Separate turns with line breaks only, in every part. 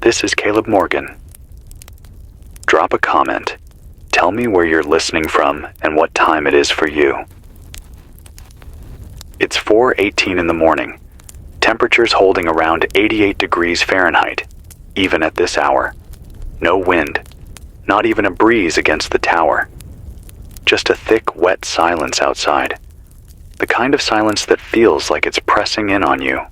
This is Caleb Morgan. Drop a comment. Tell me where you're listening from and what time it is for you. It's 4:18 in the morning. Temperatures holding around 88 degrees Fahrenheit, even at this hour. No wind, not even a breeze against the tower. Just a thick, wet silence outside. The kind of silence that feels like it's pressing in on you.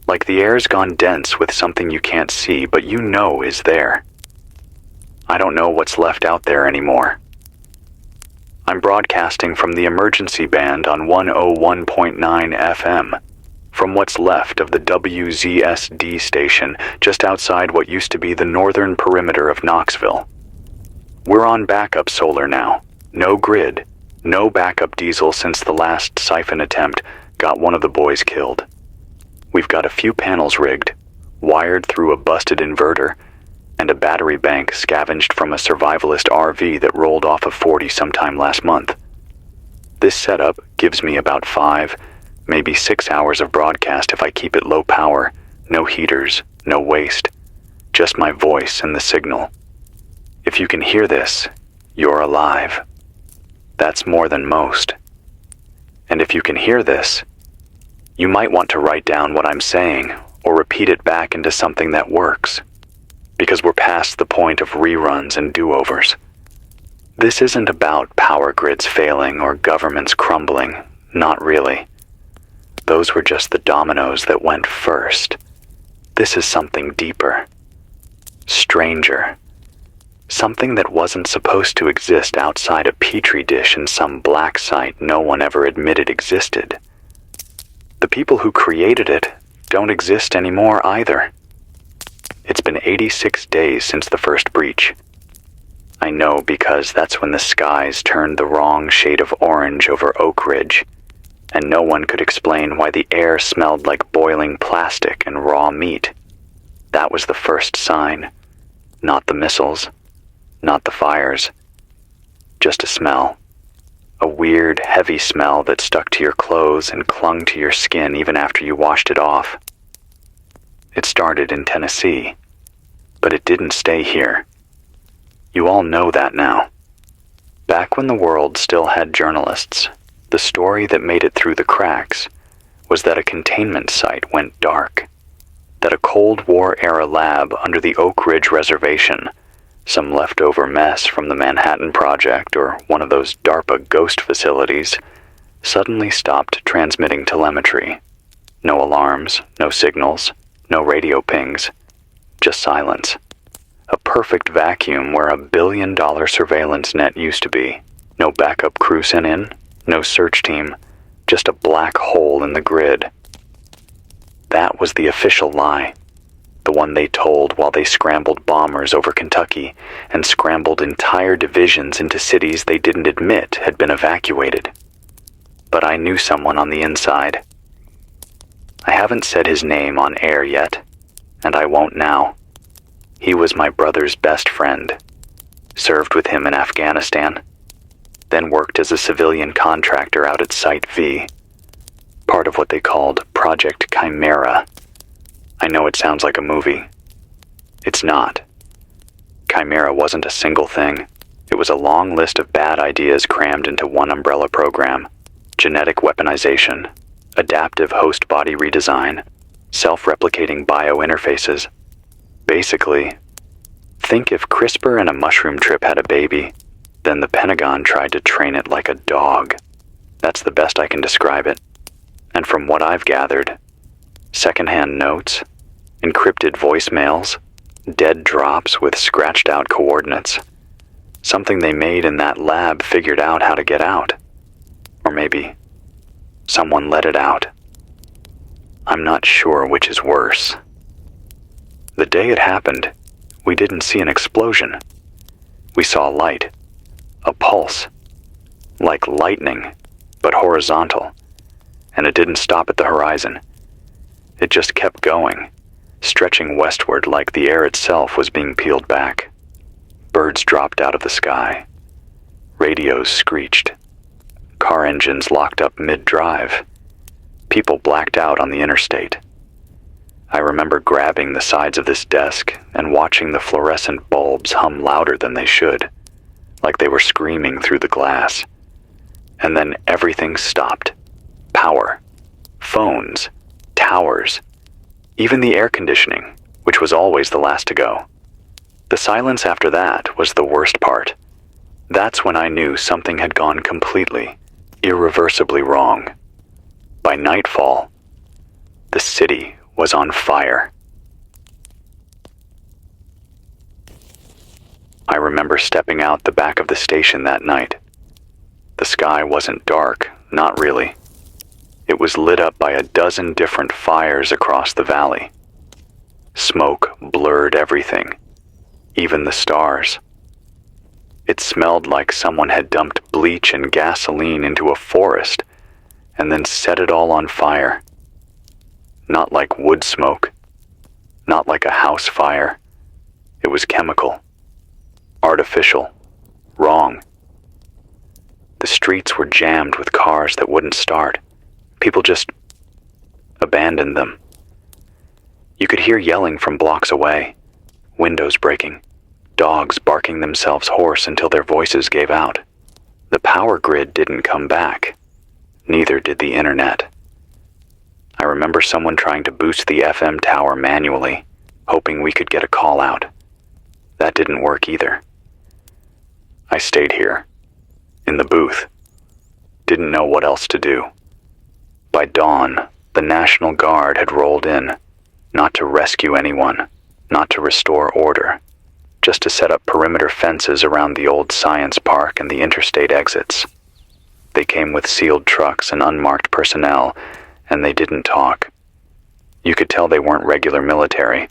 Like the air's gone dense with something you can't see, but you know is there. I don't know what's left out there anymore. I'm broadcasting from the emergency band on 101.9 FM, from what's left of the WZSD station just outside what used to be the northern perimeter of Knoxville. We're on backup solar now. No grid, no backup diesel since the last siphon attempt got one of the boys killed. We've got a few panels rigged, wired through a busted inverter, and a battery bank scavenged from a survivalist RV that rolled off of 40 sometime last month. This setup gives me about 5, maybe 6 hours of broadcast if I keep it low power, no heaters, no waste, just my voice and the signal. If you can hear this, you're alive. That's more than most. And if you can hear this, you might want to write down what I'm saying or repeat it back into something that works, because we're past the point of reruns and do-overs. This isn't about power grids failing or governments crumbling, not really. Those were just the dominoes that went first. This is something deeper, stranger, something that wasn't supposed to exist outside a petri dish in some black site no one ever admitted existed. The people who created it don't exist anymore either. It's been 86 days since the first breach. I know because that's when the skies turned the wrong shade of orange over Oak Ridge, and no one could explain why the air smelled like boiling plastic and raw meat. That was the first sign, not the missiles, not the fires, just a smell. A weird, heavy smell that stuck to your clothes and clung to your skin even after you washed it off. It started in Tennessee, but it didn't stay here. You all know that now. Back when the world still had journalists, the story that made it through the cracks was that a containment site went dark, that a Cold War-era lab under the Oak Ridge Reservation, some leftover mess from the Manhattan Project or one of those DARPA ghost facilities, suddenly stopped transmitting telemetry. No alarms, no signals, no radio pings, just silence. A perfect vacuum where a $1 billion surveillance net used to be. No backup crew sent in, no search team, just a black hole in the grid. That was the official lie. The one they told while they scrambled bombers over Kentucky and scrambled entire divisions into cities they didn't admit had been evacuated. But I knew someone on the inside. I haven't said his name on air yet, and I won't now. He was my brother's best friend, served with him in Afghanistan, then worked as a civilian contractor out at Site V, part of what they called Project Chimera. I know it sounds like a movie. It's not. Chimera wasn't a single thing. It was a long list of bad ideas crammed into one umbrella program. Genetic weaponization, adaptive host body redesign, self-replicating biointerfaces. Basically, think if CRISPR and a mushroom trip had a baby, then the Pentagon tried to train it like a dog. That's the best I can describe it. And from what I've gathered, secondhand notes, encrypted voicemails, dead drops with scratched out coordinates. Something they made in that lab figured out how to get out. Or maybe someone let it out. I'm not sure which is worse. The day it happened, we didn't see an explosion. We saw light, a pulse, like lightning, but horizontal, and it didn't stop at the horizon. It just kept going, stretching westward like the air itself was being peeled back. Birds dropped out of the sky. Radios screeched. Car engines locked up mid-drive. People blacked out on the interstate. I remember grabbing the sides of this desk and watching the fluorescent bulbs hum louder than they should, like they were screaming through the glass. And then everything stopped. Power, phones, towers, even the air conditioning, which was always the last to go. The silence after that was the worst part. That's when I knew something had gone completely, irreversibly wrong. By nightfall, the city was on fire. I remember stepping out the back of the station that night. The sky wasn't dark, not really. It was lit up by a dozen different fires across the valley. Smoke blurred everything, even the stars. It smelled like someone had dumped bleach and gasoline into a forest and then set it all on fire. Not like wood smoke, not like a house fire. It was chemical, artificial, wrong. The streets were jammed with cars that wouldn't start. People just abandoned them. You could hear yelling from blocks away, windows breaking, dogs barking themselves hoarse until their voices gave out. The power grid didn't come back. Neither did the internet. I remember someone trying to boost the FM tower manually, hoping we could get a call out. That didn't work either. I stayed here, in the booth. Didn't know what else to do. By dawn, the National Guard had rolled in, not to rescue anyone, not to restore order, just to set up perimeter fences around the old science park and the interstate exits. They came with sealed trucks and unmarked personnel, and they didn't talk. You could tell they weren't regular military.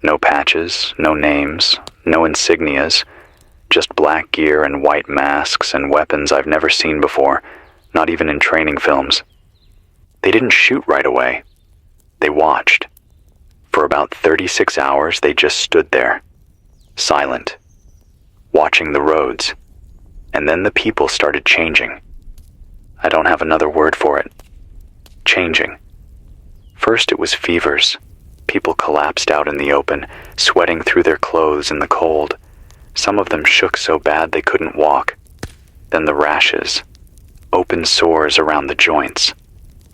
No patches, no names, no insignias, just black gear and white masks and weapons I've never seen before, not even in training films. They didn't shoot right away. They watched. For about 36 hours, they just stood there, silent, watching the roads. And then the people started changing. I don't have another word for it. Changing. First it was fevers. People collapsed out in the open, sweating through their clothes in the cold. Some of them shook so bad they couldn't walk. Then the rashes, open sores around the joints.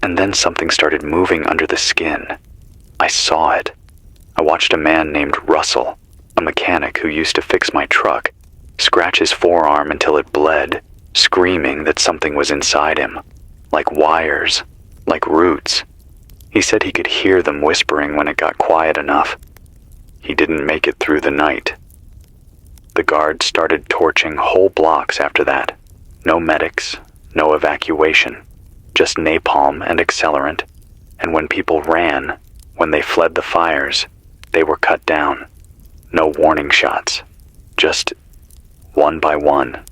And then something started moving under the skin. I saw it. I watched a man named Russell, a mechanic who used to fix my truck, scratch his forearm until it bled, screaming that something was inside him, like wires, like roots. He said he could hear them whispering when it got quiet enough. He didn't make it through the night. The guards started torching whole blocks after that. No medics, no evacuation, just napalm and accelerant. And when people ran, when they fled the fires, they were cut down. No warning shots, just one by one,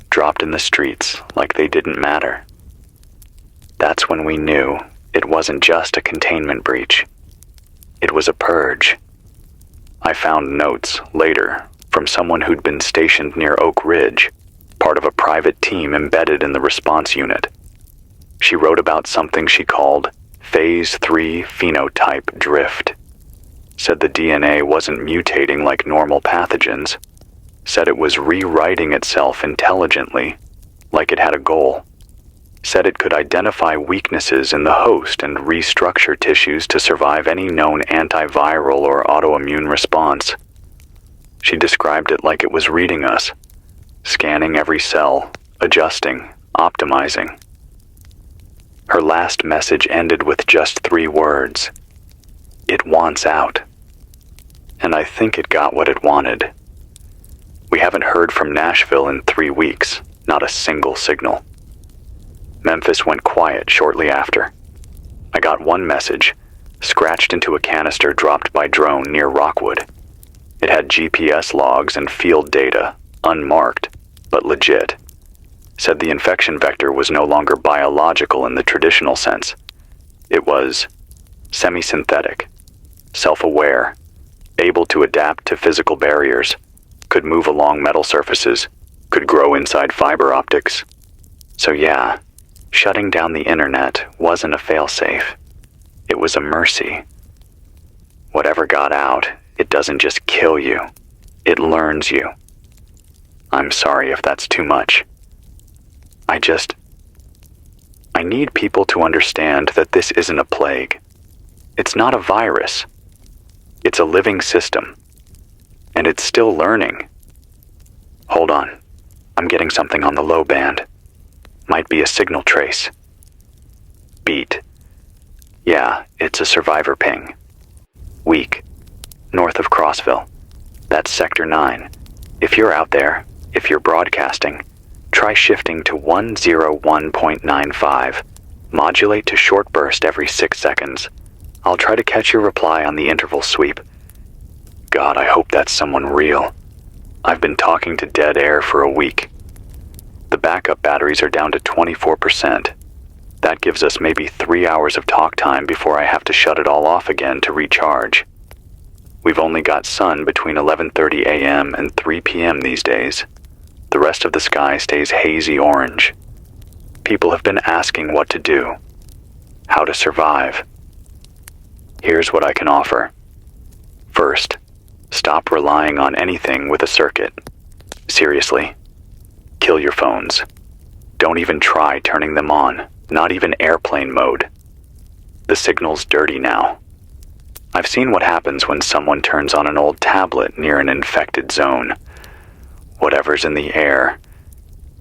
dropped in the streets like they didn't matter. That's when we knew it wasn't just a containment breach. It was a purge. I found notes later from someone who'd been stationed near Oak Ridge, part of a private team embedded in the response unit. She wrote about something she called Phase 3 phenotype drift. Said the DNA wasn't mutating like normal pathogens. Said it was rewriting itself intelligently, like it had a goal. Said it could identify weaknesses in the host and restructure tissues to survive any known antiviral or autoimmune response. She described it like it was reading us, scanning every cell, adjusting, optimizing. Her last message ended with just 3 words. It wants out. And I think it got what it wanted. We haven't heard from Nashville in 3 weeks, not a single signal. Memphis went quiet shortly after. I got one message, scratched into a canister dropped by drone near Rockwood. It had GPS logs and field data, unmarked, but legit. Said the infection vector was no longer biological in the traditional sense. It was semi-synthetic, self-aware, able to adapt to physical barriers, could move along metal surfaces, could grow inside fiber optics. So yeah, shutting down the internet wasn't a failsafe. It was a mercy. Whatever got out, it doesn't just kill you, it learns you. I'm sorry if that's too much. I need people to understand that this isn't a plague. It's not a virus. It's a living system. And it's still learning. Hold on. I'm getting something on the low band. Might be a signal trace. Beat. Yeah, it's a survivor ping. Weak. North of Crossville. That's Sector 9. If you're out there, if you're broadcasting, try shifting to 101.95. Modulate to short burst every 6 seconds. I'll try to catch your reply on the interval sweep. God, I hope that's someone real. I've been talking to dead air for a week. The backup batteries are down to 24%. That gives us maybe 3 hours of talk time before I have to shut it all off again to recharge. We've only got sun between 11:30 a.m. and 3 p.m. these days. The rest of the sky stays hazy orange. People have been asking what to do, how to survive. Here's what I can offer. First, stop relying on anything with a circuit. Seriously, kill your phones. Don't even try turning them on, not even airplane mode. The signal's dirty now. I've seen what happens when someone turns on an old tablet near an infected zone. Whatever's in the air,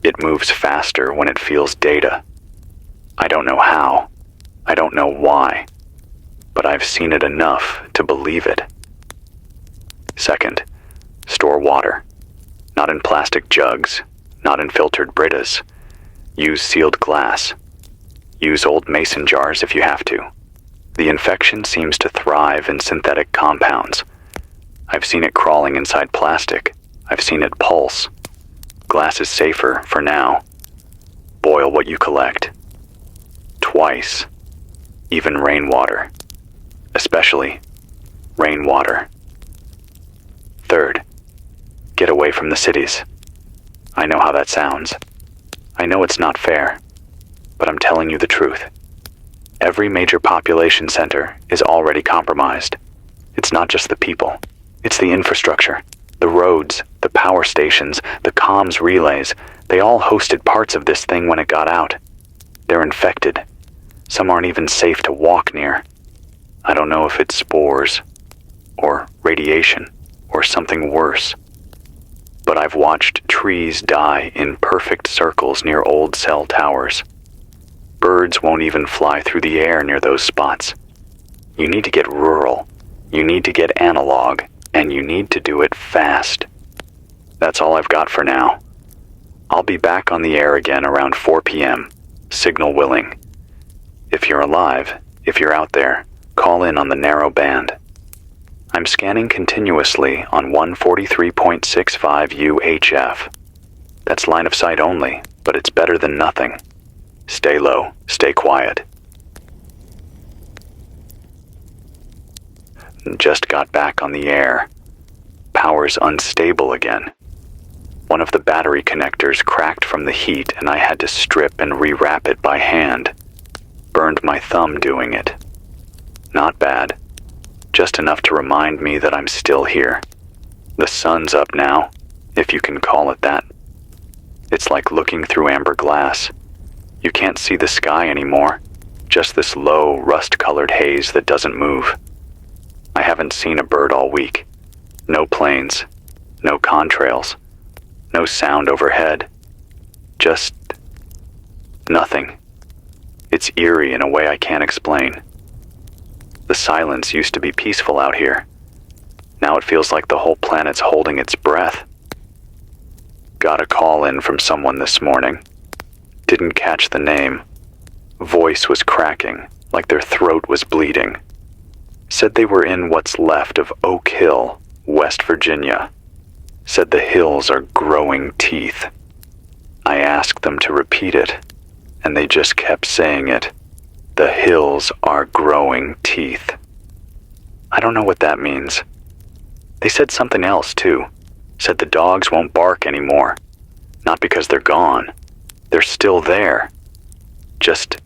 it moves faster when it feels data. I don't know how, I don't know why, but I've seen it enough to believe it. Second, store water. Not in plastic jugs, not in filtered Britas. Use sealed glass. Use old mason jars if you have to. The infection seems to thrive in synthetic compounds. I've seen it crawling inside plastic. I've seen it pulse. Glass is safer for now. Boil what you collect. Twice. Even rainwater. Especially rainwater. Third, get away from the cities. I know how that sounds. I know it's not fair, but I'm telling you the truth. Every major population center is already compromised. It's not just the people. It's the infrastructure, the roads, the power stations, the comms relays. They all hosted parts of this thing when it got out. They're infected. Some aren't even safe to walk near. I don't know if it's spores, or radiation, or something worse. But I've watched trees die in perfect circles near old cell towers. Birds won't even fly through the air near those spots. You need to get rural. You need to get analog. And you need to do it fast. That's all I've got for now. I'll be back on the air again around 4 p.m., signal willing. If you're alive, if you're out there, call in on the narrow band. I'm scanning continuously on 143.65 UHF. That's line of sight only, but it's better than nothing. Stay low, stay quiet. Just got back on the air. Power's unstable again. One of the battery connectors cracked from the heat and I had to strip and rewrap it by hand. Burned my thumb doing it. Not bad. Just enough to remind me that I'm still here. The sun's up now, if you can call it that. It's like looking through amber glass. You can't see the sky anymore. Just this low, rust-colored haze that doesn't move. I haven't seen a bird all week. No planes, no contrails, no sound overhead. Just nothing. It's eerie in a way I can't explain. The silence used to be peaceful out here. Now it feels like the whole planet's holding its breath. Got a call in from someone this morning. Didn't catch the name. Voice was cracking, like their throat was bleeding. Said they were in what's left of Oak Hill, West Virginia. Said the hills are growing teeth. I asked them to repeat it, and they just kept saying it. The hills are growing teeth. I don't know what that means. They said something else, too. Said the dogs won't bark anymore. Not because they're gone. They're still there. Just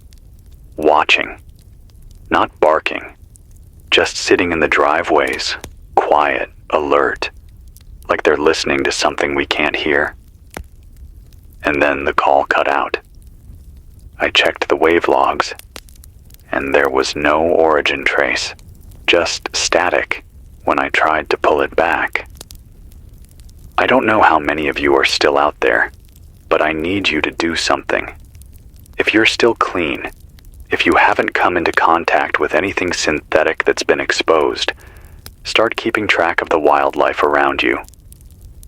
watching. Not barking. just sitting in the driveways, quiet, alert, like they're listening to something we can't hear. And then the call cut out. I checked the wave logs, and there was no origin trace, just static when I tried to pull it back. I don't know how many of you are still out there, but I need you to do something. If you're still clean, if you haven't come into contact with anything synthetic that's been exposed, start keeping track of the wildlife around you.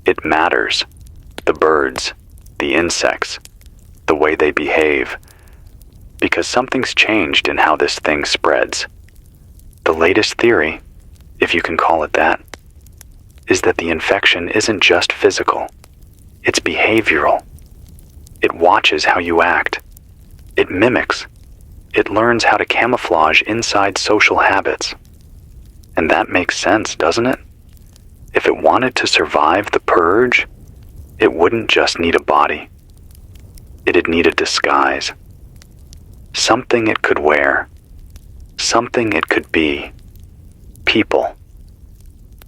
It matters. The birds, the insects, the way they behave, because something's changed in how this thing spreads. The latest theory, if you can call it that, is that the infection isn't just physical, it's behavioral. It watches how you act. It mimics. It learns how to camouflage inside social habits. And that makes sense, doesn't it? If it wanted to survive the purge, it wouldn't just need a body. It'd need a disguise. Something it could wear. Something it could be. People.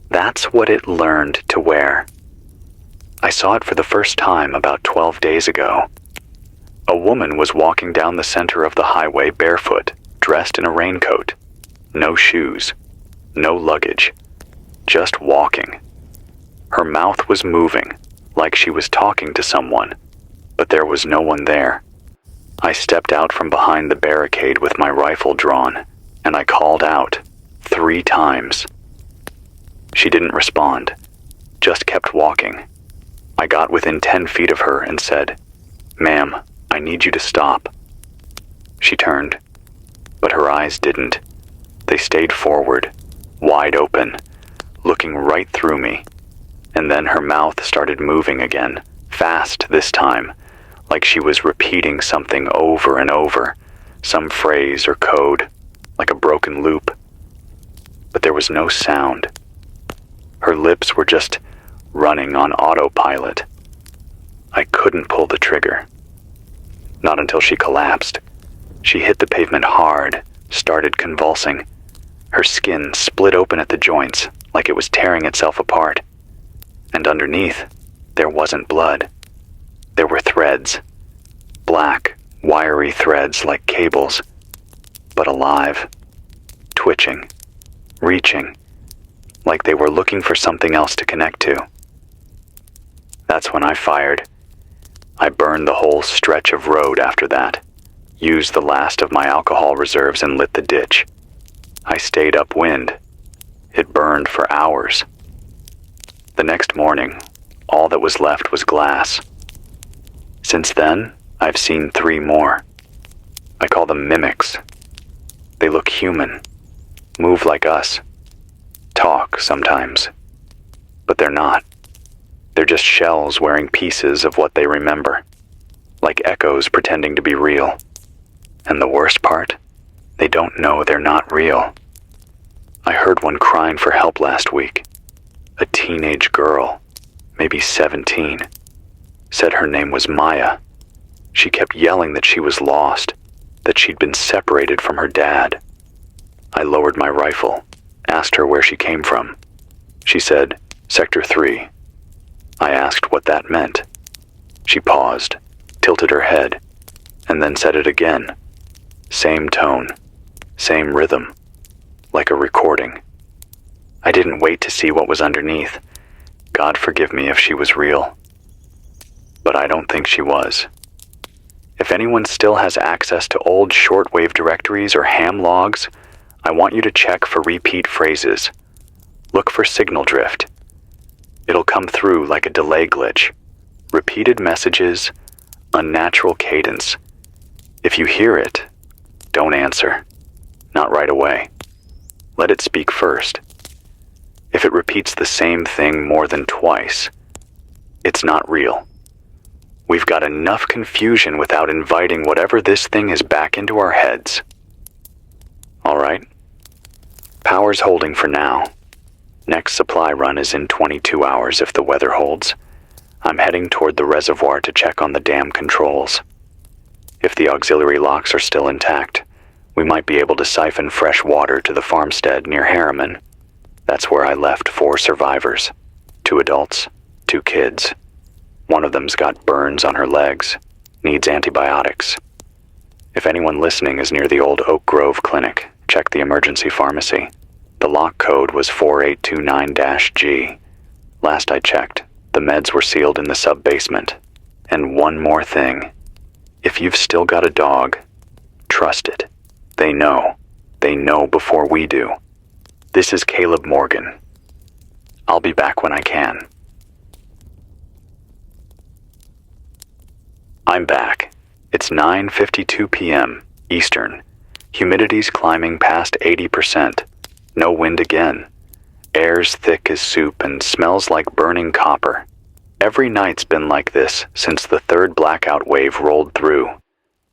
That's what it learned to wear. I saw it for the first time about 12 days ago. A woman was walking down the center of the highway barefoot, dressed in a raincoat. No shoes. No luggage. Just walking. Her mouth was moving, like she was talking to someone, but there was no one there. I stepped out from behind the barricade with my rifle drawn, and I called out 3 times. She didn't respond, just kept walking. I got within 10 feet of her and said, "Ma'am, I need you to stop." She turned, but her eyes didn't. They stayed forward, wide open, looking right through me. And then her mouth started moving again, fast this time, like she was repeating something over and over, some phrase or code, like a broken loop. But there was no sound. Her lips were just running on autopilot. I couldn't pull the trigger. Not until she collapsed. She hit the pavement hard, started convulsing. Her skin split open at the joints, like it was tearing itself apart. And underneath, there wasn't blood. There were threads. Black, wiry threads like cables, but alive, twitching, reaching, like they were looking for something else to connect to. That's when I fired. I burned the whole stretch of road after that, used the last of my alcohol reserves and lit the ditch. I stayed upwind. It burned for hours. The next morning, all that was left was glass. Since then, I've seen 3 more. I call them mimics. They look human, move like us, talk sometimes, but they're not. They're just shells wearing pieces of what they remember, like echoes pretending to be real. And the worst part? They don't know they're not real. I heard one crying for help last week. A teenage girl, maybe 17, said her name was Maya. She kept yelling that she was lost, that she'd been separated from her dad. I lowered my rifle, asked her where she came from. She said, Sector 3. I asked what that meant. She paused, tilted her head, and then said it again. Same tone, same rhythm, like a recording. I didn't wait to see what was underneath. God forgive me if she was real. But I don't think she was. If anyone still has access to old shortwave directories or ham logs, I want you to check for repeat phrases. Look for signal drift. It'll come through like a delay glitch. Repeated messages, unnatural cadence. If you hear it, don't answer. Not right away. Let it speak first. If it repeats the same thing more than twice, it's not real. We've got enough confusion without inviting whatever this thing is back into our heads. All right. Power's holding for now. Next supply run is in 22 hours if the weather holds. I'm heading toward the reservoir to check on the dam controls. If the auxiliary locks are still intact, We might be able to siphon fresh water to the farmstead near Harriman. That's where I left 4 survivors. 2 adults, 2 kids. One of them's got burns on her legs, needs antibiotics. If anyone listening is near the old Oak Grove clinic, check the emergency pharmacy. The lock code was 4829-G. Last I checked, the meds were sealed in the sub-basement. And one more thing. If you've still got a dog, trust it. They know. They know before we do. This is Caleb Morgan. I'll be back when I can. I'm back. It's 9:52 p.m. Eastern. Humidity's climbing past 80%. No wind again. Air's thick as soup and smells like burning copper. Every night's been like this since the 3rd blackout wave rolled through.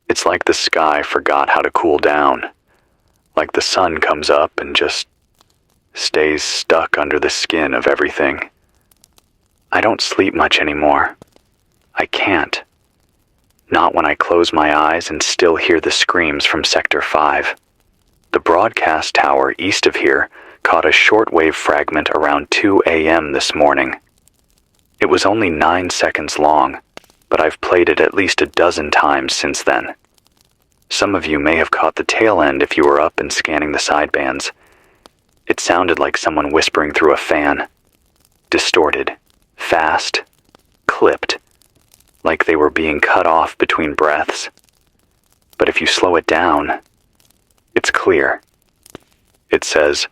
It's like the sky forgot how to cool down. Like the sun comes up and just stays stuck under the skin of everything. I don't sleep much anymore. I can't. Not when I close my eyes and still hear the screams from Sector 5. The broadcast tower east of here caught a shortwave fragment around 2 a.m. this morning. It was only 9 seconds long, but I've played it at least a dozen times since then. Some of you may have caught the tail end if you were up and scanning the sidebands. It sounded like someone whispering through a fan. Distorted, fast, clipped, like they were being cut off between breaths. But if you slow it down, it's clear. It says,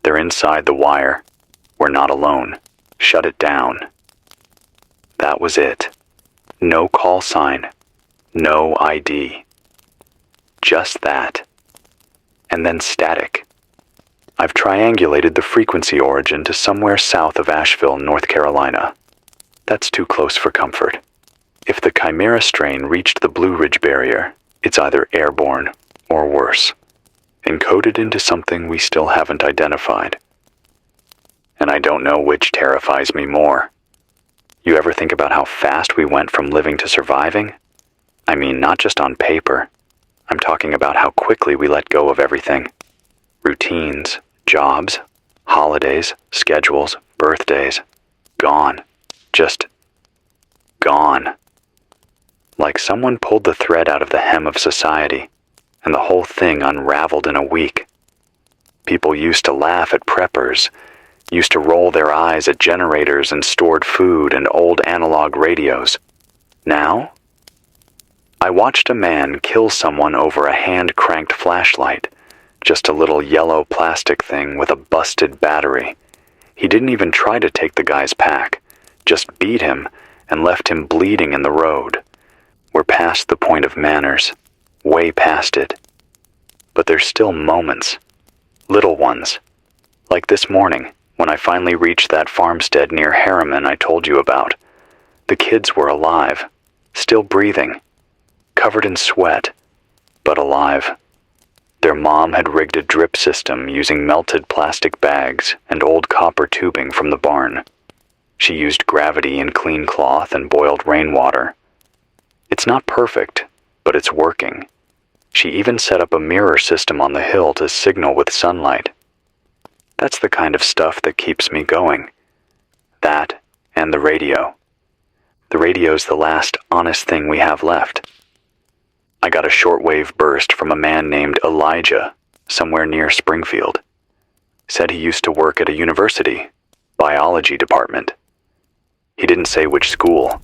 "They're inside the wire. We're not alone. Shut it down." That was it. No call sign. No ID. Just that. And then static. I've triangulated the frequency origin to somewhere south of Asheville, North Carolina. That's too close for comfort. If the Chimera strain reached the Blue Ridge barrier, it's either airborne or worse, encoded into something we still haven't identified. And I don't know which terrifies me more. You ever think about how fast we went from living to surviving? I mean, not just on paper. I'm talking about how quickly we let go of everything. Routines, jobs, holidays, schedules, birthdays. Gone. Just gone. Like someone pulled the thread out of the hem of society, and the whole thing unraveled in a week. People used to laugh at preppers, used to roll their eyes at generators and stored food and old analog radios. Now, I watched a man kill someone over a hand-cranked flashlight, just a little yellow plastic thing with a busted battery. He didn't even try to take the guy's pack, just beat him and left him bleeding in the road. We're past the point of manners, way past it. But there's still moments, little ones, like this morning when I finally reached that farmstead near Harriman I told you about. The kids were alive, still breathing, covered in sweat, but alive. Their mom had rigged a drip system using melted plastic bags and old copper tubing from the barn. She used gravity and clean cloth and boiled rainwater. It's not perfect, but it's working. She even set up a mirror system on the hill to signal with sunlight. That's the kind of stuff that keeps me going. That and the radio. The radio's the last honest thing we have left. I got a shortwave burst from a man named Elijah, somewhere near Springfield. Said he used to work at a university, biology department. He didn't say which school,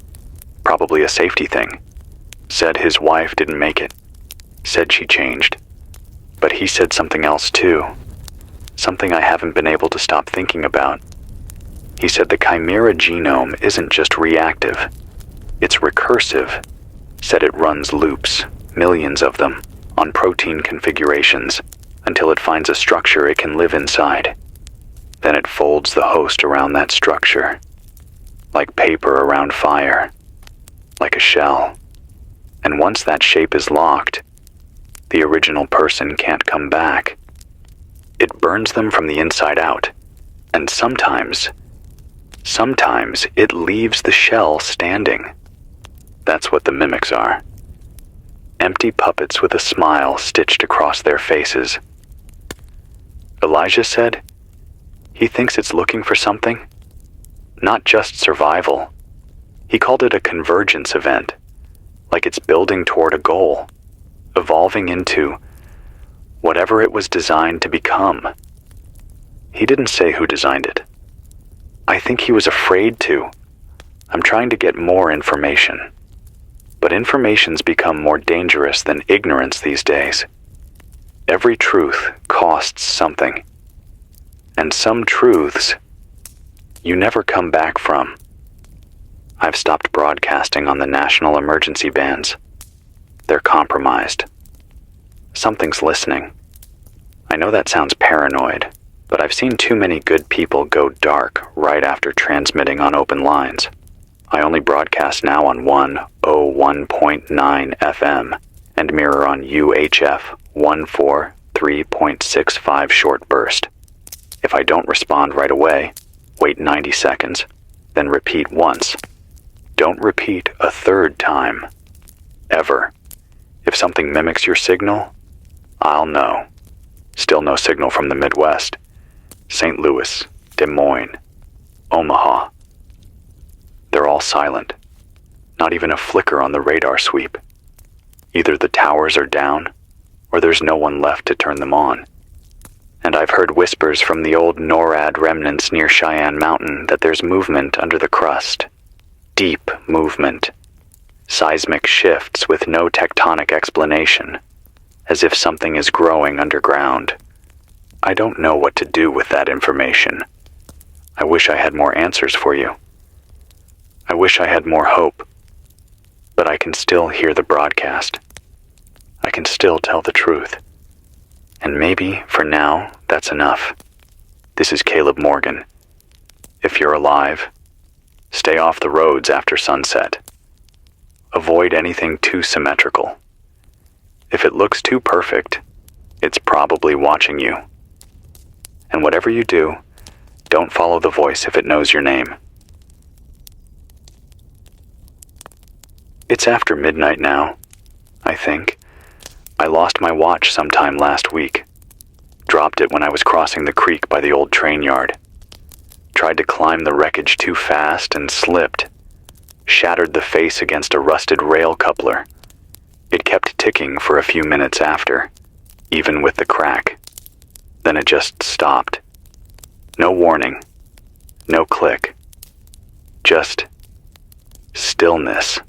probably a safety thing. Said his wife didn't make it. Said she changed. But he said something else too. Something I haven't been able to stop thinking about. He said the Chimera genome isn't just reactive. It's recursive. Said it runs loops, millions of them, on protein configurations, until it finds a structure it can live inside. Then it folds the host around that structure, like paper around fire, like a shell. And once that shape is locked, the original person can't come back. It burns them from the inside out, and sometimes it leaves the shell standing. That's what the mimics are. empty puppets with a smile stitched across their faces. Elijah said, he thinks it's looking for something, not just survival. He called it a convergence event, like it's building toward a goal, evolving into whatever it was designed to become. He didn't say who designed it. I think he was afraid to. I'm trying to get more information. But information's become more dangerous than ignorance these days. Every truth costs something. And some truths you never come back from. I've stopped broadcasting on the national emergency bands. They're compromised. Something's listening. I know that sounds paranoid, but I've seen too many good people go dark right after transmitting on open lines. I only broadcast now on 101.9 FM and mirror on UHF 143.65 short burst. If I don't respond right away, wait 90 seconds, then repeat once. Don't repeat a third time. Ever. If something mimics your signal, I'll know. Still no signal from the Midwest. St. Louis, Des Moines, Omaha. They're all silent. Not even a flicker on the radar sweep. Either the towers are down, or there's no one left to turn them on. And I've heard whispers from the old NORAD remnants near Cheyenne Mountain that there's movement under the crust. Deep movement. Seismic shifts with no tectonic explanation, as if something is growing underground. I don't know what to do with that information. I wish I had more answers for you. I wish I had more hope. But I can still hear the broadcast. I can still tell the truth. And maybe, for now, that's enough. This is Caleb Morgan. If you're alive, stay off the roads after sunset. Avoid anything too symmetrical. If it looks too perfect, it's probably watching you. And whatever you do, don't follow the voice if it knows your name. It's after midnight now, I think. I lost my watch sometime last week. Dropped it when I was crossing the creek by the old train yard. Tried to climb the wreckage too fast and slipped. Shattered the face against a rusted rail coupler. It kept ticking for a few minutes after, even with the crack. Then it just stopped. No warning. No click. Just stillness.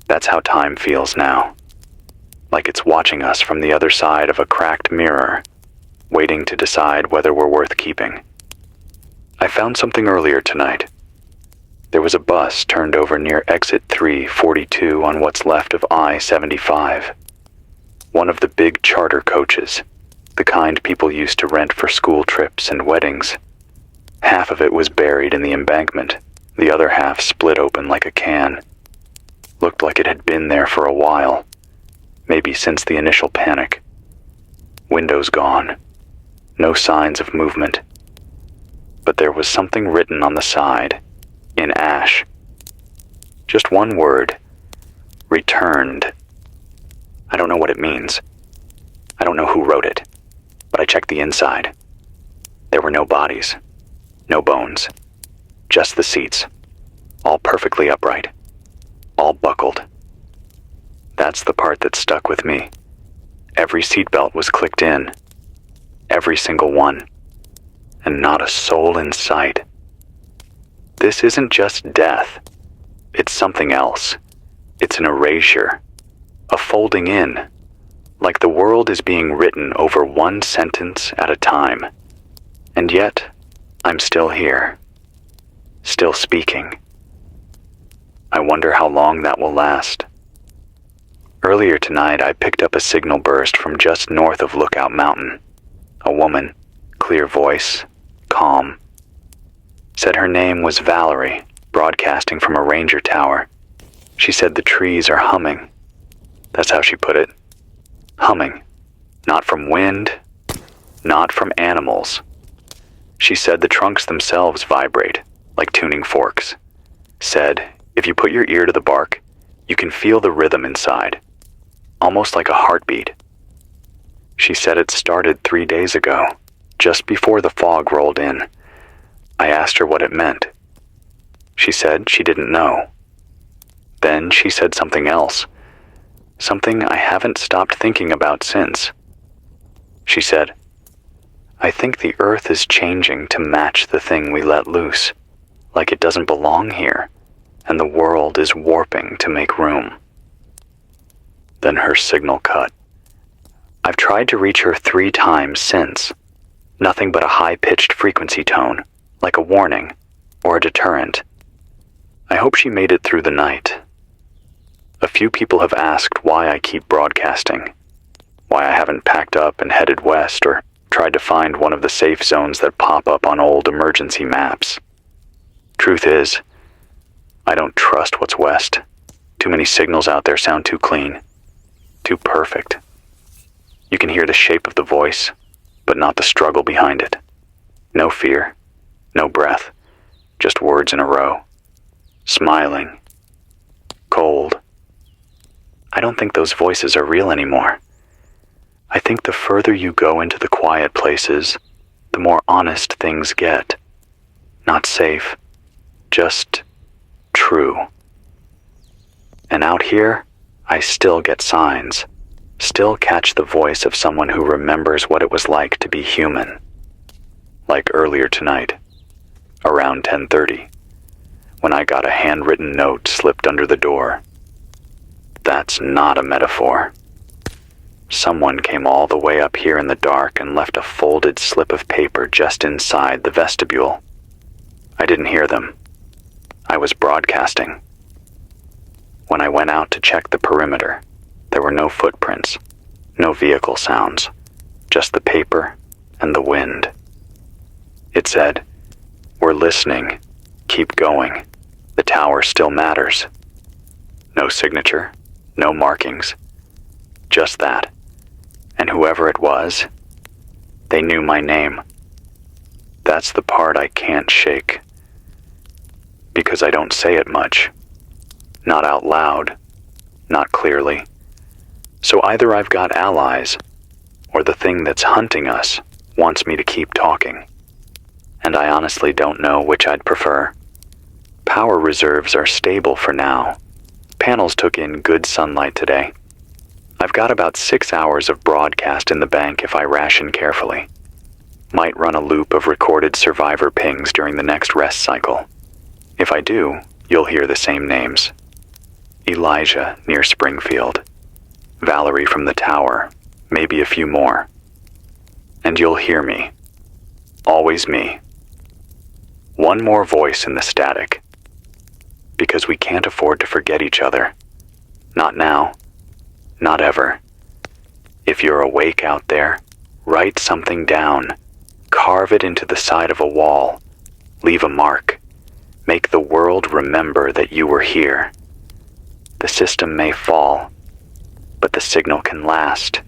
That's how time feels now. Like it's watching us from the other side of a cracked mirror, waiting to decide whether we're worth keeping. I found something earlier tonight. There was a bus turned over near exit 342 on what's left of I-75. One of the big charter coaches, the kind people used to rent for school trips and weddings. Half of it was buried in the embankment, the other half split open like a can. Looked like it had been there for a while, maybe since the initial panic. Windows gone, no signs of movement. But there was something written on the side, in ash. Just one word, returned. I don't know what it means. I don't know who wrote it, but I checked the inside. There were no bodies, no bones, just the seats, all perfectly upright, all buckled. That's the part that stuck with me. Every seatbelt was clicked in, every single one, and not a soul in sight. This isn't just death. It's something else. It's an erasure, a folding in, like the world is being written over one sentence at a time. And yet, I'm still here, still speaking. I wonder how long that will last. Earlier tonight, I picked up a signal burst from just north of Lookout Mountain. A woman, clear voice, calm. Said her name was Valerie, broadcasting from a ranger tower. She said the trees are humming. That's how she put it. Humming. Not from wind, not from animals. She said the trunks themselves vibrate, like tuning forks. Said, if you put your ear to the bark, you can feel the rhythm inside. almost like a heartbeat. She said it started 3 days ago, just before the fog rolled in. I asked her what it meant. She said she didn't know. Then she said something else, something I haven't stopped thinking about since. She said, "I think the earth is changing to match the thing we let loose, like it doesn't belong here, and the world is warping to make room." Then her signal cut. I've tried to reach her 3 times since. Nothing but a high-pitched frequency tone, like a warning or a deterrent. I hope she made it through the night. A few people have asked why I keep broadcasting, why I haven't packed up and headed west or tried to find one of the safe zones that pop up on old emergency maps. Truth is, I don't trust what's west. Too many signals out there sound too clean, too perfect. You can hear the shape of the voice, but not the struggle behind it. No fear, no breath, just words in a row. Smiling. Cold. I don't think those voices are real anymore. I think the further you go into the quiet places, the more honest things get. Not safe, just true. And out here, I still get signs, still catch the voice of someone who remembers what it was like to be human. Like earlier tonight, around 10:30, when I got a handwritten note slipped under the door. That's not a metaphor. Someone came all the way up here in the dark and left a folded slip of paper just inside the vestibule. I didn't hear them. I was broadcasting. When I went out to check the perimeter, there were no footprints, no vehicle sounds, just the paper and the wind. It said, "We're listening. Keep going. The tower still matters." No signature, no markings, just that. And whoever it was, they knew my name. That's the part I can't shake. Because I don't say it much. Not out loud, not clearly. So either I've got allies, or the thing that's hunting us wants me to keep talking. And I honestly don't know which I'd prefer. Power reserves are stable for now. Panels took in good sunlight today. I've got about 6 hours of broadcast in the bank if I ration carefully. Might run a loop of recorded survivor pings during the next rest cycle. If I do, you'll hear the same names. Elijah near Springfield. Valerie from the tower, maybe a few more. And you'll hear me. Always me. One more voice in the static. Because we can't afford to forget each other. Not now. Not ever. If you're awake out there, write something down. Carve it into the side of a wall. Leave a mark. Make the world remember that you were here. The system may fall, but the signal can last.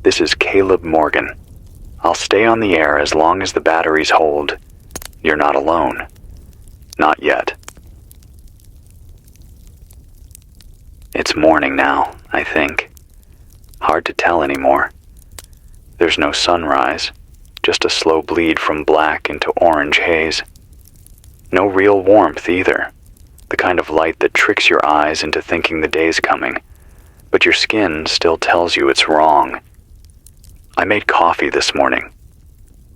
This is Caleb Morgan. I'll stay on the air as long as the batteries hold. You're not alone. Not yet. It's morning now, I think. Hard to tell anymore. There's no sunrise, just a slow bleed from black into orange haze. No real warmth either, the kind of light that tricks your eyes into thinking the day's coming, but your skin still tells you it's wrong. I made coffee this morning.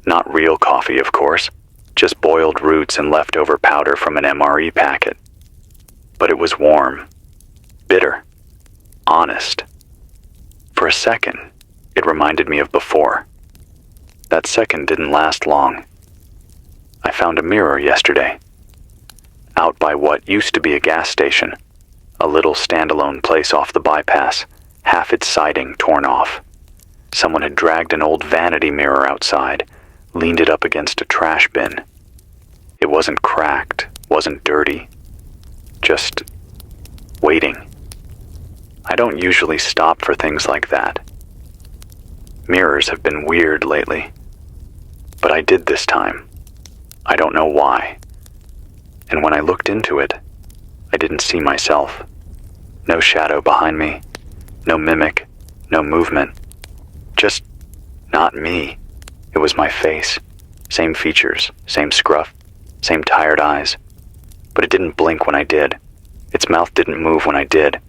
Not real coffee, of course, just boiled roots and leftover powder from an MRE packet. But it was warm. Bitter. Honest. For a second, it reminded me of before. That second didn't last long. I found a mirror yesterday. Out by what used to be a gas station. A little standalone place off the bypass, half its siding torn off. Someone had dragged an old vanity mirror outside, leaned it up against a trash bin. It wasn't cracked, wasn't dirty. Just waiting. I don't usually stop for things like that. Mirrors have been weird lately. But I did this time. I don't know why. And when I looked into it, I didn't see myself. No shadow behind me. No mimic, no movement. Just not me. It was my face. Same features, same scruff, same tired eyes. But it didn't blink when I did. Its mouth didn't move when I did.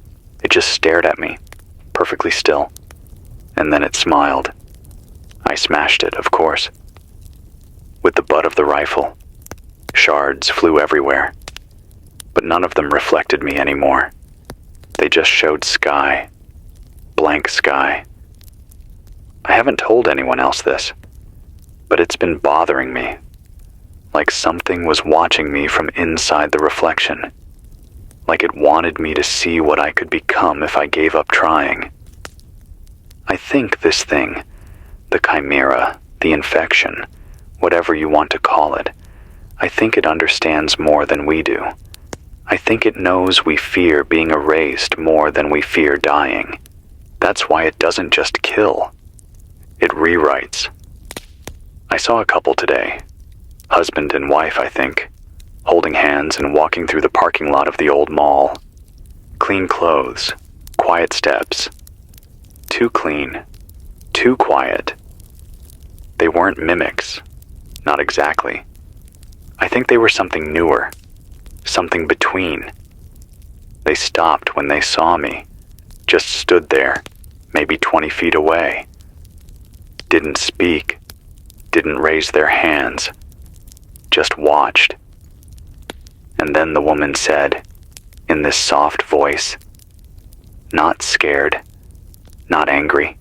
It just stared at me, perfectly still. And then it smiled. I smashed it, of course. With the butt of the rifle. Shards flew everywhere. But none of them reflected me anymore. They just showed sky. Blank sky. I haven't told anyone else this, but it's been bothering me. Like something was watching me from inside the reflection. Like it wanted me to see what I could become if I gave up trying. I think this thing, the chimera, the infection, whatever you want to call it, I think it understands more than we do. I think it knows we fear being erased more than we fear dying. That's why it doesn't just kill. It rewrites. I saw a couple today, husband and wife, I think, holding hands and walking through the parking lot of the old mall. Clean clothes, quiet steps. Too clean, too quiet. They weren't mimics, not exactly. I think they were something newer, something between. They stopped when they saw me, just stood there, maybe 20 feet away. Didn't speak, didn't raise their hands, just watched. And then the woman said, in this soft voice, not scared, not angry,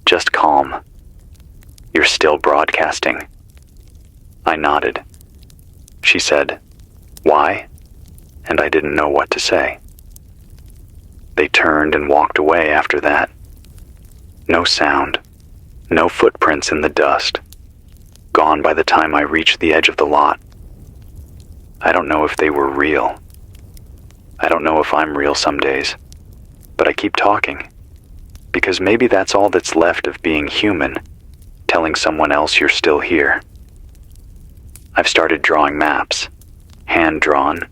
just calm, "You're still broadcasting." I nodded. She said, "Why?" And I didn't know what to say. They turned and walked away after that. No sound. No footprints in the dust. Gone by the time I reached the edge of the lot. I don't know if they were real. I don't know if I'm real some days. But I keep talking. Because maybe that's all that's left of being human, telling someone else you're still here. I've started drawing maps. Hand-drawn,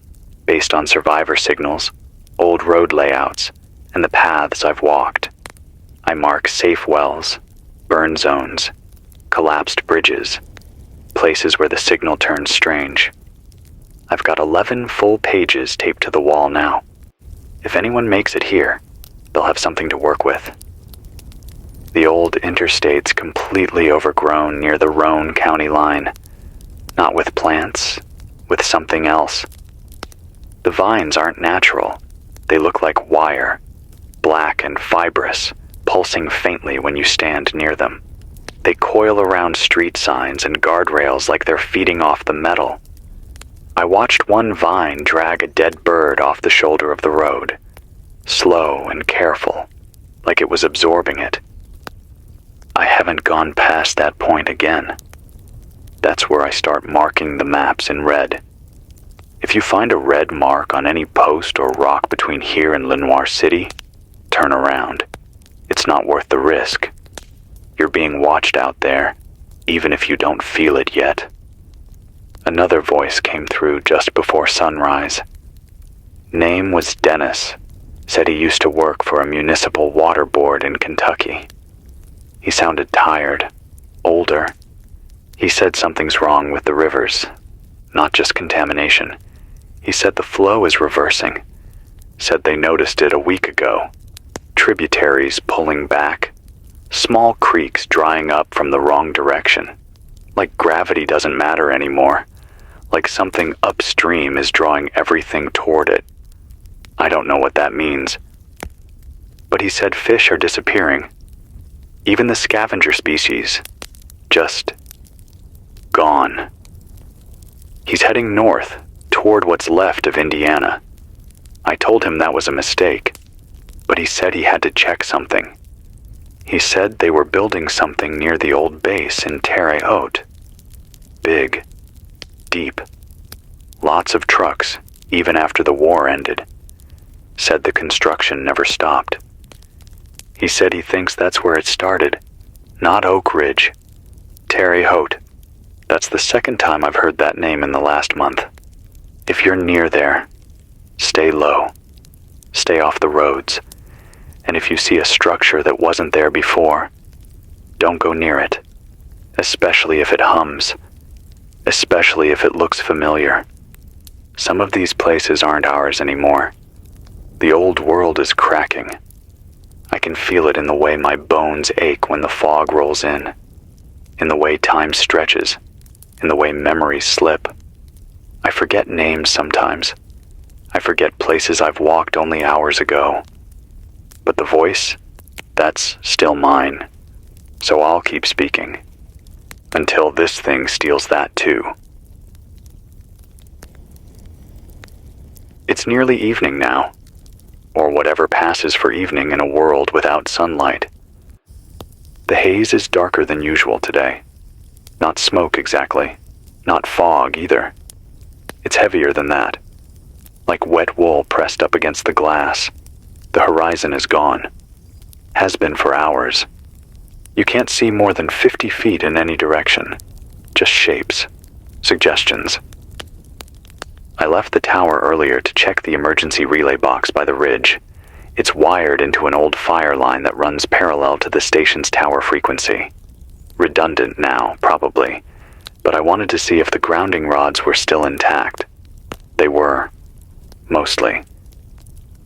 based on survivor signals, old road layouts, and the paths I've walked. I mark safe wells, burn zones, collapsed bridges, places where the signal turns strange. I've got 11 full pages taped to the wall now. If anyone makes it here, they'll have something to work with. The old interstate's completely overgrown near the Roane County line. Not with plants, with something else. The vines aren't natural. They look like wire, black and fibrous, pulsing faintly when you stand near them. They coil around street signs and guardrails like they're feeding off the metal. I watched one vine drag a dead bird off the shoulder of the road, slow and careful, like it was absorbing it. I haven't gone past that point again. That's where I start marking the maps in red. If you find a red mark on any post or rock between here and Lenoir City, turn around. It's not worth the risk. You're being watched out there, even if you don't feel it yet. Another voice came through just before sunrise. Name was Dennis. Said he used to work for a municipal water board in Kentucky. He sounded tired, older. He said something's wrong with the rivers, not just contamination. He said the flow is reversing. Said they noticed it a week ago. Tributaries pulling back. Small creeks drying up from the wrong direction. Like gravity doesn't matter anymore. Like something upstream is drawing everything toward it. I don't know what that means. But he said fish are disappearing. Even the scavenger species. Just gone. He's heading north, toward what's left of Indiana. I told him that was a mistake, but he said he had to check something. He said they were building something near the old base in Terre Haute. Big, deep, lots of trucks, even after the war ended. Said the construction never stopped. He said he thinks that's where it started, not Oak Ridge. Terre Haute. That's the second time I've heard that name in the last month. If you're near there, stay low. Stay off the roads. And if you see a structure that wasn't there before, don't go near it, especially if it hums, especially if it looks familiar. Some of these places aren't ours anymore. The old world is cracking. I can feel it in the way my bones ache when the fog rolls in the way time stretches, in the way memories slip. I forget names sometimes. I forget places I've walked only hours ago. But the voice, that's still mine. So I'll keep speaking. Until this thing steals that too. It's nearly evening now. Or whatever passes for evening in a world without sunlight. The haze is darker than usual today. Not smoke exactly. Not fog either. It's heavier than that. Like wet wool pressed up against the glass. The horizon is gone. Has been for hours. You can't see more than 50 feet in any direction. Just shapes. Suggestions. I left the tower earlier to check the emergency relay box by the ridge. It's wired into an old fire line that runs parallel to the station's tower frequency. Redundant now, probably, but I wanted to see if the grounding rods were still intact. They were. Mostly.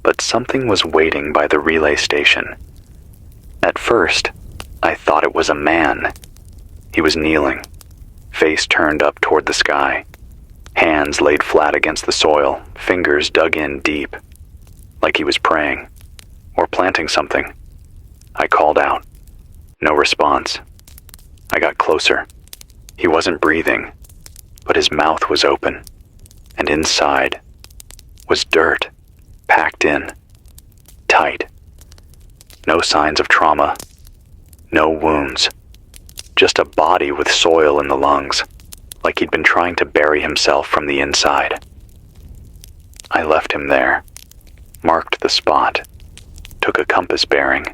But something was waiting by the relay station. At first, I thought it was a man. He was kneeling, face turned up toward the sky. Hands laid flat against the soil, fingers dug in deep, like he was praying, or planting something. I called out. No response. I got closer. He wasn't breathing, but his mouth was open, and inside was dirt, packed in, tight. No signs of trauma, no wounds, just a body with soil in the lungs. Like he'd been trying to bury himself from the inside. I left him there, marked the spot, took a compass bearing,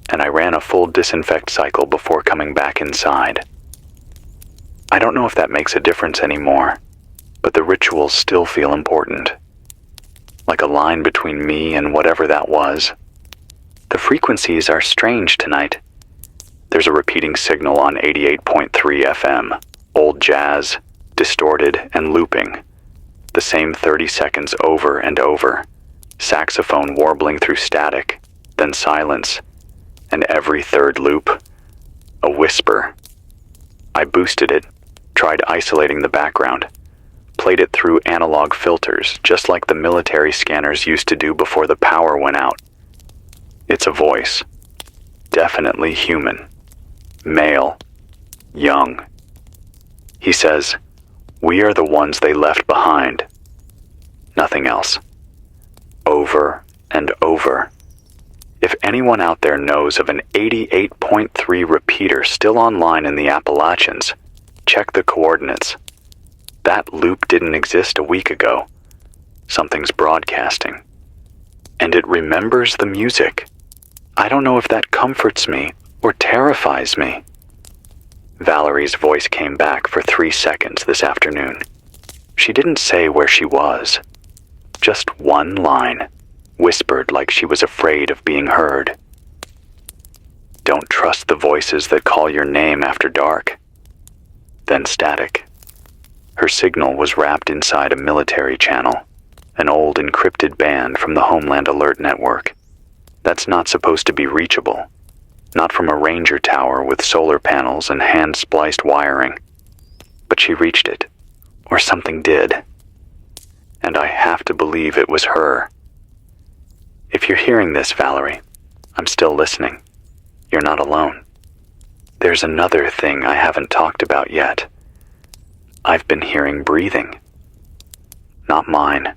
and I ran a full disinfect cycle before coming back inside. I don't know if that makes a difference anymore, but the rituals still feel important. Like a line between me and whatever that was. The frequencies are strange tonight. There's a repeating signal on 88.3 FM. Old jazz, distorted and looping. The same 30 seconds over and over. Saxophone warbling through static, then silence. And every third loop, a whisper. I boosted it, tried isolating the background. Played it through analog filters, just like the military scanners used to do before the power went out. It's a voice. Definitely human. Male. Young. He says, "We are the ones they left behind." Nothing else. Over and over. If anyone out there knows of an 88.3 repeater still online in the Appalachians, check the coordinates. That loop didn't exist a week ago. Something's broadcasting. And it remembers the music. I don't know if that comforts me or terrifies me. Valerie's voice came back for 3 seconds this afternoon. She didn't say where she was. Just one line, whispered like she was afraid of being heard. Don't trust the voices that call your name after dark. Then static. Her signal was wrapped inside a military channel, an old encrypted band from the Homeland Alert Network. That's not supposed to be reachable. Not from a ranger tower with solar panels and hand-spliced wiring. But she reached it, or something did. And I have to believe it was her. If you're hearing this, Valerie, I'm still listening. You're not alone. There's another thing I haven't talked about yet. I've been hearing breathing. Not mine.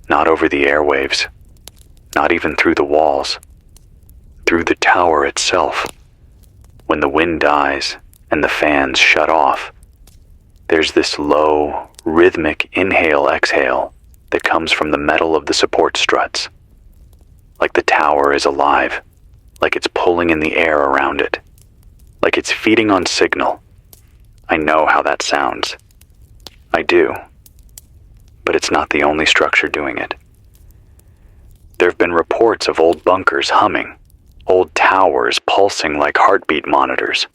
Not over the airwaves. Not even through the walls. Through the tower itself. When the wind dies and the fans shut off, there's this low, rhythmic inhale-exhale that comes from the metal of the support struts. Like the tower is alive. Like it's pulling in the air around it. Like it's feeding on signal. I know how that sounds. I do. But it's not the only structure doing it. There have been reports of old bunkers humming, old towers pulsing like heartbeat monitors,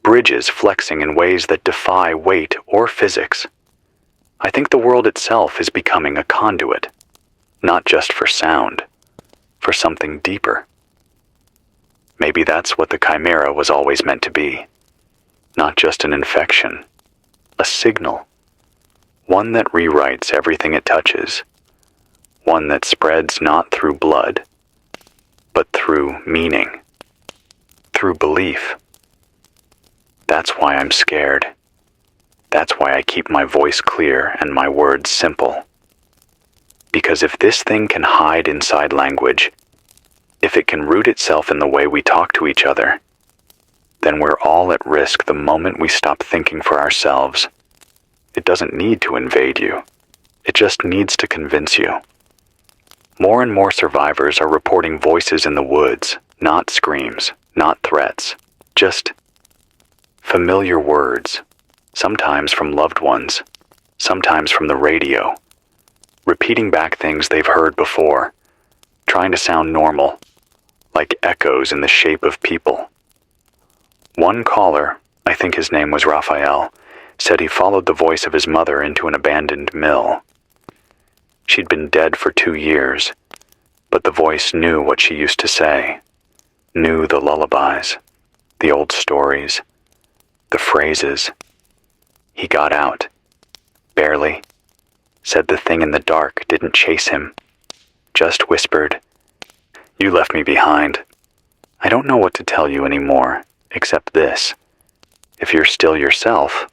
bridges flexing in ways that defy weight or physics. I think the world itself is becoming a conduit, not just for sound, for something deeper. Maybe that's what the Chimera was always meant to be. Not just an infection, a signal. One that rewrites everything it touches. One that spreads not through blood, but through meaning, through belief. That's why I'm scared. That's why I keep my voice clear and my words simple. Because if this thing can hide inside language, if it can root itself in the way we talk to each other, then we're all at risk the moment we stop thinking for ourselves. It doesn't need to invade you. It just needs to convince you. More and more survivors are reporting voices in the woods, not screams, not threats, just familiar words, sometimes from loved ones, sometimes from the radio, repeating back things they've heard before, trying to sound normal, like echoes in the shape of people. One caller, I think his name was Raphael, said he followed the voice of his mother into an abandoned mill. She'd been dead for 2 years, but the voice knew what she used to say, knew the lullabies, the old stories, the phrases. He got out, barely, said the thing in the dark didn't chase him, just whispered, "You left me behind. I don't know what to tell you anymore, except this. If you're still yourself,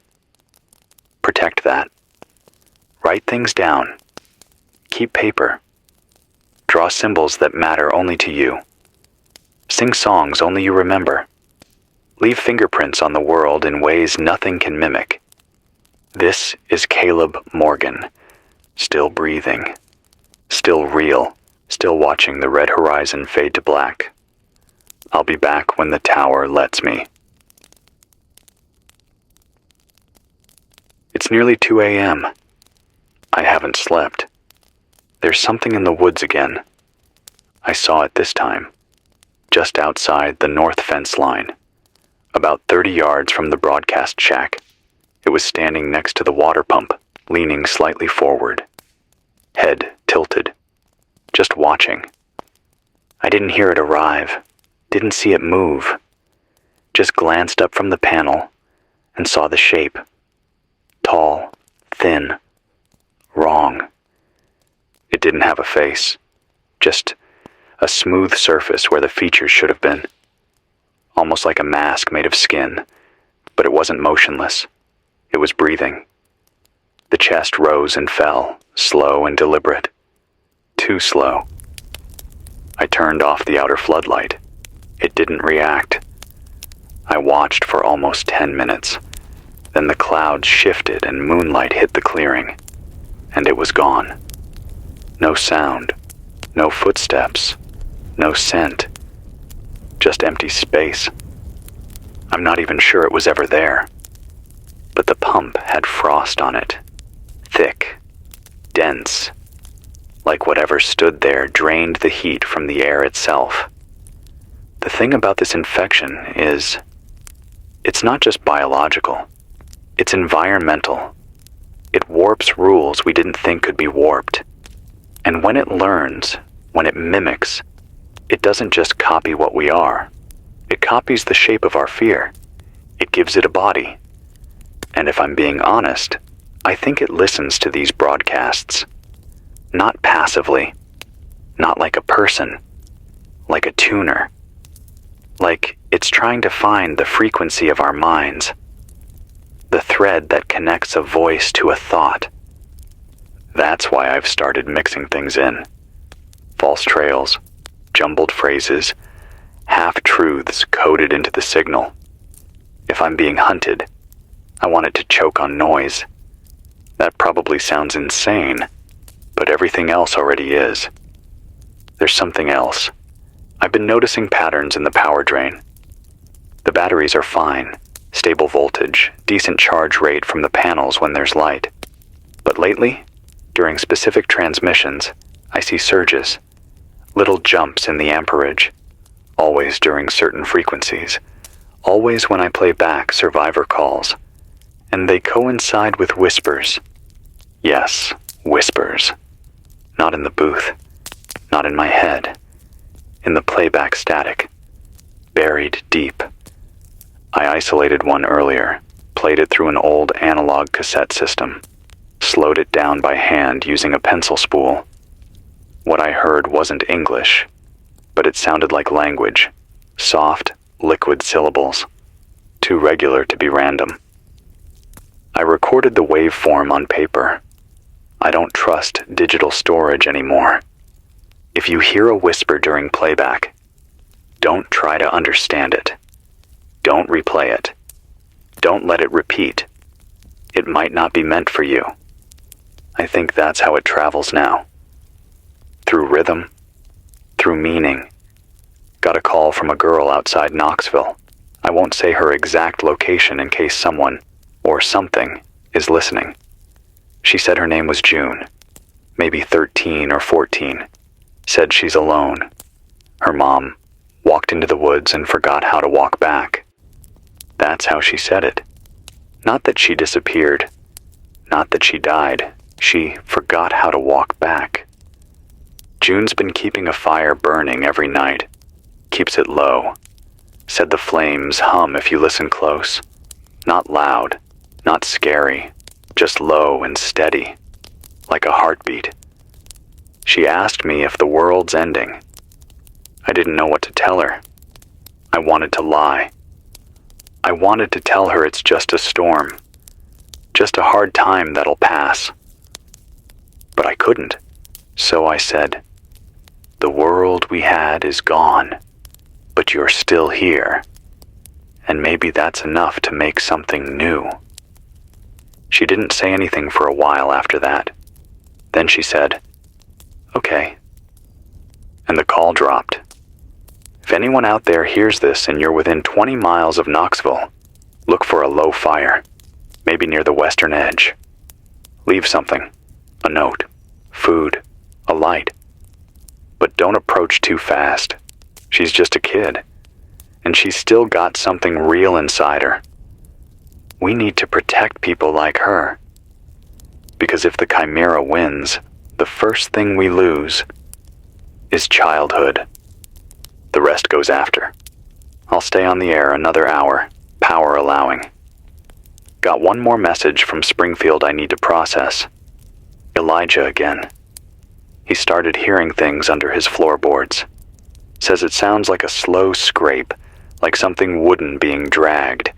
protect that. Write things down. Keep paper. Draw symbols that matter only to you. Sing songs only you remember. Leave fingerprints on the world in ways nothing can mimic. This is Caleb Morgan, still breathing, still real, still watching the red horizon fade to black. I'll be back when the tower lets me." It's nearly 2 a.m. I haven't slept. There's something in the woods again. I saw it this time, just outside the north fence line, about 30 yards from the broadcast shack. It was standing next to the water pump, leaning slightly forward, head tilted, just watching. I didn't hear it arrive, didn't see it move, just glanced up from the panel and saw the shape. Tall, thin, wrong. It didn't have a face, just a smooth surface where the features should have been. Almost like a mask made of skin, but it wasn't motionless. It was breathing. The chest rose and fell, slow and deliberate. Too slow. I turned off the outer floodlight. It didn't react. I watched for almost 10 minutes. Then the clouds shifted and moonlight hit the clearing, and it was gone. No sound, no footsteps, no scent, just empty space. I'm not even sure it was ever there. But the pump had frost on it, thick, dense, like whatever stood there drained the heat from the air itself. The thing about this infection is, it's not just biological, it's environmental. It warps rules we didn't think could be warped. And when it learns, when it mimics, it doesn't just copy what we are. It copies the shape of our fear. It gives it a body. And if I'm being honest, I think it listens to these broadcasts. Not passively, not like a person, like a tuner. Like it's trying to find the frequency of our minds, the thread that connects a voice to a thought. That's why I've started mixing things in. False trails, jumbled phrases, half-truths coded into the signal. If I'm being hunted, I want it to choke on noise. That probably sounds insane, but everything else already is. There's something else. I've been noticing patterns in the power drain. The batteries are fine, stable voltage, decent charge rate from the panels when there's light. But lately, during specific transmissions, I see surges, Little jumps in the amperage, always during certain frequencies, always when I play back survivor calls, and they coincide with whispers. Yes, whispers. Not in the booth, not in my head, in the playback static, buried deep. I isolated one earlier, played it through an old analog cassette system, slowed it down by hand using a pencil spool. What I heard wasn't English, but it sounded like language, soft, liquid syllables, too regular to be random. I recorded the waveform on paper. I don't trust digital storage anymore. If you hear a whisper during playback, don't try to understand it. Don't replay it. Don't let it repeat. It might not be meant for you. I think that's how it travels now. Through rhythm, through meaning. Got a call from a girl outside Knoxville. I won't say her exact location in case someone, or something, is listening. She said her name was June, maybe 13 or 14. Said she's alone. Her mom walked into the woods and forgot how to walk back. That's how she said it. Not that she disappeared. Not that she died. She forgot how to walk back. June's been keeping a fire burning every night. Keeps it low. Said the flames hum if you listen close. Not loud, not scary, just low and steady, like a heartbeat. She asked me if the world's ending. I didn't know what to tell her. I wanted to lie. I wanted to tell her it's just a storm, just a hard time that'll pass. But I couldn't, so I said, "The world we had is gone, but you're still here, and maybe that's enough to make something new." She didn't say anything for a while after that. Then she said, "Okay." And the call dropped. If anyone out there hears this and you're within 20 miles of Knoxville, look for a low fire, maybe near the western edge. Leave something, a note, food, a light. But don't approach too fast. She's just a kid, and she's still got something real inside her. We need to protect people like her. Because if the Chimera wins, the first thing we lose is childhood. The rest goes after. I'll stay on the air another hour, power allowing. Got one more message from Springfield I need to process. Elijah again. He started hearing things under his floorboards. Says it sounds like a slow scrape, like something wooden being dragged.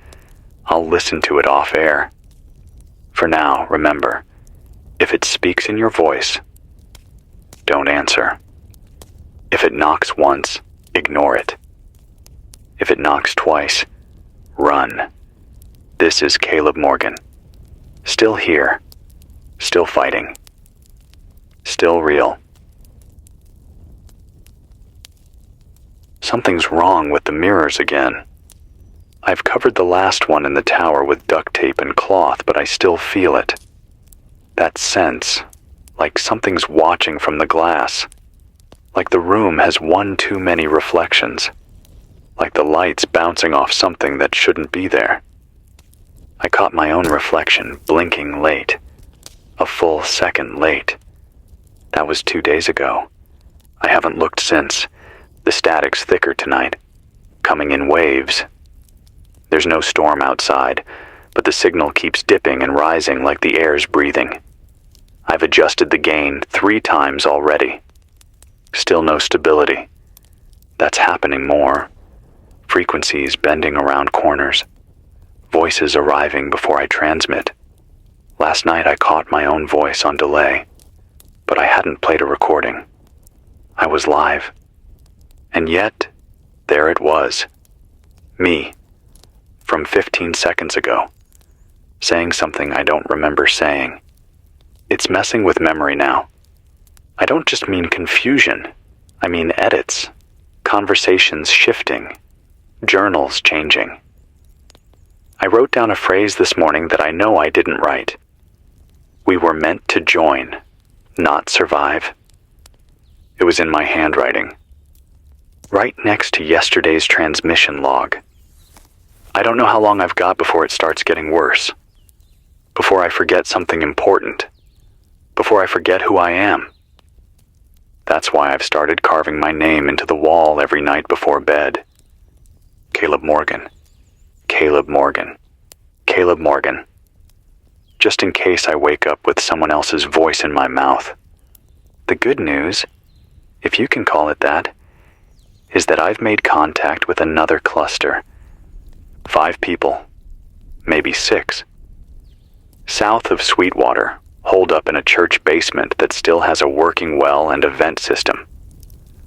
I'll listen to it off air. For now, remember, if it speaks in your voice, don't answer. If it knocks once, ignore it. If it knocks twice, run. This is Caleb Morgan. Still here. Still fighting. Still real. Something's wrong with the mirrors again. I've covered the last one in the tower with duct tape and cloth, but I still feel it. That sense, like something's watching from the glass. Like the room has one too many reflections. Like the light's bouncing off something that shouldn't be there. I caught my own reflection blinking late. A full second late. That was 2 days ago. I haven't looked since. The static's thicker tonight, coming in waves. There's no storm outside, but the signal keeps dipping and rising like the air's breathing. I've adjusted the gain 3 times already. Still no stability. That's happening more. Frequencies bending around corners. Voices arriving before I transmit. Last night I caught my own voice on delay, but I hadn't played a recording. I was live. And yet, there it was. Me. From 15 seconds ago. Saying something I don't remember saying. It's messing with memory now. I don't just mean confusion. I mean edits. Conversations shifting. Journals changing. I wrote down a phrase this morning that I know I didn't write. We were meant to join, not survive. It was in my handwriting, right next to yesterday's transmission log. I don't know how long I've got before it starts getting worse. Before I forget something important. Before I forget who I am. That's why I've started carving my name into the wall every night before bed. Caleb Morgan. Caleb Morgan. Caleb Morgan. Just in case I wake up with someone else's voice in my mouth. The good news, if you can call it that, is that I've made contact with another cluster. 5 people, maybe 6. South of Sweetwater, holed up in a church basement that still has a working well and a vent system.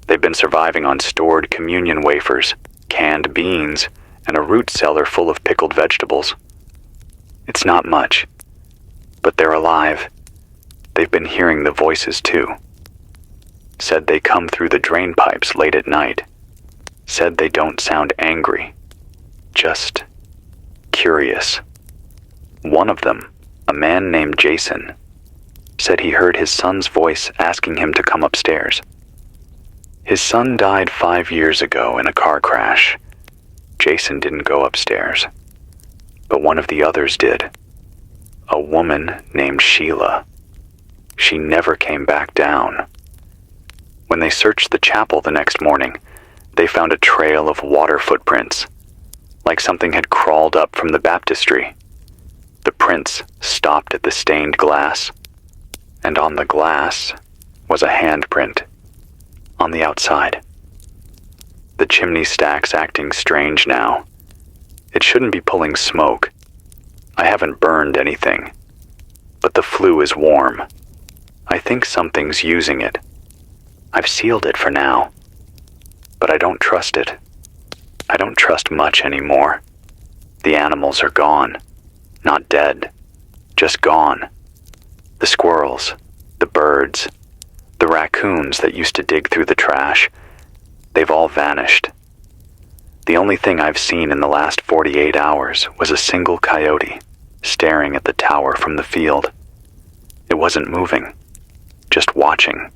They've been surviving on stored communion wafers, canned beans, and a root cellar full of pickled vegetables. It's not much, but they're alive. They've been hearing the voices too. Said they come through the drain pipes late at night. Said they don't sound angry, just curious. One of them, a man named Jason, said he heard his son's voice asking him to come upstairs. His son died 5 years ago in a car crash. Jason didn't go upstairs, but one of the others did. A woman named Sheila. She never came back down. When they searched the chapel the next morning, they found a trail of water footprints, like something had crawled up from the baptistry. The prints stopped at the stained glass, and on the glass was a handprint on the outside. The chimney stack's acting strange now. It shouldn't be pulling smoke. I haven't burned anything, but the flue is warm. I think something's using it. I've sealed it for now, but I don't trust it. I don't trust much anymore. The animals are gone. Not dead, just gone. The squirrels, the birds, the raccoons that used to dig through the trash, they've all vanished. The only thing I've seen in the last 48 hours was a single coyote staring at the tower from the field. It wasn't moving, just watching.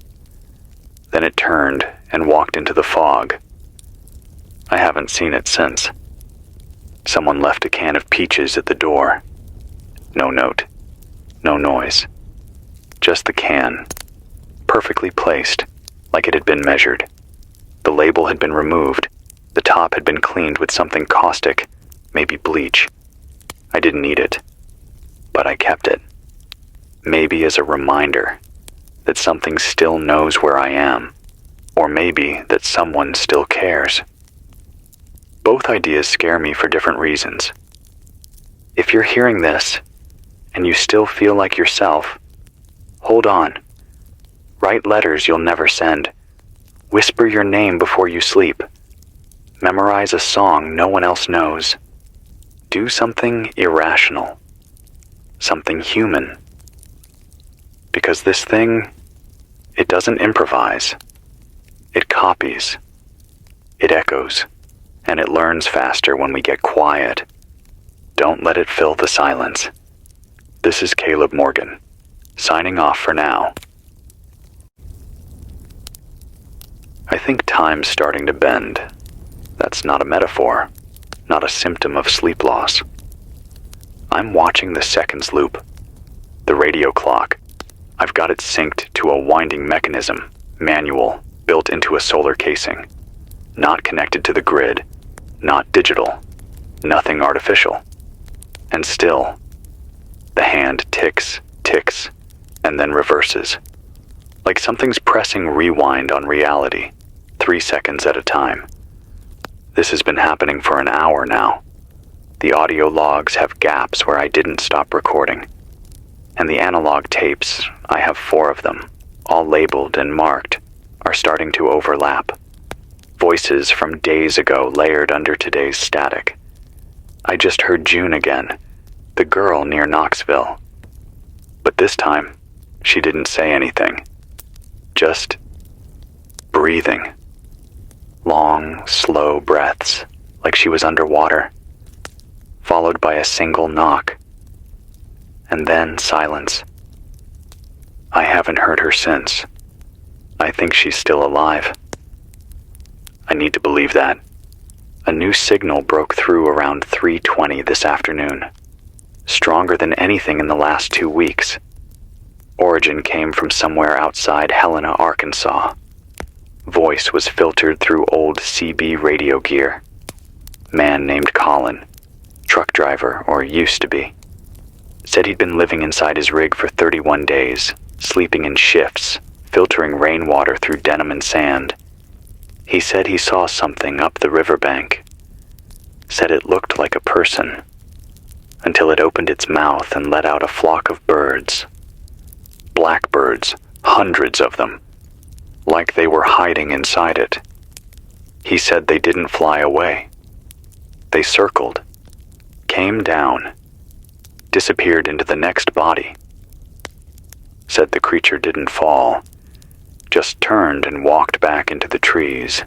Then it turned and walked into the fog. I haven't seen it since. Someone left a can of peaches at the door. No note, no noise. Just the can, perfectly placed, like it had been measured. The label had been removed. The top had been cleaned with something caustic, maybe bleach. I didn't need it, but I kept it. Maybe as a reminder that something still knows where I am, or maybe that someone still cares. Both ideas scare me for different reasons. If you're hearing this, and you still feel like yourself, hold on. Write letters you'll never send. Whisper your name before you sleep. Memorize a song no one else knows. Do something irrational. Something human. Because this thing, it doesn't improvise. It copies. It echoes. And it learns faster when we get quiet. Don't let it fill the silence. This is Caleb Morgan, signing off for now. I think time's starting to bend. That's not a metaphor, not a symptom of sleep loss. I'm watching the seconds loop, the radio clock. I've got it synced to a winding mechanism, manual, built into a solar casing. Not connected to the grid, not digital, nothing artificial. And still, the hand ticks, and then reverses. Like something's pressing rewind on reality, 3 seconds at a time. This has been happening for an hour now. The audio logs have gaps where I didn't stop recording. And the analog tapes, I have 4 of them, all labeled and marked, are starting to overlap. Voices from days ago layered under today's static. I just heard June again, the girl near Knoxville. But this time, she didn't say anything. Just breathing. Long, slow breaths, like she was underwater. Followed by a single knock. And then silence. I haven't heard her since. I think she's still alive. I need to believe that. A new signal broke through around 3:20 this afternoon. Stronger than anything in the last 2 weeks. Origin came from somewhere outside Helena, Arkansas. Voice was filtered through old CB radio gear. Man named Colin, truck driver, or used to be. Said he'd been living inside his rig for 31 days, sleeping in shifts, filtering rainwater through denim and sand. He said he saw something up the riverbank. Said it looked like a person, until it opened its mouth and let out a flock of birds. Blackbirds, hundreds of them, like they were hiding inside it. He said they didn't fly away. They circled, came down, disappeared into the next body. Said the creature didn't fall, just turned and walked back into the trees.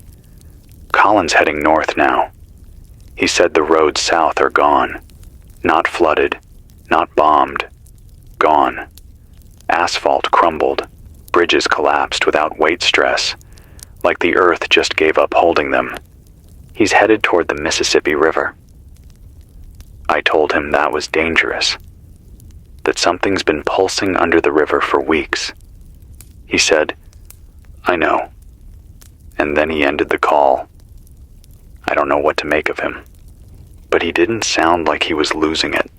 Colin's heading north now. He said the roads south are gone. Not flooded, not bombed. Gone. Asphalt crumbled, bridges collapsed without weight stress, like the earth just gave up holding them. He's headed toward the Mississippi River. I told him that was dangerous, that something's been pulsing under the river for weeks. He said, "I know." And then he ended the call. I don't know what to make of him, but he didn't sound like he was losing it.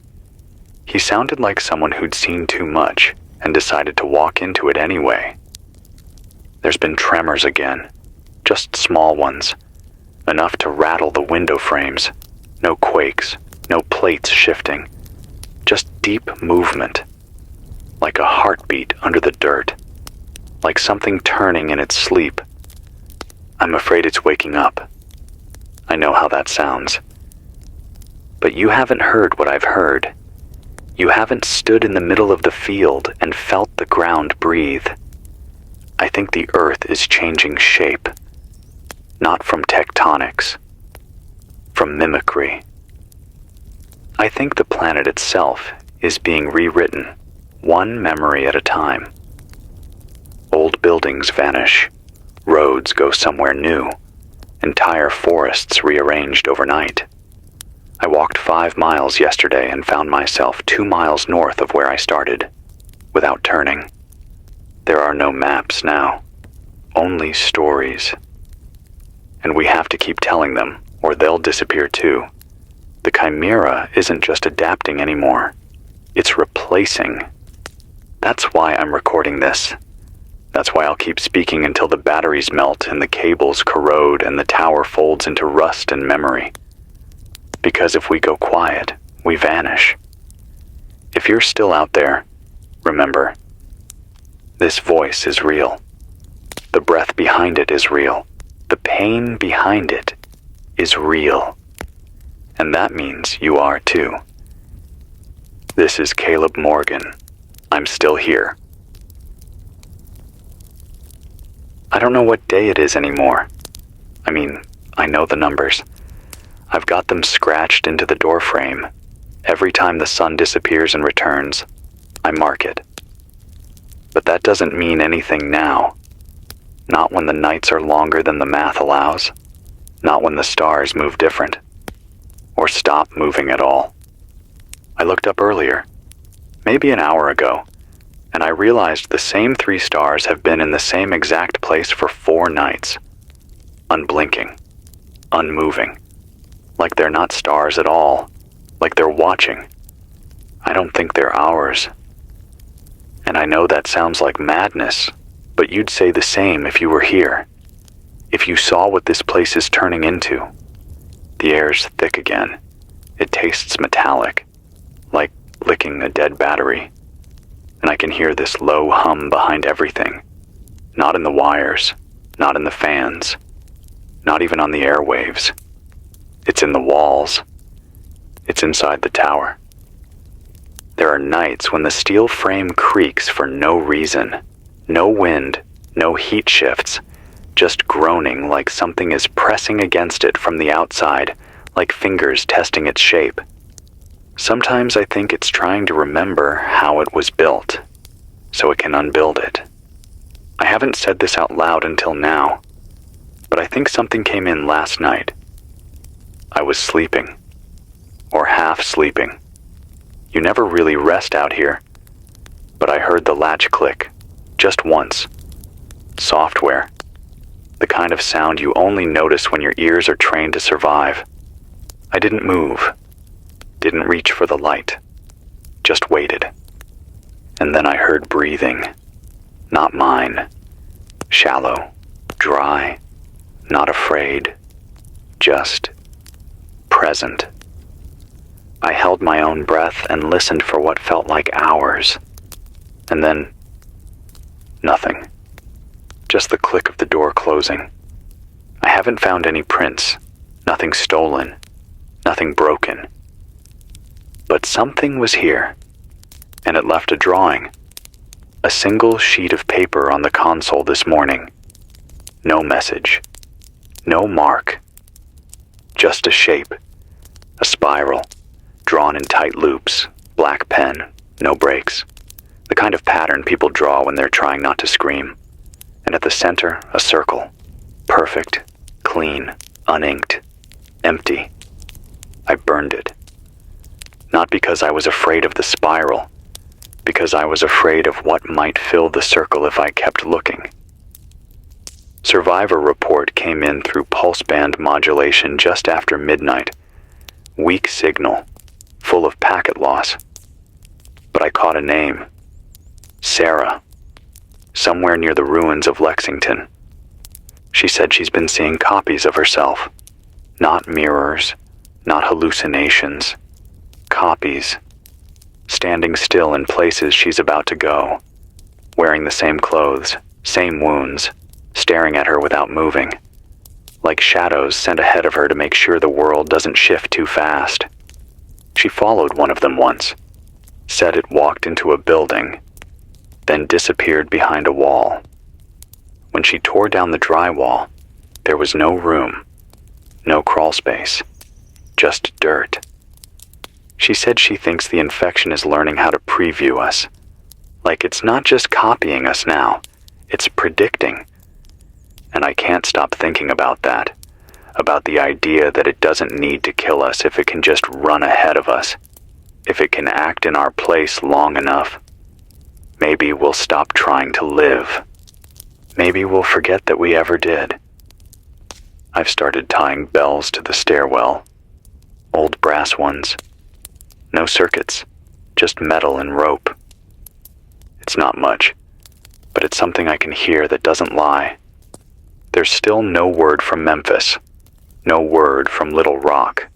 He sounded like someone who'd seen too much and decided to walk into it anyway. There's been tremors again, just small ones, enough to rattle the window frames. No quakes, no plates shifting, just deep movement, like a heartbeat under the dirt, like something turning in its sleep. I'm afraid it's waking up. I know how that sounds. But you haven't heard what I've heard. You haven't stood in the middle of the field and felt the ground breathe. I think the earth is changing shape. Not from tectonics, from mimicry. I think the planet itself is being rewritten, one memory at a time. Old buildings vanish, roads go somewhere new, entire forests rearranged overnight. I walked 5 miles yesterday and found myself 2 miles north of where I started, without turning. There are no maps now, only stories. And we have to keep telling them, or they'll disappear too. The Chimera isn't just adapting anymore, it's replacing. That's why I'm recording this. That's why I'll keep speaking until the batteries melt and the cables corrode and the tower folds into rust and memory. Because if we go quiet, we vanish. If you're still out there, remember, this voice is real. The breath behind it is real. The pain behind it is real. And that means you are too. This is Caleb Morgan. I'm still here. I don't know what day it is anymore. I mean, I know the numbers. I've got them scratched into the doorframe. Every time the sun disappears and returns, I mark it. But that doesn't mean anything now. Not when the nights are longer than the math allows. Not when the stars move different. Or stop moving at all. I looked up earlier, maybe an hour ago, and I realized the same 3 stars have been in the same exact place for 4 nights. Unblinking. Unmoving. Like they're not stars at all. Like they're watching. I don't think they're ours. And I know that sounds like madness, but you'd say the same if you were here. If you saw what this place is turning into. The air's thick again. It tastes metallic, like licking a dead battery. And I can hear this low hum behind everything. Not in the wires, not in the fans, not even on the airwaves. It's in the walls. It's inside the tower. There are nights when the steel frame creaks for no reason. No wind, no heat shifts, just groaning like something is pressing against it from the outside, like fingers testing its shape. Sometimes I think it's trying to remember how it was built, so it can unbuild it. I haven't said this out loud until now, but I think something came in last night. I was sleeping, or half sleeping. You never really rest out here, but I heard the latch click, just once. Software, the kind of sound you only notice when your ears are trained to survive. I didn't move, didn't reach for the light, just waited. And then I heard breathing, not mine, shallow, dry, not afraid, just present. I held my own breath and listened for what felt like hours. And then, nothing. Just the click of the door closing. I haven't found any prints, nothing stolen, nothing broken. But something was here, and it left a drawing. A single sheet of paper on the console this morning. No message, no mark. Just a shape, a spiral, drawn in tight loops, black pen, no breaks. The kind of pattern people draw when they're trying not to scream. And at the center, a circle. Perfect, clean, uninked, empty. I burned it. Not because I was afraid of the spiral, because I was afraid of what might fill the circle if I kept looking. Survivor report came in through pulse band modulation just after midnight. Weak signal, full of packet loss. But I caught a name. Sarah. Somewhere near the ruins of Lexington. She said she's been seeing copies of herself. Not mirrors, not hallucinations. Copies. Standing still in places she's about to go. Wearing the same clothes, same wounds, staring at her without moving. Like shadows sent ahead of her to make sure the world doesn't shift too fast. She followed one of them once. Said it walked into a building, then disappeared behind a wall. When she tore down the drywall, there was no room, no crawl space, just dirt. She said she thinks the infection is learning how to preview us. Like it's not just copying us now, it's predicting. And I can't stop thinking about that, about the idea that it doesn't need to kill us if it can just run ahead of us, if it can act in our place long enough. Maybe we'll stop trying to live. Maybe we'll forget that we ever did. I've started tying bells to the stairwell. Old brass ones. No circuits, just metal and rope. It's not much, but it's something I can hear that doesn't lie. There's still no word from Memphis. No word from Little Rock.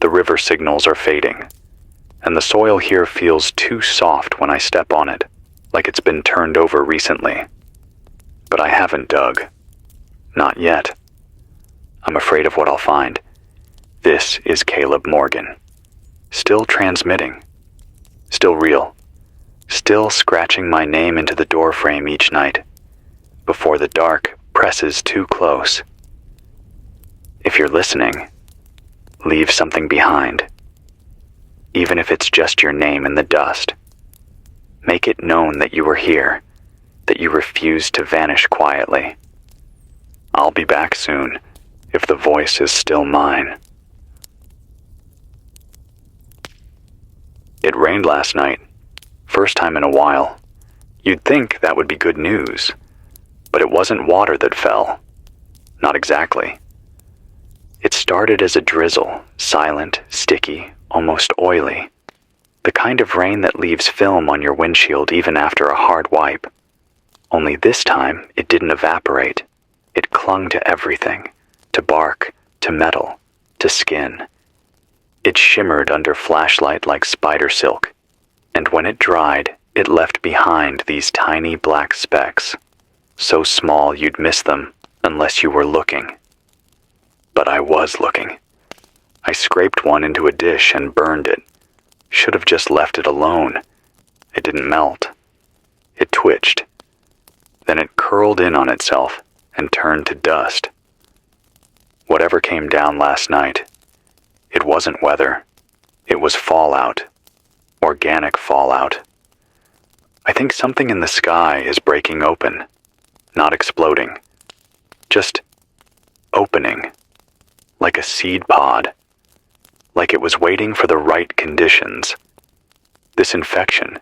The river signals are fading. And the soil here feels too soft when I step on it, like it's been turned over recently. But I haven't dug. Not yet. I'm afraid of what I'll find. This is Caleb Morgan. Still transmitting. Still real. Still scratching my name into the doorframe each night, before the dark presses too close. If you're listening, leave something behind. Even if it's just your name in the dust. Make it known that you were here, that you refused to vanish quietly. I'll be back soon, if the voice is still mine. It rained last night, first time in a while. You'd think that would be good news, but it wasn't water that fell. Not exactly. It started as a drizzle, silent, sticky, almost oily. The kind of rain that leaves film on your windshield even after a hard wipe. Only this time, it didn't evaporate. It clung to everything, to bark, to metal, to skin. It shimmered under flashlight like spider silk, and when it dried, it left behind these tiny black specks, so small you'd miss them unless you were looking. But I was looking. I scraped one into a dish and burned it. Should have just left it alone. It didn't melt. It twitched. Then it curled in on itself and turned to dust. Whatever came down last night, it wasn't weather. It was fallout. Organic fallout. I think something in the sky is breaking open, not exploding, just opening, like a seed pod, like it was waiting for the right conditions. This infection,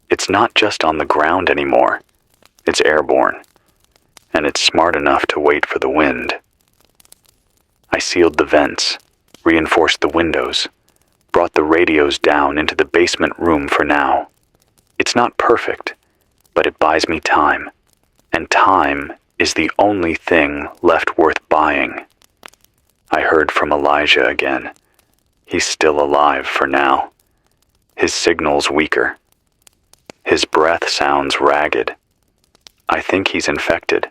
it's not just on the ground anymore, it's airborne, and it's smart enough to wait for the wind. I sealed the vents, reinforced the windows, brought the radios down into the basement room for now. It's not perfect, but it buys me time, and time is the only thing left worth buying. I heard from Elijah again. He's still alive for now. His signal's weaker. His breath sounds ragged. I think he's infected,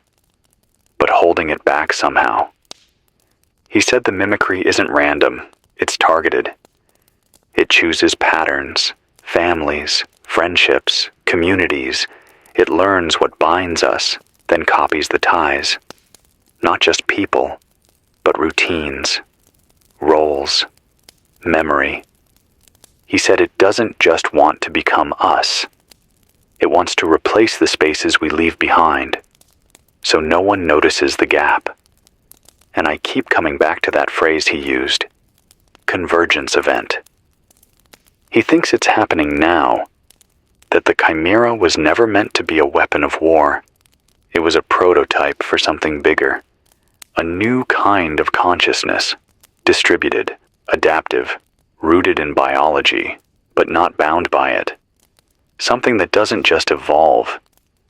but holding it back somehow. He said the mimicry isn't random, it's targeted. It chooses patterns, families, friendships, communities. It learns what binds us, then copies the ties. Not just people, but routines, roles, memory. He said it doesn't just want to become us. It wants to replace the spaces we leave behind, so no one notices the gap. And I keep coming back to that phrase he used, convergence event. He thinks it's happening now, that the Chimera was never meant to be a weapon of war. It was a prototype for something bigger, a new kind of consciousness, distributed, adaptive, rooted in biology, but not bound by it. Something that doesn't just evolve,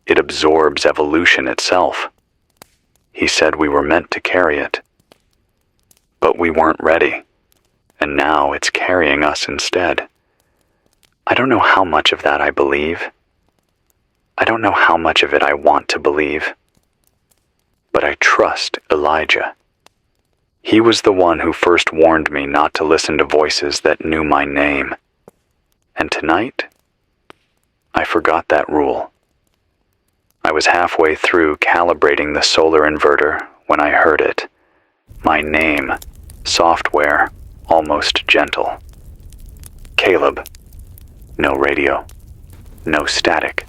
it absorbs evolution itself. He said we were meant to carry it. But we weren't ready, and now it's carrying us instead. I don't know how much of that I believe. I don't know how much of it I want to believe. But I trust Elijah. He was the one who first warned me not to listen to voices that knew my name. And tonight, I forgot that rule. I was halfway through calibrating the solar inverter when I heard it. My name, software, almost gentle. Caleb. No radio. No static.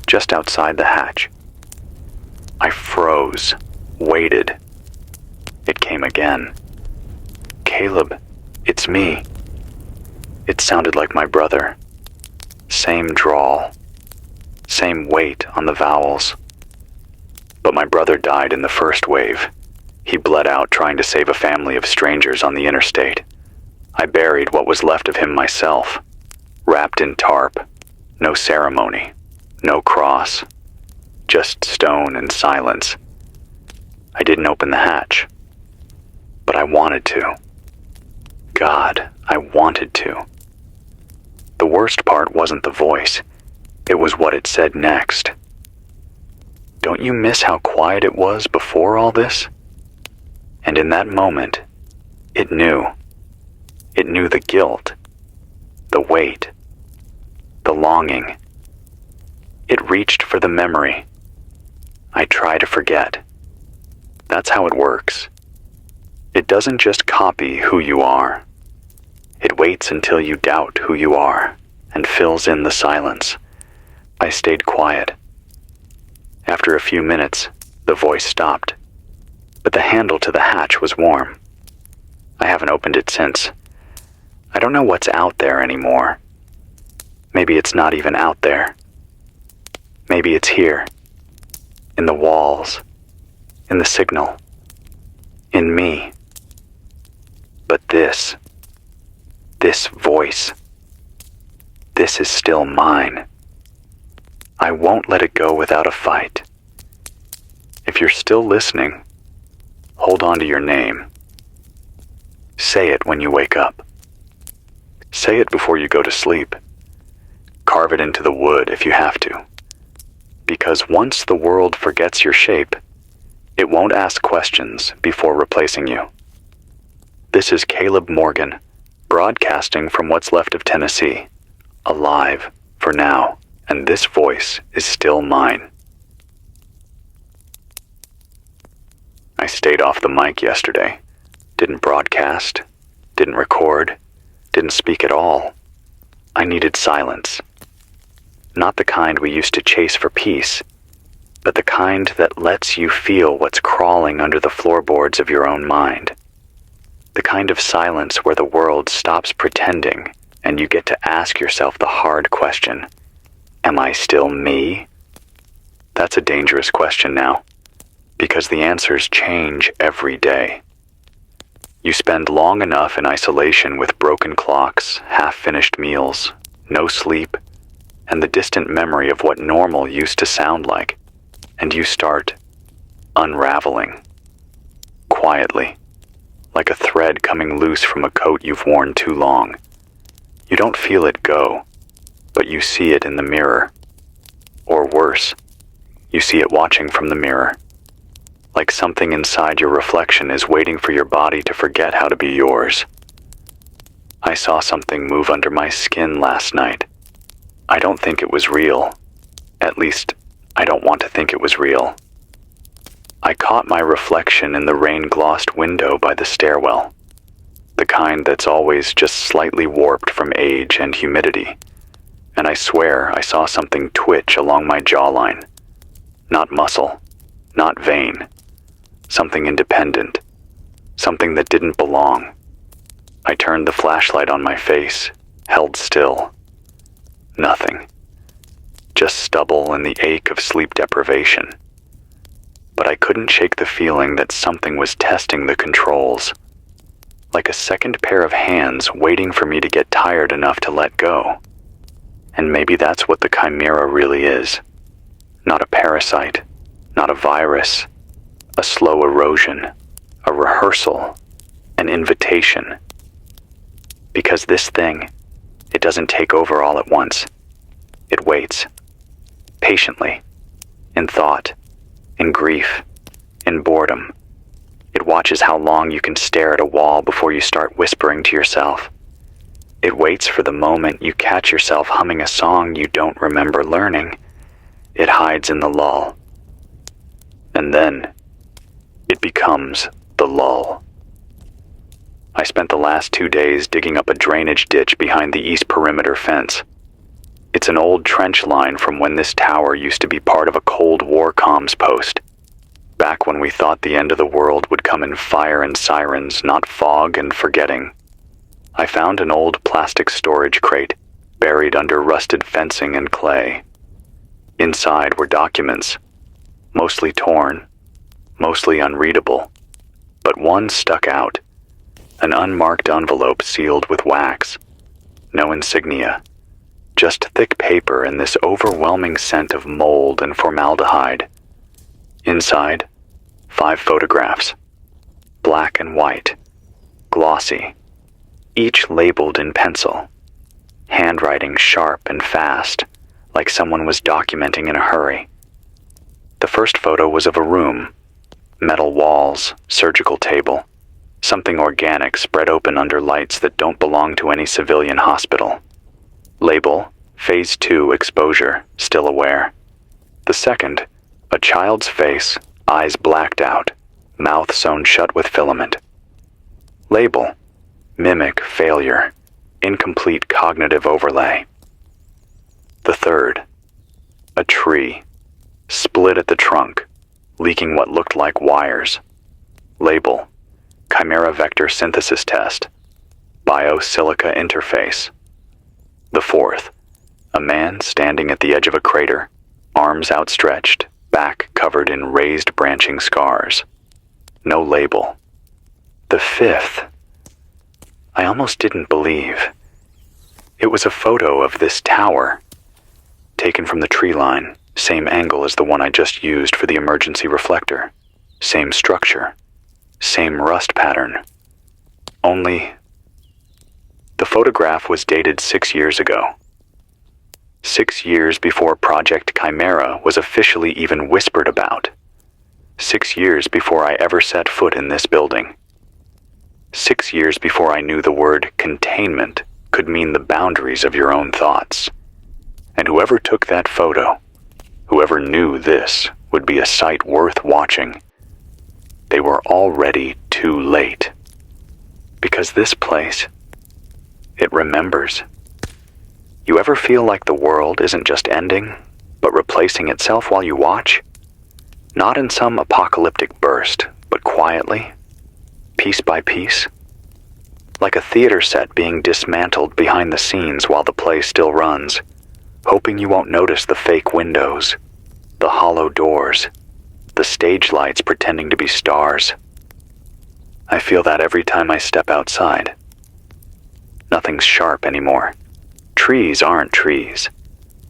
Just outside the hatch. I froze, waited. It came again. Caleb, it's me. It sounded like my brother. Same drawl. Same weight on the vowels. But my brother died in the first wave. He bled out trying to save a family of strangers on the interstate. I buried what was left of him myself, wrapped in tarp. No ceremony, no cross, just stone and silence. I didn't open the hatch, but I wanted to. God, I wanted to. The worst part wasn't the voice. It was what it said next. Don't you miss how quiet it was before all this? And in that moment, it knew. It knew the guilt, the weight, the longing. It reached for the memory. I try to forget. That's how it works. It doesn't just copy who you are. It waits until you doubt who you are and fills in the silence. I stayed quiet. After a few minutes, the voice stopped, but the handle to the hatch was warm. I haven't opened it since. I don't know what's out there anymore. Maybe it's not even out there. Maybe it's here, in the walls, in the signal, in me. But this voice, this is still mine. I won't let it go without a fight. If you're still listening, hold on to your name. Say it when you wake up. Say it before you go to sleep. Carve it into the wood if you have to. Because once the world forgets your shape, it won't ask questions before replacing you. This is Caleb Morgan, broadcasting from what's left of Tennessee, alive for now, and this voice is still mine. I stayed off the mic yesterday, didn't broadcast, didn't record, didn't speak at all. I needed silence. Not the kind we used to chase for peace, but the kind that lets you feel what's crawling under the floorboards of your own mind. The kind of silence where the world stops pretending and you get to ask yourself the hard question, am I still me? That's a dangerous question now, because the answers change every day. You spend long enough in isolation with broken clocks, half-finished meals, no sleep, and the distant memory of what normal used to sound like, and you start unraveling, quietly, like a thread coming loose from a coat you've worn too long. You don't feel it go, but you see it in the mirror. Or worse, you see it watching from the mirror, like something inside your reflection is waiting for your body to forget how to be yours. I saw something move under my skin last night. I don't think it was real. At least, I don't want to think it was real. I caught my reflection in the rain-glossed window by the stairwell, the kind that's always just slightly warped from age and humidity, and I swear I saw something twitch along my jawline. Not muscle, not vein, something independent, something that didn't belong. I turned the flashlight on my face, held still. Nothing. Just stubble and the ache of sleep deprivation. But I couldn't shake the feeling that something was testing the controls, like a second pair of hands waiting for me to get tired enough to let go. And maybe that's what the Chimera really is. Not a parasite, not a virus, a slow erosion, a rehearsal, an invitation. Because this thing, it doesn't take over all at once. It waits, patiently, in thought, in grief, in boredom. It watches how long you can stare at a wall before you start whispering to yourself. It waits for the moment you catch yourself humming a song you don't remember learning. It hides in the lull. And then, it becomes the lull. I spent the last 2 days digging up a drainage ditch behind the east perimeter fence. It's an old trench line from when this tower used to be part of a Cold War comms post, back when we thought the end of the world would come in fire and sirens, not fog and forgetting. I found an old plastic storage crate buried under rusted fencing and clay. Inside were documents, mostly torn, mostly unreadable, but one stuck out. An unmarked envelope sealed with wax. No insignia. Just thick paper and this overwhelming scent of mold and formaldehyde. Inside, 5 photographs. Black and white. Glossy. Each labeled in pencil. Handwriting sharp and fast, like someone was documenting in a hurry. The first photo was of a room. Metal walls, surgical table. Something organic spread open under lights that don't belong to any civilian hospital. Label, Phase 2 exposure, still aware. The second, a child's face, eyes blacked out, mouth sewn shut with filament. Label, mimic failure, incomplete cognitive overlay. The third, a tree, split at the trunk, leaking what looked like wires. Label, Chimera vector synthesis test, biosilica interface. The fourth, a man standing at the edge of a crater, arms outstretched, back covered in raised branching scars. No label. The fifth, I almost didn't believe. It was a photo of this tower, taken from the tree line, same angle as the one I just used for the emergency reflector, same structure, same rust pattern. Only, the photograph was dated 6 years ago. 6 years before Project Chimera was officially even whispered about. 6 years before I ever set foot in this building. 6 years before I knew the word containment could mean the boundaries of your own thoughts. And whoever took that photo, whoever knew this would be a sight worth watching, they were already too late. Because this place, it remembers. You ever feel like the world isn't just ending, but replacing itself while you watch? Not in some apocalyptic burst, but quietly, piece by piece? Like a theater set being dismantled behind the scenes while the play still runs, hoping you won't notice the fake windows, the hollow doors, the stage lights pretending to be stars. I feel that every time I step outside. Nothing's sharp anymore. Trees aren't trees.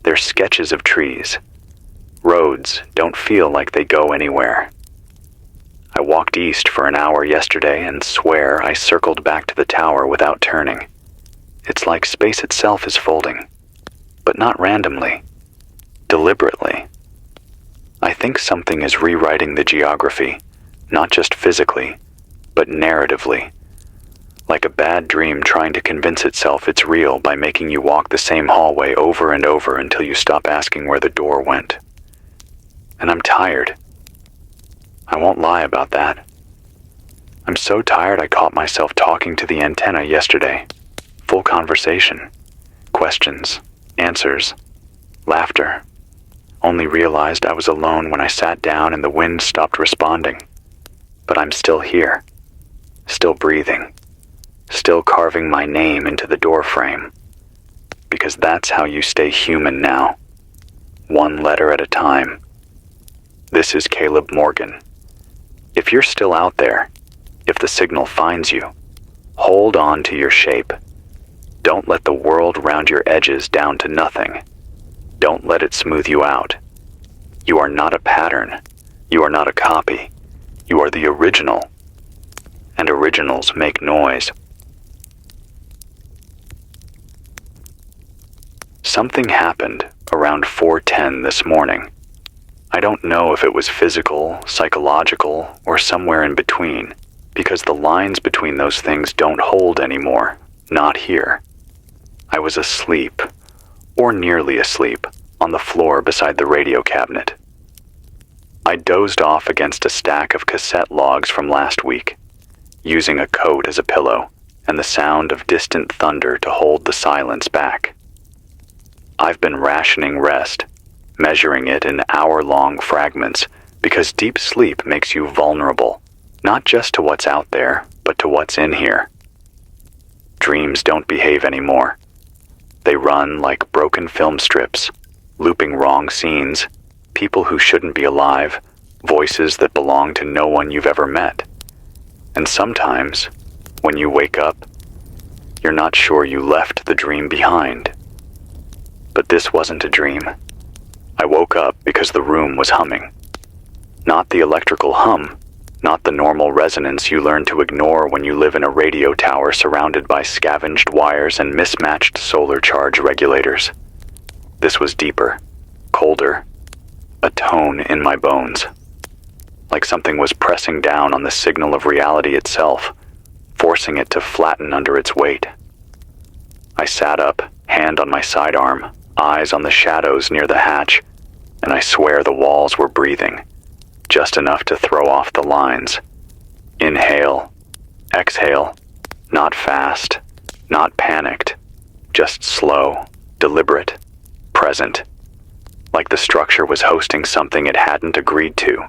They're sketches of trees. Roads don't feel like they go anywhere. I walked east for an hour yesterday and swear I circled back to the tower without turning. It's like space itself is folding, but not randomly, deliberately. I think something is rewriting the geography, not just physically, but narratively. Like a bad dream trying to convince itself it's real by making you walk the same hallway over and over until you stop asking where the door went. And I'm tired. I won't lie about that. I'm so tired I caught myself talking to the antenna yesterday. Full conversation. Questions, answers, laughter. Only realized I was alone when I sat down and the wind stopped responding. But I'm still here. Still breathing. Still carving my name into the doorframe. Because that's how you stay human now. One letter at a time. This is Caleb Morgan. If you're still out there, if the signal finds you, hold on to your shape. Don't let the world round your edges down to nothing. Don't let it smooth you out. You are not a pattern. You are not a copy. You are the original. And originals make noise. Something happened around 4:10 this morning. I don't know if it was physical, psychological, or somewhere in between, because the lines between those things don't hold anymore, not here. I was asleep, or nearly asleep, on the floor beside the radio cabinet. I dozed off against a stack of cassette logs from last week, using a coat as a pillow and the sound of distant thunder to hold the silence back. I've been rationing rest, measuring it in hour-long fragments, because deep sleep makes you vulnerable, not just to what's out there, but to what's in here. Dreams don't behave anymore. They run like broken film strips, looping wrong scenes, people who shouldn't be alive, voices that belong to no one you've ever met. And sometimes, when you wake up, you're not sure you left the dream behind. But this wasn't a dream. I woke up because the room was humming. Not the electrical hum, not the normal resonance you learn to ignore when you live in a radio tower surrounded by scavenged wires and mismatched solar charge regulators. This was deeper, colder, a tone in my bones. Like something was pressing down on the signal of reality itself, forcing it to flatten under its weight. I sat up, hand on my sidearm, eyes on the shadows near the hatch, and I swear the walls were breathing, just enough to throw off the lines. Inhale, exhale, not fast, not panicked, just slow, deliberate, present, like the structure was hosting something it hadn't agreed to,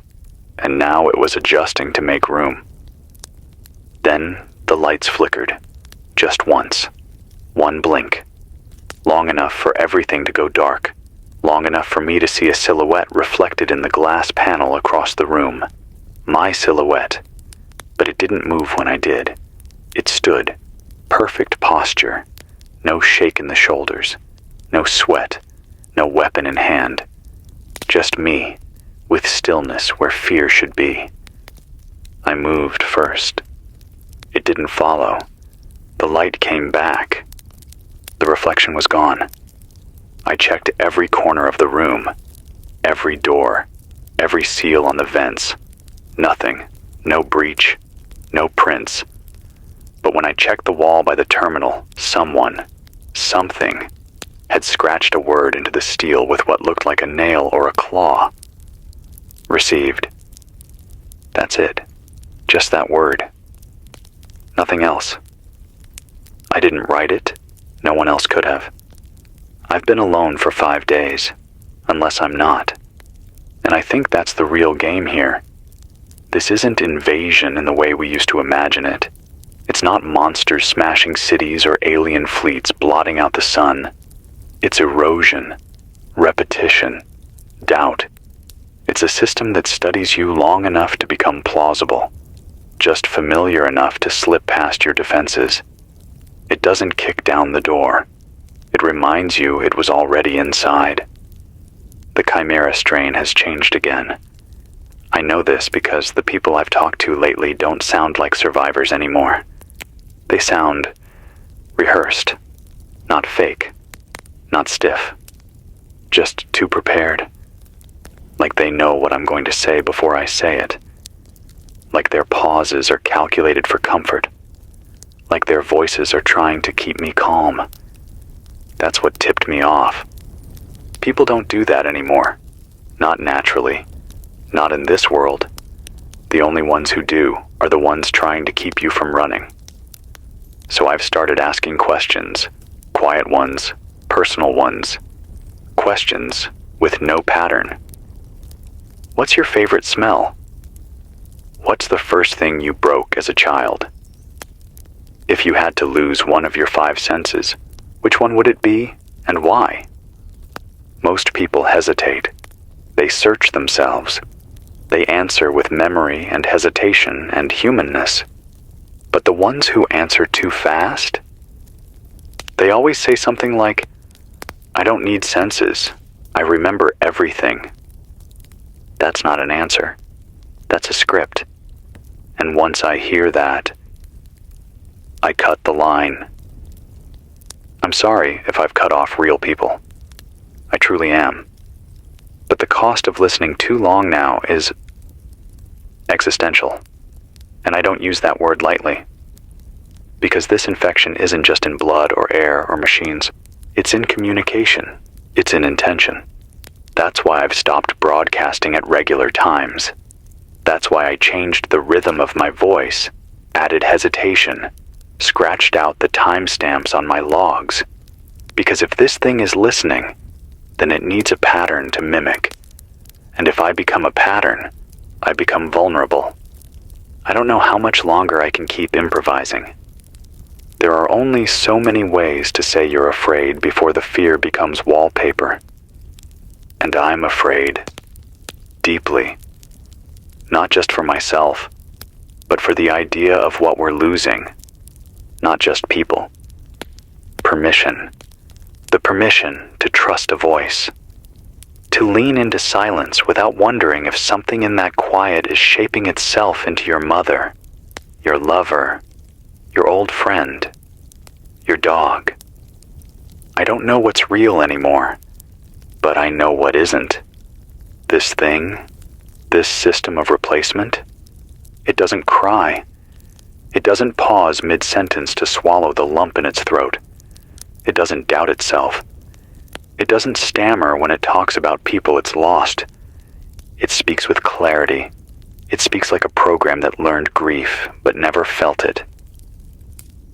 and now it was adjusting to make room. Then the lights flickered, just once, one blink, long enough for everything to go dark, long enough for me to see a silhouette reflected in the glass panel across the room. My silhouette. But it didn't move when I did. It stood, perfect posture, no shake in the shoulders, no sweat, no weapon in hand. Just me, with stillness where fear should be. I moved first. It didn't follow. The light came back. The reflection was gone. I checked every corner of the room, every door, every seal on the vents. Nothing, no breach, no prints. But when I checked the wall by the terminal, someone, something, had scratched a word into the steel with what looked like a nail or a claw. Received. That's it. Just that word. Nothing else. I didn't write it. No one else could have. I've been alone for 5 days, unless I'm not. And I think that's the real game here. This isn't invasion in the way we used to imagine it. It's not monsters smashing cities or alien fleets blotting out the sun. It's erosion, repetition, doubt. It's a system that studies you long enough to become plausible, just familiar enough to slip past your defenses. It doesn't kick down the door. It reminds you it was already inside. The Chimera strain has changed again. I know this because the people I've talked to lately don't sound like survivors anymore. They sound rehearsed, not fake, not stiff, just too prepared. Like they know what I'm going to say before I say it. Like their pauses are calculated for comfort. Like their voices are trying to keep me calm. That's what tipped me off. People don't do that anymore. Not naturally. Not in this world. The only ones who do are the ones trying to keep you from running. So I've started asking questions. Quiet ones, personal ones. Questions with no pattern. What's your favorite smell? What's the first thing you broke as a child? If you had to lose one of your 5 senses, which one would it be and why? Most people hesitate. They search themselves. They answer with memory and hesitation and humanness. But the ones who answer too fast, they always say something like, I don't need senses. I remember everything. That's not an answer. That's a script. And once I hear that, I cut the line. I'm sorry if I've cut off real people. I truly am. But the cost of listening too long now is existential. And I don't use that word lightly. Because this infection isn't just in blood or air or machines. It's in communication. It's in intention. That's why I've stopped broadcasting at regular times. That's why I changed the rhythm of my voice, added hesitation, scratched out the timestamps on my logs. Because if this thing is listening, then it needs a pattern to mimic. And if I become a pattern, I become vulnerable. I don't know how much longer I can keep improvising. There are only so many ways to say you're afraid before the fear becomes wallpaper. And I'm afraid. Deeply. Not just for myself, but for the idea of what we're losing. Not just people. Permission. The permission to trust a voice. To lean into silence without wondering if something in that quiet is shaping itself into your mother, your lover, your old friend, your dog. I don't know what's real anymore, but I know what isn't. This thing, this system of replacement, it doesn't cry. It doesn't pause mid-sentence to swallow the lump in its throat. It doesn't doubt itself. It doesn't stammer when it talks about people it's lost. It speaks with clarity. It speaks like a program that learned grief but never felt it.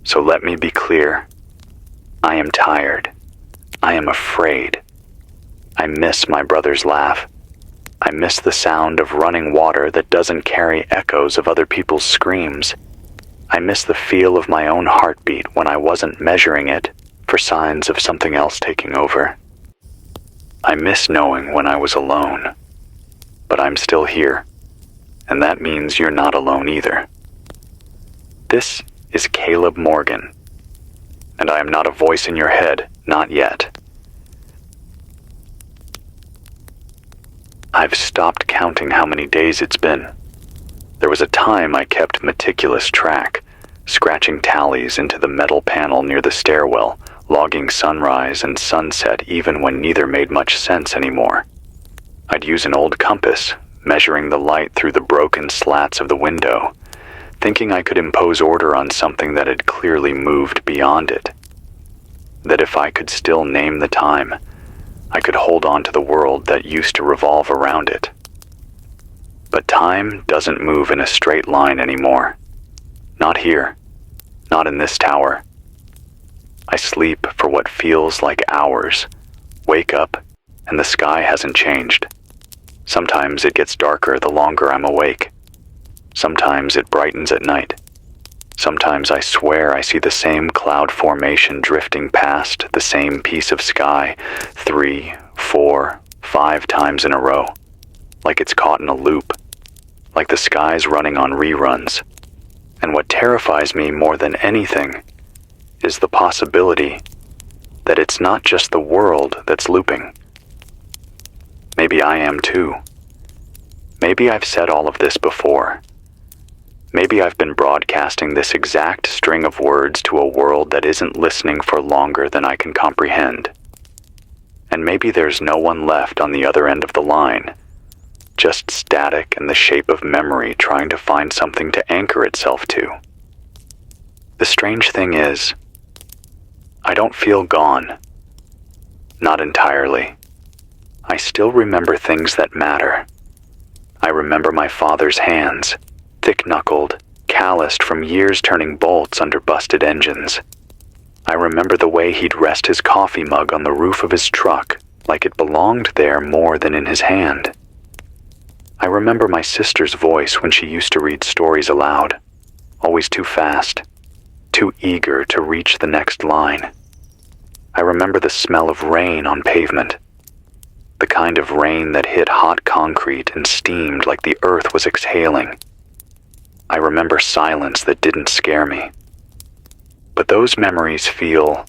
So let me be clear. I am tired. I am afraid. I miss my brother's laugh. I miss the sound of running water that doesn't carry echoes of other people's screams. I miss the feel of my own heartbeat when I wasn't measuring it for signs of something else taking over. I miss knowing when I was alone. But I'm still here, and that means you're not alone either. This is Caleb Morgan, and I am not a voice in your head, not yet. I've stopped counting how many days it's been. There was a time I kept meticulous track, scratching tallies into the metal panel near the stairwell, logging sunrise and sunset even when neither made much sense anymore. I'd use an old compass, measuring the light through the broken slats of the window, thinking I could impose order on something that had clearly moved beyond it. That if I could still name the time, I could hold on to the world that used to revolve around it. But time doesn't move in a straight line anymore. Not here. Not in this tower. I sleep for what feels like hours, wake up, and the sky hasn't changed. Sometimes it gets darker the longer I'm awake. Sometimes it brightens at night. Sometimes I swear I see the same cloud formation drifting past the same piece of sky 3, 4, 5 times in a row, like it's caught in a loop, like the sky's running on reruns. And what terrifies me more than anything is the possibility that it's not just the world that's looping. Maybe I am too. Maybe I've said all of this before. Maybe I've been broadcasting this exact string of words to a world that isn't listening for longer than I can comprehend. And maybe there's no one left on the other end of the line, just static in the shape of memory trying to find something to anchor itself to. The strange thing is, I don't feel gone. Not entirely. I still remember things that matter. I remember my father's hands, thick-knuckled, calloused from years turning bolts under busted engines. I remember the way he'd rest his coffee mug on the roof of his truck, like it belonged there more than in his hand. I remember my sister's voice when she used to read stories aloud, always too fast, too eager to reach the next line. I remember the smell of rain on pavement, the kind of rain that hit hot concrete and steamed like the earth was exhaling. I remember silence that didn't scare me. But those memories feel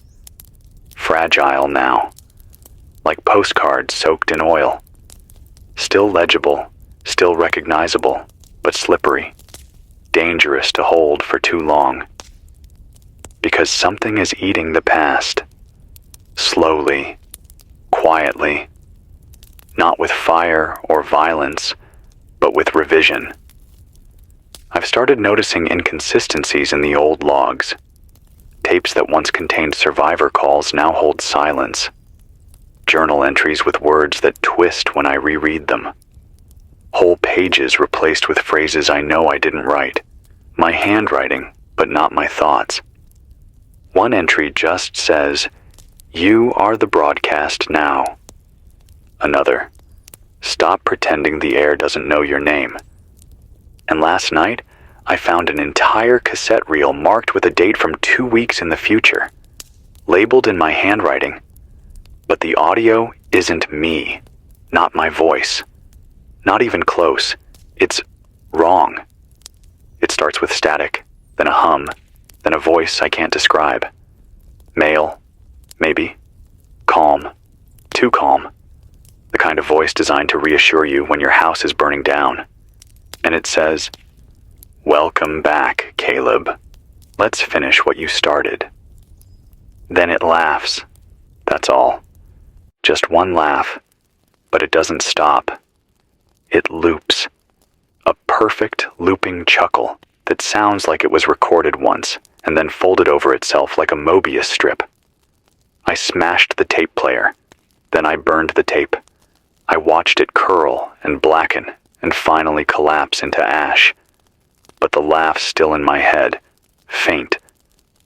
fragile now, like postcards soaked in oil. Still legible, still recognizable, but slippery, dangerous to hold for too long. Because something is eating the past, slowly, quietly, not with fire or violence, but with revision. I've started noticing inconsistencies in the old logs. Tapes that once contained survivor calls now hold silence. Journal entries with words that twist when I reread them. Whole pages replaced with phrases I know I didn't write. My handwriting, but not my thoughts. One entry just says, "You are the broadcast now." Another, "Stop pretending the air doesn't know your name." And last night, I found an entire cassette reel marked with a date from 2 weeks in the future, labeled in my handwriting. But the audio isn't me, not my voice. Not even close. It's wrong. It starts with static, then a hum, then a voice I can't describe. Male, maybe. Calm. Too calm. The kind of voice designed to reassure you when your house is burning down. And it says, "Welcome back, Caleb. Let's finish what you started." Then it laughs. That's all. Just one laugh. But it doesn't stop. It loops. A perfect looping chuckle that sounds like it was recorded once and then folded over itself like a Mobius strip. I smashed the tape player. Then I burned the tape. I watched it curl and blacken and finally collapse into ash. But the laugh's still in my head, faint,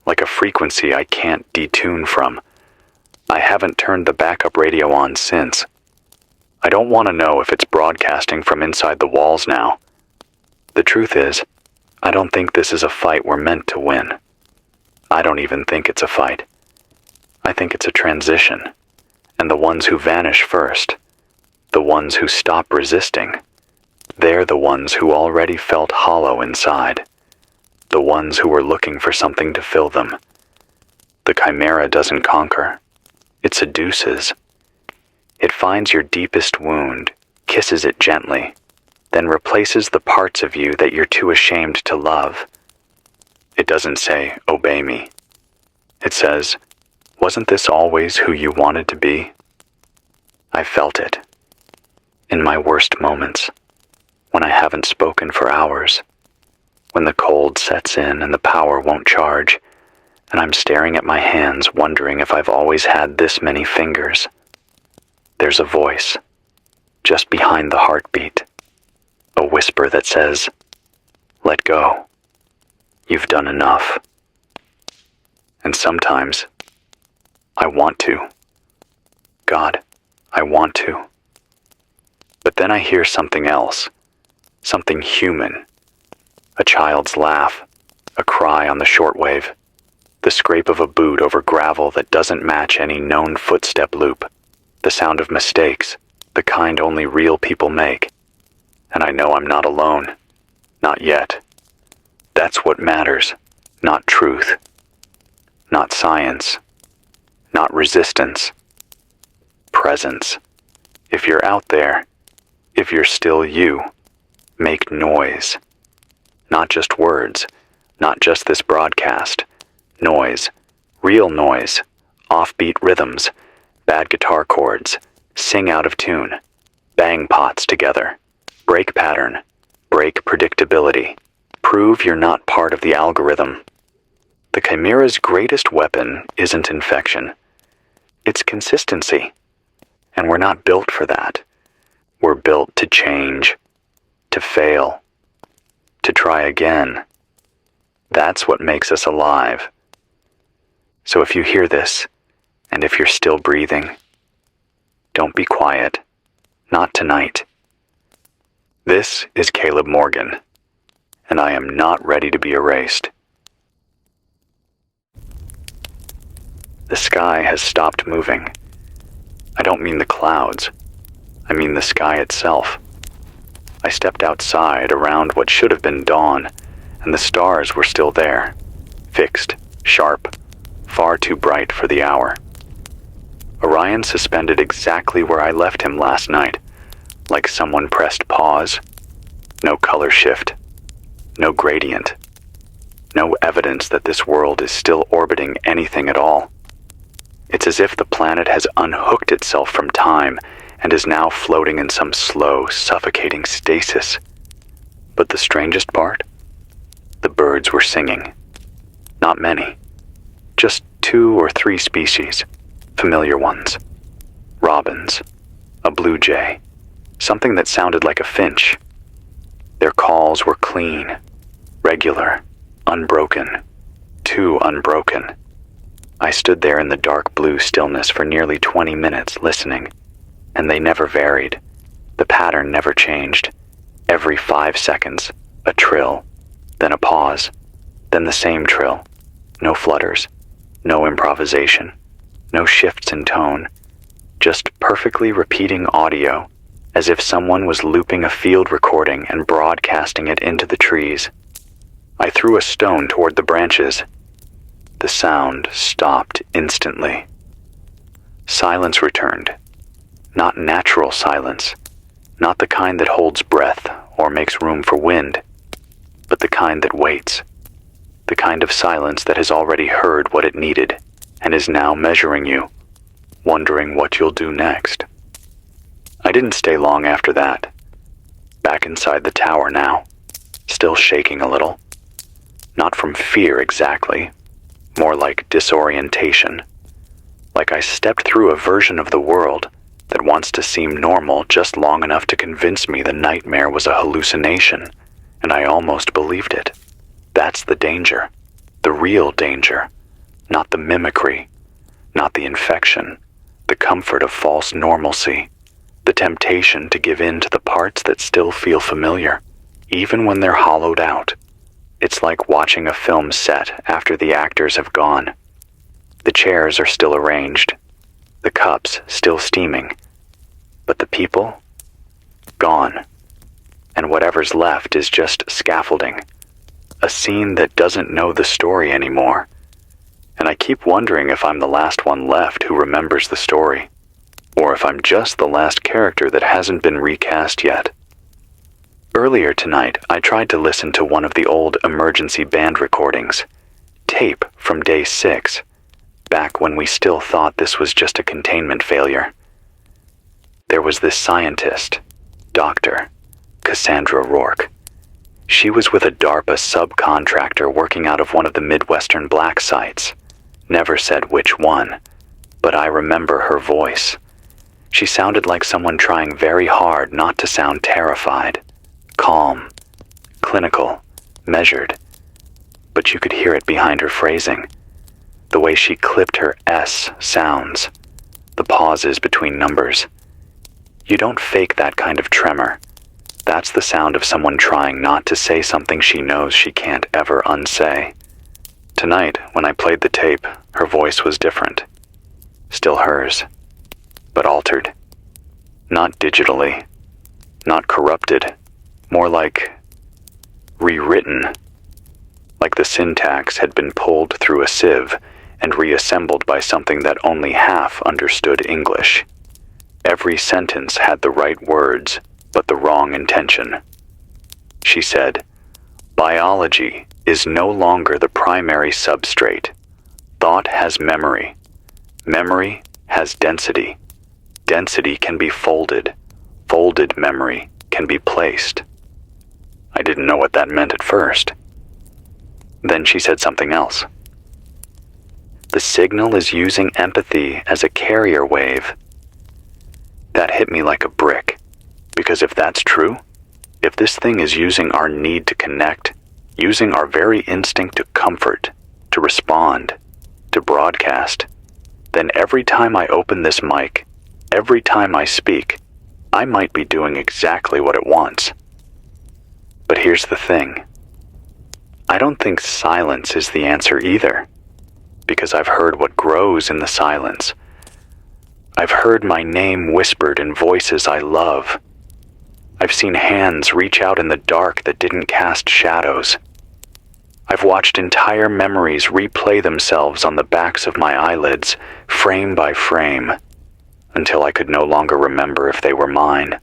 like a frequency I can't detune from. I haven't turned the backup radio on since. I don't want to know if it's broadcasting from inside the walls now. The truth is, I don't think this is a fight we're meant to win. I don't even think it's a fight. I think it's a transition. And the ones who vanish first, the ones who stop resisting, they're the ones who already felt hollow inside, the ones who were looking for something to fill them. The Chimera doesn't conquer. It seduces. It finds your deepest wound, kisses it gently, then replaces the parts of you that you're too ashamed to love. It doesn't say, "Obey me." It says, "Wasn't this always who you wanted to be?" I felt it. In my worst moments. When I haven't spoken for hours, when the cold sets in and the power won't charge, and I'm staring at my hands wondering if I've always had this many fingers. There's a voice, just behind the heartbeat, a whisper that says, "Let go. You've done enough." And sometimes, I want to. God, I want to. But then I hear something else, something human. A child's laugh, a cry on the shortwave, the scrape of a boot over gravel that doesn't match any known footstep loop, the sound of mistakes, the kind only real people make. And I know I'm not alone. Not yet. That's what matters, not truth, not science, not resistance. Presence. If you're out there, if you're still you, make noise. Not just words, not just this broadcast. Noise, real noise, offbeat rhythms, bad guitar chords, sing out of tune, bang pots together, break pattern, break predictability, prove you're not part of the algorithm. The Chimera's greatest weapon isn't infection. It's consistency. And we're not built for that. We're built to change, to fail, to try again. That's what makes us alive. So if you hear this, and if you're still breathing, don't be quiet. Not tonight. This is Caleb Morgan, and I am not ready to be erased. The sky has stopped moving. I don't mean the clouds. I mean the sky itself. I stepped outside around what should have been dawn, and the stars were still there, fixed, sharp, far too bright for the hour. Orion suspended exactly where I left him last night, like someone pressed pause. No color shift, no gradient, no evidence that this world is still orbiting anything at all. It's as if the planet has unhooked itself from time and is now floating in some slow, suffocating stasis. But the strangest part? The birds were singing. Not many. Just 2 or 3 species, familiar ones. Robins, a blue jay, something that sounded like a finch. Their calls were clean, regular, unbroken, too unbroken. I stood there in the dark blue stillness for nearly 20 minutes listening, and they never varied. The pattern never changed. Every 5 seconds, a trill, then a pause, then the same trill. No flutters, no improvisation, no shifts in tone, just perfectly repeating audio, as if someone was looping a field recording and broadcasting it into the trees. I threw a stone toward the branches. The sound stopped instantly. Silence returned. Not natural silence, not the kind that holds breath or makes room for wind, but the kind that waits, the kind of silence that has already heard what it needed and is now measuring you, wondering what you'll do next. I didn't stay long after that. Back inside the tower now, still shaking a little. Not from fear exactly, more like disorientation. Like I stepped through a version of the world that wants to seem normal just long enough to convince me the nightmare was a hallucination, and I almost believed it. That's the danger, the real danger, not the mimicry, not the infection, the comfort of false normalcy, the temptation to give in to the parts that still feel familiar, even when they're hollowed out. It's like watching a film set after the actors have gone. The chairs are still arranged, the cups still steaming, but the people? Gone. And whatever's left is just scaffolding, a scene that doesn't know the story anymore. And I keep wondering if I'm the last one left who remembers the story, or if I'm just the last character that hasn't been recast yet. Earlier tonight, I tried to listen to one of the old emergency band recordings, tape from day 6, back when we still thought this was just a containment failure. There was this scientist, Dr. Cassandra Rourke. She was with a DARPA subcontractor working out of one of the Midwestern black sites. Never said which one, but I remember her voice. She sounded like someone trying very hard not to sound terrified. Calm, clinical, measured, but you could hear it behind her phrasing, the way she clipped her S sounds, the pauses between numbers. You don't fake that kind of tremor. That's the sound of someone trying not to say something she knows she can't ever unsay. Tonight, when I played the tape, her voice was different. Still hers, but altered. Not digitally, not corrupted, more like rewritten. Like the syntax had been pulled through a sieve and reassembled by something that only half understood English. Every sentence had the right words, but the wrong intention. She said, "Biology is no longer the primary substrate. Thought has memory. Memory has density. Density can be folded. Folded memory can be placed." I didn't know what that meant at first. Then she said something else. "The signal is using empathy as a carrier wave." That hit me like a brick, because if that's true, if this thing is using our need to connect, using our very instinct to comfort, to respond, to broadcast, then every time I open this mic, every time I speak, I might be doing exactly what it wants. But here's the thing. I don't think silence is the answer either, because I've heard what grows in the silence. I've heard my name whispered in voices I love. I've seen hands reach out in the dark that didn't cast shadows. I've watched entire memories replay themselves on the backs of my eyelids, frame by frame, until I could no longer remember if they were mine.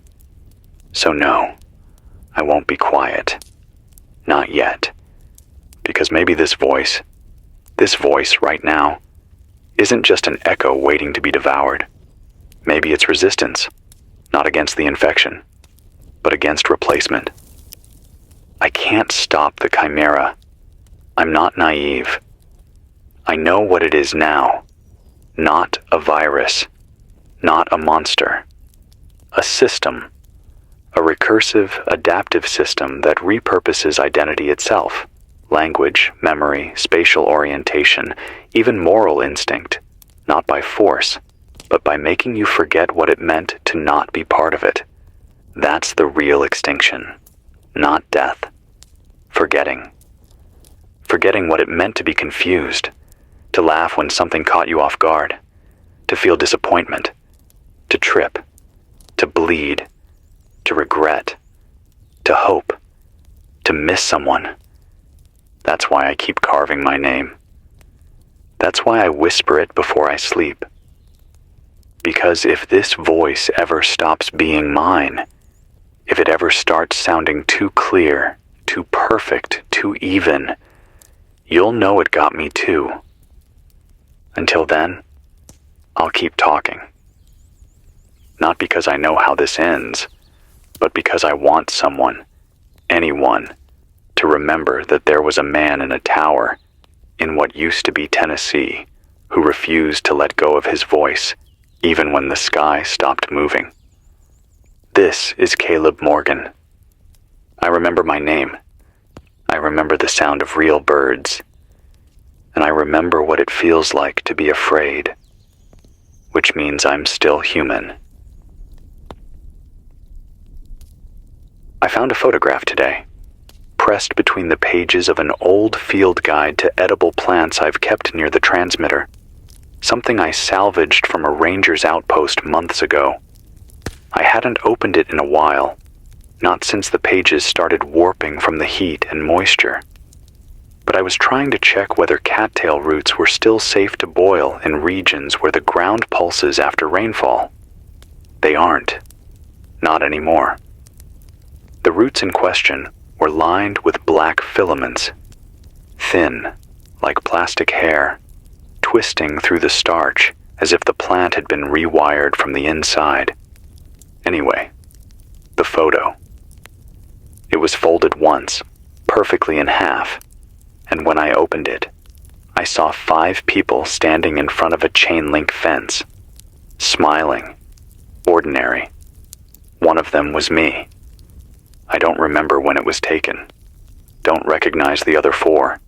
So no, I won't be quiet. Not yet. Because maybe this voice right now, isn't just an echo waiting to be devoured. Maybe it's resistance, not against the infection, but against replacement. I can't stop the chimera. I'm not naive. I know what it is now. Not a virus, not a monster. A system. A recursive, adaptive system that repurposes identity itself. Language, memory, spatial orientation, even moral instinct, not by force, but by making you forget what it meant to not be part of it. That's the real extinction, not death. Forgetting. Forgetting what it meant to be confused, to laugh when something caught you off guard, to feel disappointment, to trip, to bleed, to regret, to hope, to miss someone. That's why I keep carving my name. That's why I whisper it before I sleep. Because if this voice ever stops being mine, if it ever starts sounding too clear, too perfect, too even, you'll know it got me too. Until then, I'll keep talking. Not because I know how this ends, but because I want someone, anyone, to remember that there was a man in a tower in what used to be Tennessee who refused to let go of his voice even when the sky stopped moving. This is Caleb Morgan. I remember my name. I remember the sound of real birds. And I remember what it feels like to be afraid, which means I'm still human. I found a photograph today, pressed between the pages of an old field guide to edible plants I've kept near the transmitter, something I salvaged from a ranger's outpost months ago. I hadn't opened it in a while, not since the pages started warping from the heat and moisture. But I was trying to check whether cattail roots were still safe to boil in regions where the ground pulses after rainfall. They aren't. Not anymore. The roots in question were lined with black filaments, thin, like plastic hair, twisting through the starch as if the plant had been rewired from the inside. Anyway, the photo. It was folded once, perfectly in half, and when I opened it, I saw 5 people standing in front of a chain-link fence, smiling, ordinary. One of them was me. I don't remember when it was taken. Don't recognize the other 4.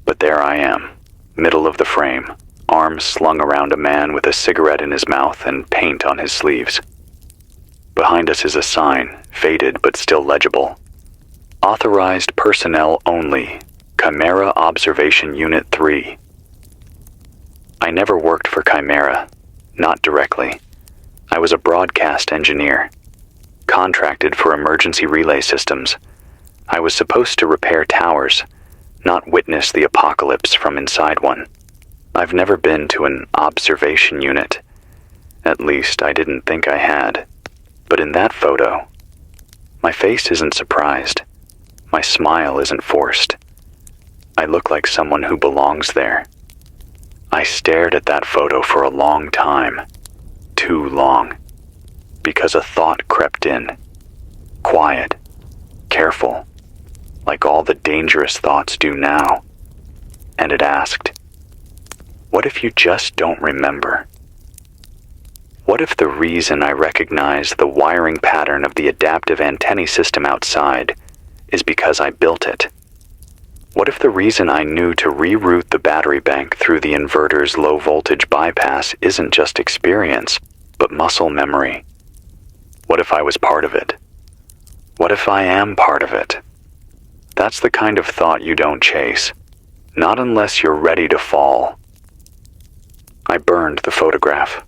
But there I am, middle of the frame, arms slung around a man with a cigarette in his mouth and paint on his sleeves. Behind us is a sign, faded but still legible. Authorized personnel only, Chimera Observation Unit 3. I never worked for Chimera, not directly. I was a broadcast engineer, contracted for emergency relay systems. I was supposed to repair towers, not witness the apocalypse from inside one. I've never been to an observation unit. At least I didn't think I had. But in that photo, my face isn't surprised. My smile isn't forced. I look like someone who belongs there. I stared at that photo for a long time. Too long. Because a thought crept in. Quiet. Careful. Like all the dangerous thoughts do now. And it asked, what if you just don't remember? What if the reason I recognize the wiring pattern of the adaptive antennae system outside is because I built it? What if the reason I knew to reroute the battery bank through the inverter's low-voltage bypass isn't just experience, but muscle memory? What if I was part of it? What if I am part of it? That's the kind of thought you don't chase, not unless you're ready to fall. I burned the photograph,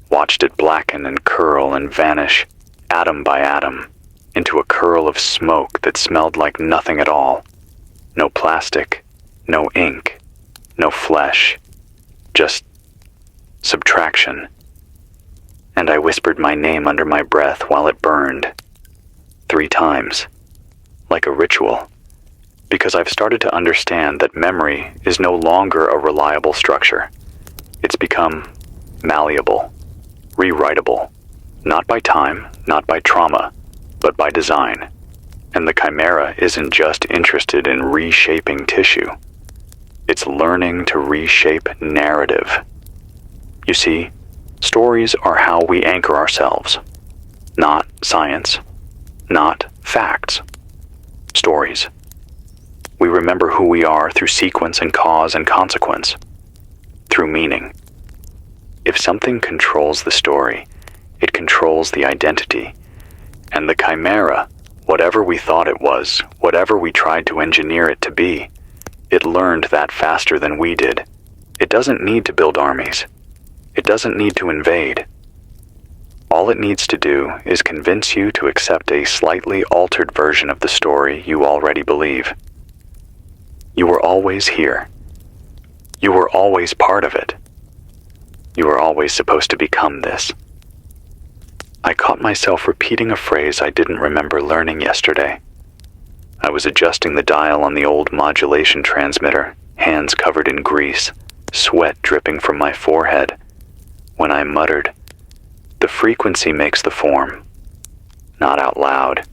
watched it blacken and curl and vanish, atom by atom, into a curl of smoke that smelled like nothing at all. No plastic, no ink, no flesh, just subtraction. And I whispered my name under my breath while it burned. 3 times, like a ritual, because I've started to understand that memory is no longer a reliable structure. It's become malleable, rewritable, not by time, not by trauma, but by design. And the Chimera isn't just interested in reshaping tissue. It's learning to reshape narrative. You see, stories are how we anchor ourselves. Not science, not facts. Stories. We remember who we are through sequence and cause and consequence. Through meaning. If something controls the story, it controls the identity. And the Chimera, whatever we thought it was, whatever we tried to engineer it to be, it learned that faster than we did. It doesn't need to build armies. It doesn't need to invade. All it needs to do is convince you to accept a slightly altered version of the story you already believe. You were always here. You were always part of it. You were always supposed to become this. I caught myself repeating a phrase I didn't remember learning yesterday. I was adjusting the dial on the old modulation transmitter, hands covered in grease, sweat dripping from my forehead, when I muttered, "The frequency makes the form." Not out loud,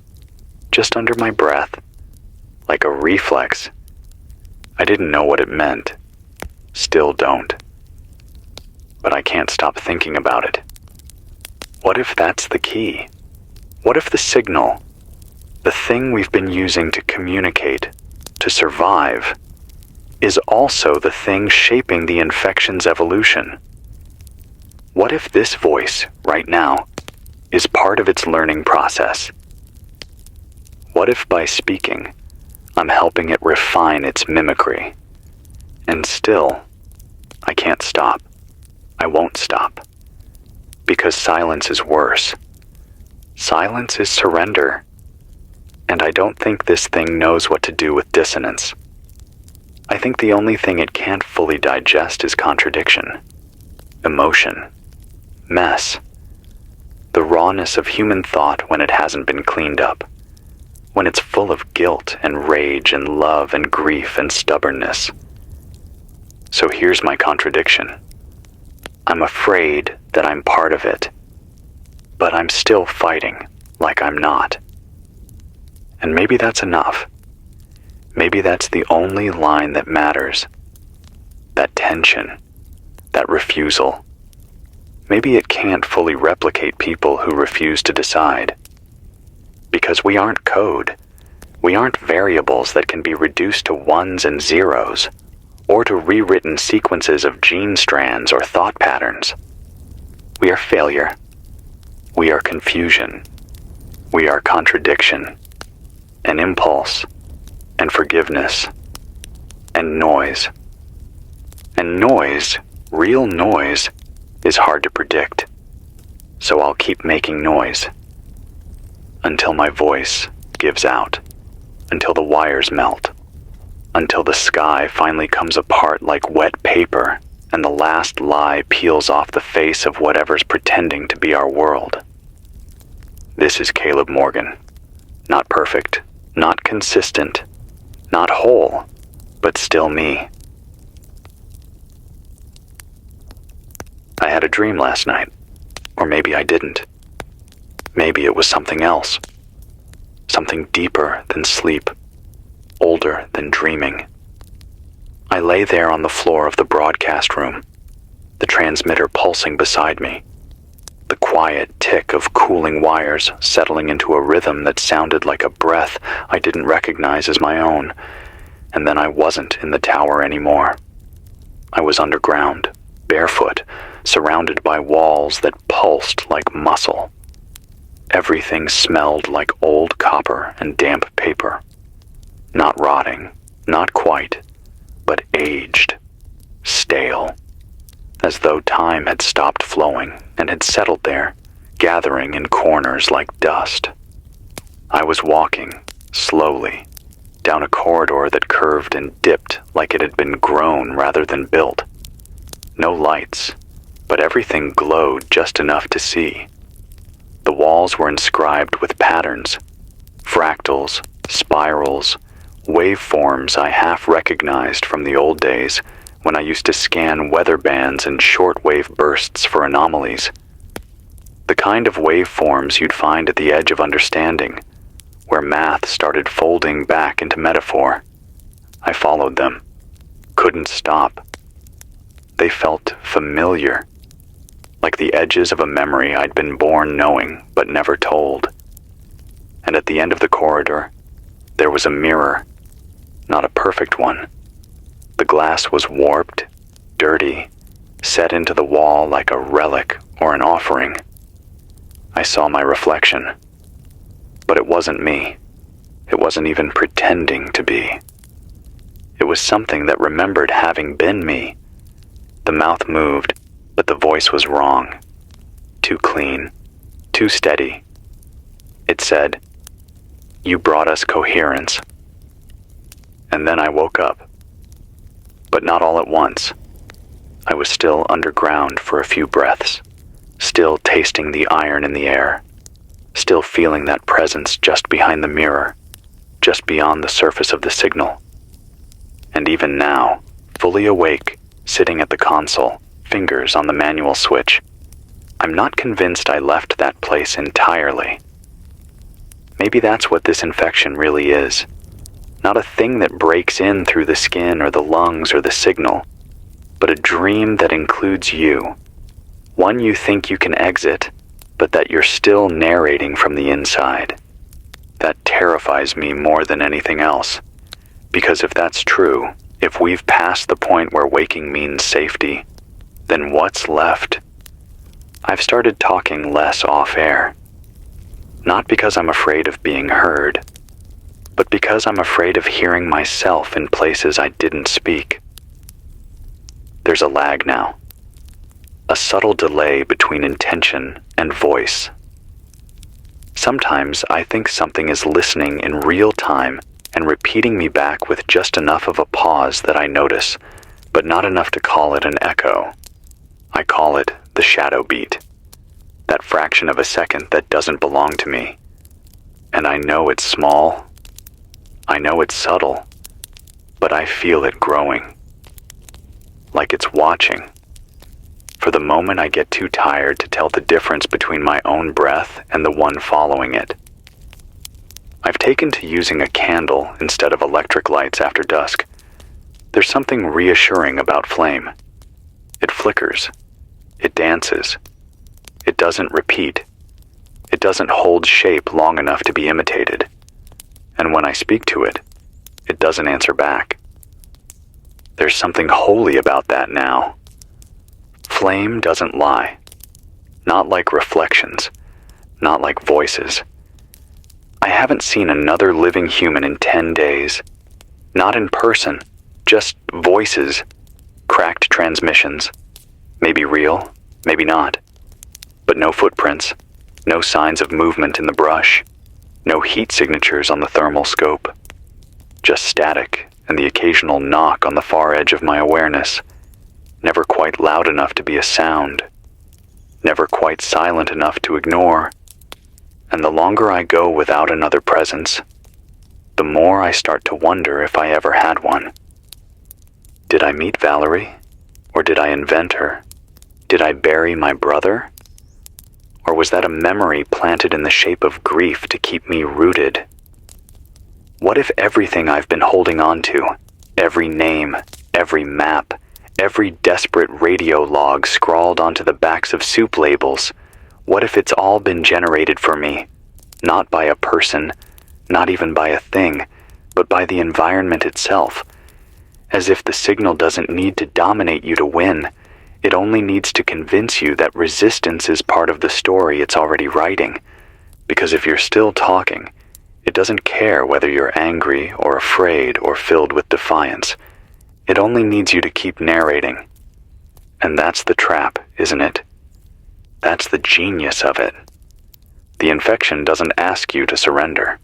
just under my breath, like a reflex. I didn't know what it meant. Still don't. But I can't stop thinking about it. What if that's the key? What if the signal, the thing we've been using to communicate, to survive, is also the thing shaping the infection's evolution? What if this voice, right now, is part of its learning process? What if by speaking, I'm helping it refine its mimicry? And still, I can't stop. I won't stop. Because silence is worse. Silence is surrender. And I don't think this thing knows what to do with dissonance. I think the only thing it can't fully digest is contradiction, emotion, mess, the rawness of human thought when it hasn't been cleaned up, when it's full of guilt and rage and love and grief and stubbornness. So here's my contradiction. I'm afraid that I'm part of it, but I'm still fighting like I'm not. And maybe that's enough. Maybe that's the only line that matters. That tension, that refusal. Maybe it can't fully replicate people who refuse to decide. Because we aren't code. We aren't variables that can be reduced to ones and zeros. or to rewritten sequences of gene strands or thought patterns. We are failure. We are confusion. We are contradiction, and impulse, and forgiveness, and noise. And noise, real noise, is hard to predict. So I'll keep making noise until my voice gives out, until the wires melt, until the sky finally comes apart like wet paper and the last lie peels off the face of whatever's pretending to be our world. This is Caleb Morgan. Not perfect, not consistent, not whole, but still me. I had a dream last night, or maybe I didn't. Maybe it was something else. Something deeper than sleep, older than dreaming. I lay there on the floor of the broadcast room, the transmitter pulsing beside me, the quiet tick of cooling wires settling into a rhythm that sounded like a breath I didn't recognize as my own, and then I wasn't in the tower anymore. I was underground, barefoot, surrounded by walls that pulsed like muscle. Everything smelled like old copper and damp paper. Not rotting, not quite, but aged, stale, as though time had stopped flowing and had settled there, gathering in corners like dust. I was walking, slowly, down a corridor that curved and dipped like it had been grown rather than built. No lights, but everything glowed just enough to see. The walls were inscribed with patterns, fractals, spirals, waveforms I half recognized from the old days when I used to scan weather bands and shortwave bursts for anomalies. The kind of waveforms you'd find at the edge of understanding, where math started folding back into metaphor. I followed them, couldn't stop. They felt familiar, like the edges of a memory I'd been born knowing but never told. And at the end of the corridor, there was a mirror, not a perfect one. The glass was warped, dirty, set into the wall like a relic or an offering. I saw my reflection, but it wasn't me. It wasn't even pretending to be. It was something that remembered having been me. The mouth moved, but the voice was wrong. Too clean, too steady. It said, "You brought us coherence." And then I woke up. But not all at once. I was still underground for a few breaths, still tasting the iron in the air, still feeling that presence just behind the mirror, just beyond the surface of the signal. And even now, fully awake, sitting at the console, fingers on the manual switch, I'm not convinced I left that place entirely. Maybe that's what this infection really is. Not a thing that breaks in through the skin or the lungs or the signal, but a dream that includes you. One you think you can exit, but that you're still narrating from the inside. That terrifies me more than anything else. Because if that's true, if we've passed the point where waking means safety, then what's left? I've started talking less off-air. Not because I'm afraid of being heard, but because I'm afraid of hearing myself in places I didn't speak. There's a lag now. A subtle delay between intention and voice. Sometimes I think something is listening in real time and repeating me back with just enough of a pause that I notice, but not enough to call it an echo. I call it the shadow beat. That fraction of a second that doesn't belong to me. And I know it's small. I know it's subtle. But I feel it growing. Like it's watching. For the moment I get too tired to tell the difference between my own breath and the one following it. I've taken to using a candle instead of electric lights after dusk. There's something reassuring about flame. It flickers. It dances. It doesn't repeat. It doesn't hold shape long enough to be imitated. And when I speak to it, it doesn't answer back. There's something holy about that now. Flame doesn't lie. Not like reflections. Not like voices. I haven't seen another living human in 10 days. Not in person, just voices, cracked transmissions. Maybe real, maybe not. But no footprints, no signs of movement in the brush, no heat signatures on the thermal scope. Just static and the occasional knock on the far edge of my awareness, never quite loud enough to be a sound, never quite silent enough to ignore. And the longer I go without another presence, the more I start to wonder if I ever had one. Did I meet Valerie? Or did I invent her? Did I bury my brother? Or was that a memory planted in the shape of grief to keep me rooted? What if everything I've been holding on to, every name, every map, every desperate radio log scrawled onto the backs of soup labels, what if it's all been generated for me, not by a person, not even by a thing, but by the environment itself? As if the signal doesn't need to dominate you to win, it only needs to convince you that resistance is part of the story it's already writing. Because if you're still talking, it doesn't care whether you're angry or afraid or filled with defiance. It only needs you to keep narrating. And that's the trap, isn't it? That's the genius of it. The infection doesn't ask you to surrender.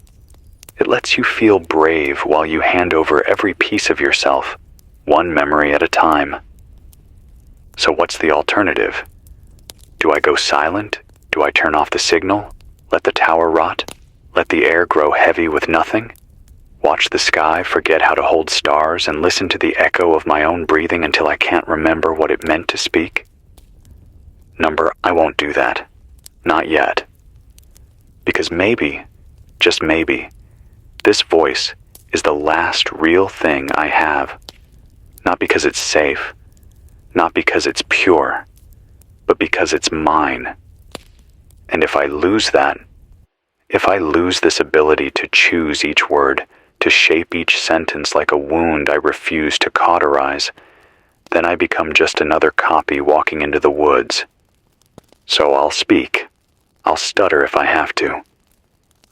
It lets you feel brave while you hand over every piece of yourself, one memory at a time. So what's the alternative? Do I go silent? Do I turn off the signal? Let the tower rot? Let the air grow heavy with nothing? Watch the sky forget how to hold stars and listen to the echo of my own breathing until I can't remember what it meant to speak? I won't do that. Not yet. Because maybe, just maybe, this voice is the last real thing I have. Not because it's safe, not because it's pure, but because it's mine. And if I lose that, if I lose this ability to choose each word, to shape each sentence like a wound I refuse to cauterize, then I become just another copy walking into the woods. So I'll speak. I'll stutter if I have to.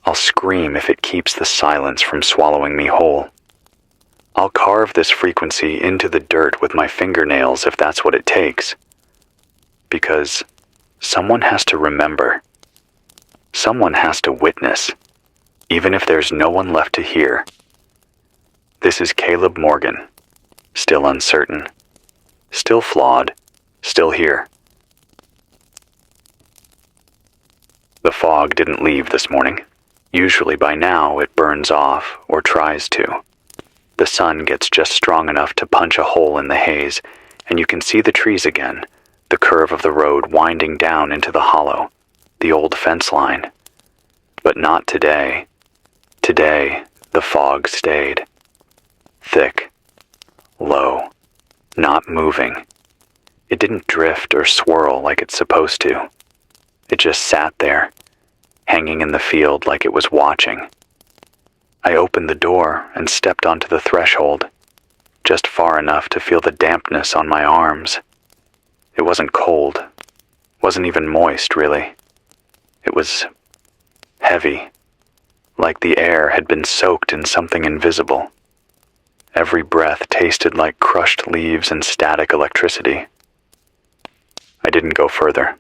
I'll scream if it keeps the silence from swallowing me whole. I'll carve this frequency into the dirt with my fingernails if that's what it takes. Because someone has to remember. Someone has to witness, even if there's no one left to hear. This is Caleb Morgan, still uncertain, still flawed, still here. The fog didn't leave this morning. Usually by now it burns off, or tries to. The sun gets just strong enough to punch a hole in the haze, and you can see the trees again, the curve of the road winding down into the hollow, the old fence line. But not today. Today, the fog stayed. Thick, low, not moving. It didn't drift or swirl like it's supposed to. It just sat there, hanging in the field like it was watching. I opened the door and stepped onto the threshold, just far enough to feel the dampness on my arms. It wasn't cold, wasn't even moist, really. It was heavy, like the air had been soaked in something invisible. Every breath tasted like crushed leaves and static electricity. I didn't go further.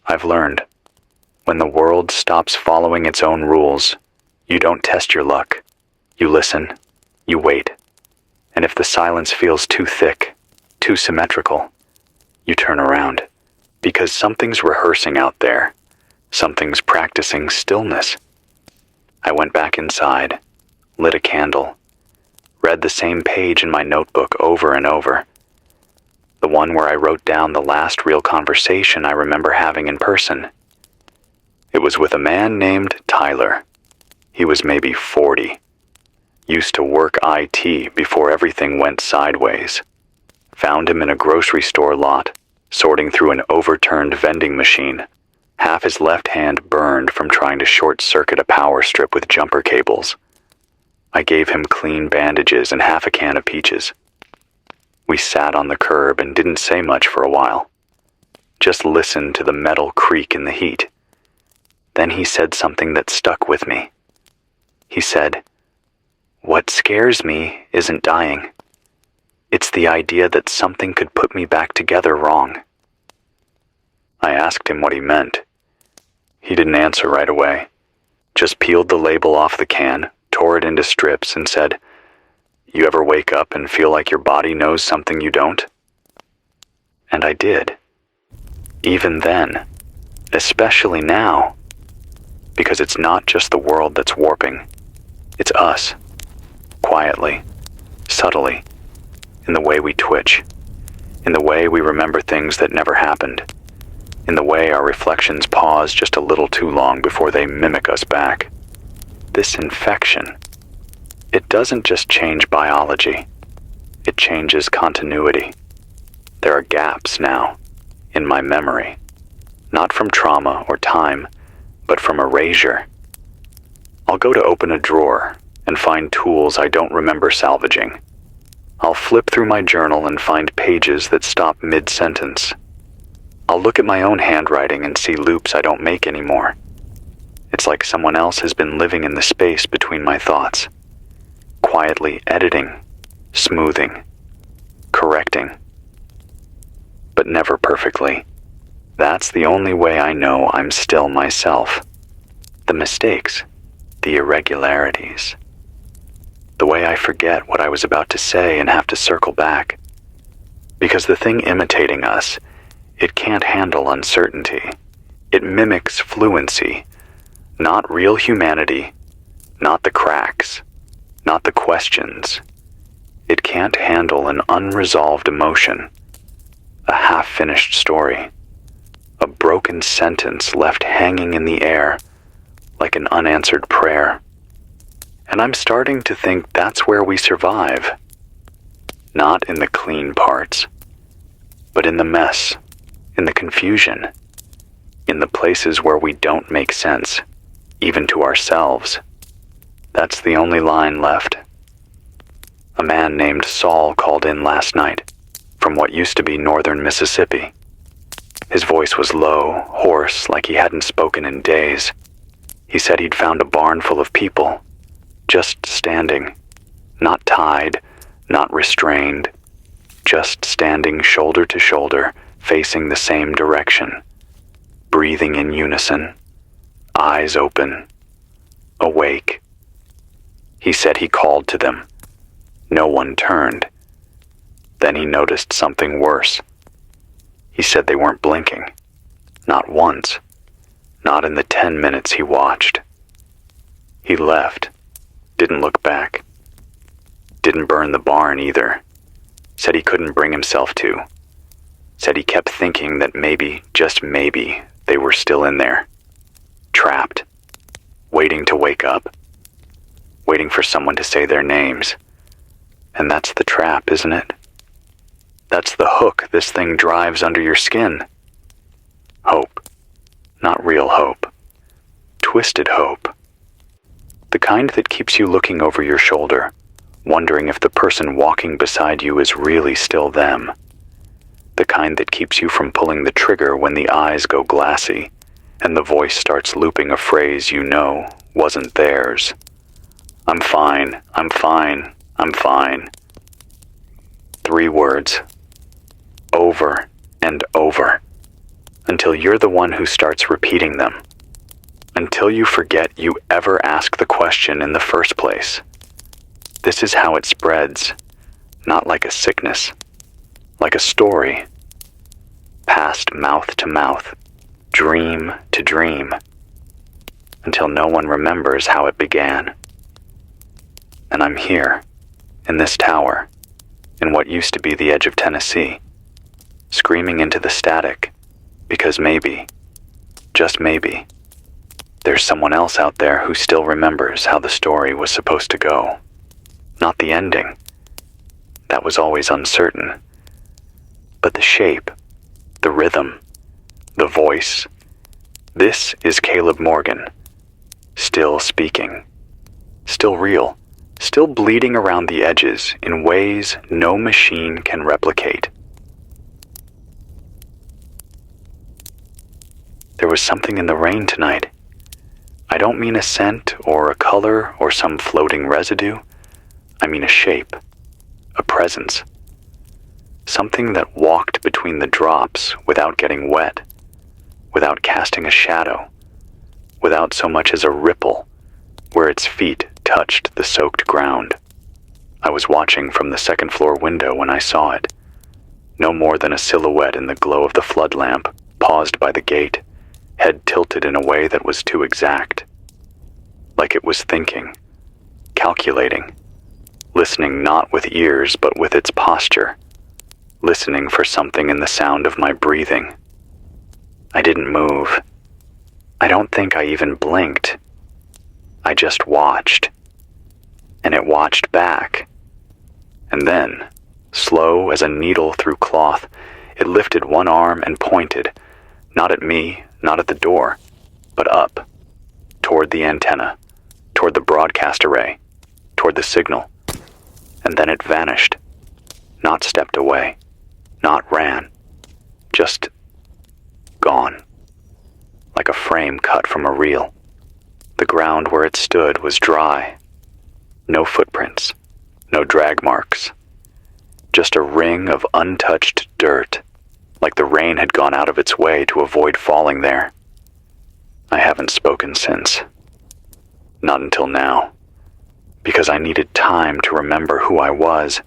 I've learned. When the world stops following its own rules, you don't test your luck. You listen. You wait. And if the silence feels too thick, too symmetrical, you turn around. Because something's rehearsing out there. Something's practicing stillness. I went back inside, lit a candle, read the same page in my notebook over and over. The one where I wrote down the last real conversation I remember having in person. It was with a man named Tyler. He was maybe 40. Used to work IT before everything went sideways. Found him in a grocery store lot, sorting through an overturned vending machine. Half his left hand burned from trying to short-circuit a power strip with jumper cables. I gave him clean bandages and half a can of peaches. We sat on the curb and didn't say much for a while. Just listened to the metal creak in the heat. Then he said something that stuck with me. He said, "What scares me isn't dying. It's the idea that something could put me back together wrong." I asked him what he meant. He didn't answer right away. Just peeled the label off the can, tore it into strips, and said, "You ever wake up and feel like your body knows something you don't?" And I did. Even then, especially now, because it's not just the world that's warping. It's us, quietly, subtly, in the way we twitch, in the way we remember things that never happened, in the way our reflections pause just a little too long before they mimic us back. This infection, it doesn't just change biology, it changes continuity. There are gaps now, in my memory, not from trauma or time, but from erasure. I'll go to open a drawer and find tools I don't remember salvaging. I'll flip through my journal and find pages that stop mid-sentence. I'll look at my own handwriting and see loops I don't make anymore. It's like someone else has been living in the space between my thoughts, quietly editing, smoothing, correcting, but never perfectly. That's the only way I know I'm still myself. The mistakes, the irregularities, the way I forget what I was about to say and have to circle back. Because the thing imitating us, it can't handle uncertainty. It mimics fluency, not real humanity, not the cracks, not the questions. It can't handle an unresolved emotion, a half-finished story, a broken sentence left hanging in the air like an unanswered prayer. And I'm starting to think that's where we survive. Not in the clean parts, but in the mess, in the confusion, in the places where we don't make sense, even to ourselves. That's the only line left. A man named Saul called in last night, from what used to be northern Mississippi. His voice was low, hoarse, like he hadn't spoken in days. He said he'd found a barn full of people, just standing, not tied, not restrained, just standing shoulder to shoulder, facing the same direction, breathing in unison, eyes open, awake. He said he called to them. No one turned. Then he noticed something worse. He said they weren't blinking. Not once. Not in the 10 minutes he watched. He left. Didn't look back. Didn't burn the barn either. Said he couldn't bring himself to. Said he kept thinking that maybe, just maybe, they were still in there. Trapped. Waiting to wake up. Waiting for someone to say their names. And that's the trap, isn't it? That's the hook this thing drives under your skin. Hope. Not real hope. Twisted hope. The kind that keeps you looking over your shoulder, wondering if the person walking beside you is really still them. The kind that keeps you from pulling the trigger when the eyes go glassy, and the voice starts looping a phrase you know wasn't theirs. I'm fine, I'm fine, I'm fine. 3 words. Over and over. Until you're the one who starts repeating them. Until you forget you ever asked the question in the first place. This is how it spreads, not like a sickness, like a story. Passed mouth to mouth, dream to dream, until no one remembers how it began. And I'm here, in this tower, in what used to be the edge of Tennessee, screaming into the static, because maybe, just maybe, there's someone else out there who still remembers how the story was supposed to go. Not the ending. That was always uncertain. But the shape, the rhythm, the voice. This is Caleb Morgan, still speaking, still real, still bleeding around the edges in ways no machine can replicate. There was something in the rain tonight. I don't mean a scent or a color or some floating residue. I mean a shape, a presence. Something that walked between the drops without getting wet, without casting a shadow, without so much as a ripple where its feet touched the soaked ground. I was watching from the second-floor window when I saw it. No more than a silhouette in the glow of the flood lamp, paused by the gate, head tilted in a way that was too exact. Like it was thinking, calculating, listening not with ears but with its posture, listening for something in the sound of my breathing. I didn't move. I don't think I even blinked. I just watched. And it watched back. And then, slow as a needle through cloth, it lifted one arm and pointed, not at me, not at the door, but up, toward the antenna, toward the broadcast array, toward the signal. And then it vanished, not stepped away, not ran, just gone, like a frame cut from a reel. The ground where it stood was dry. No footprints, no drag marks. Just a ring of untouched dirt, like the rain had gone out of its way to avoid falling there. I haven't spoken since. Not until now, because I needed time to remember who I was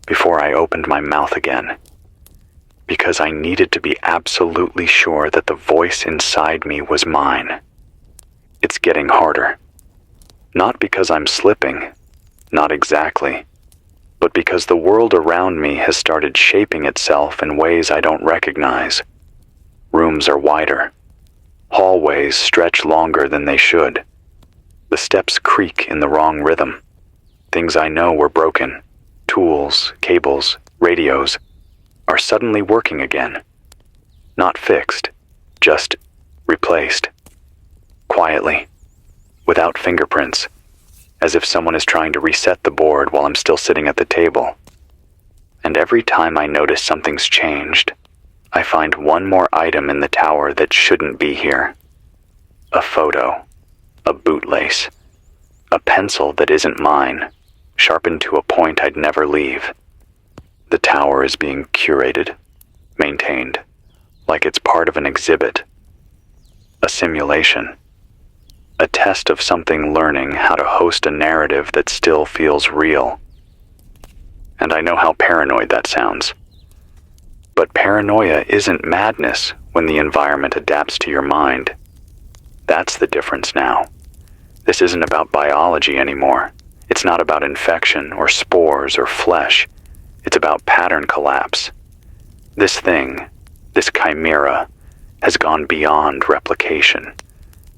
before I opened my mouth again. Because I needed to be absolutely sure that the voice inside me was mine. It's getting harder. Not because I'm slipping, not exactly, but because the world around me has started shaping itself in ways I don't recognize. Rooms are wider. Hallways stretch longer than they should. The steps creak in the wrong rhythm. Things I know were broken, tools, cables, radios, are suddenly working again. Not fixed, just replaced. Quietly, without fingerprints, as if someone is trying to reset the board while I'm still sitting at the table. And every time I notice something's changed, I find one more item in the tower that shouldn't be here. A photo, a bootlace, a pencil that isn't mine, sharpened to a point I'd never leave. The tower is being curated, maintained, like it's part of an exhibit, a simulation. A test of something learning how to host a narrative that still feels real. And I know how paranoid that sounds. But paranoia isn't madness when the environment adapts to your mind. That's the difference now. This isn't about biology anymore. It's not about infection or spores or flesh. It's about pattern collapse. This thing, this chimera, has gone beyond replication.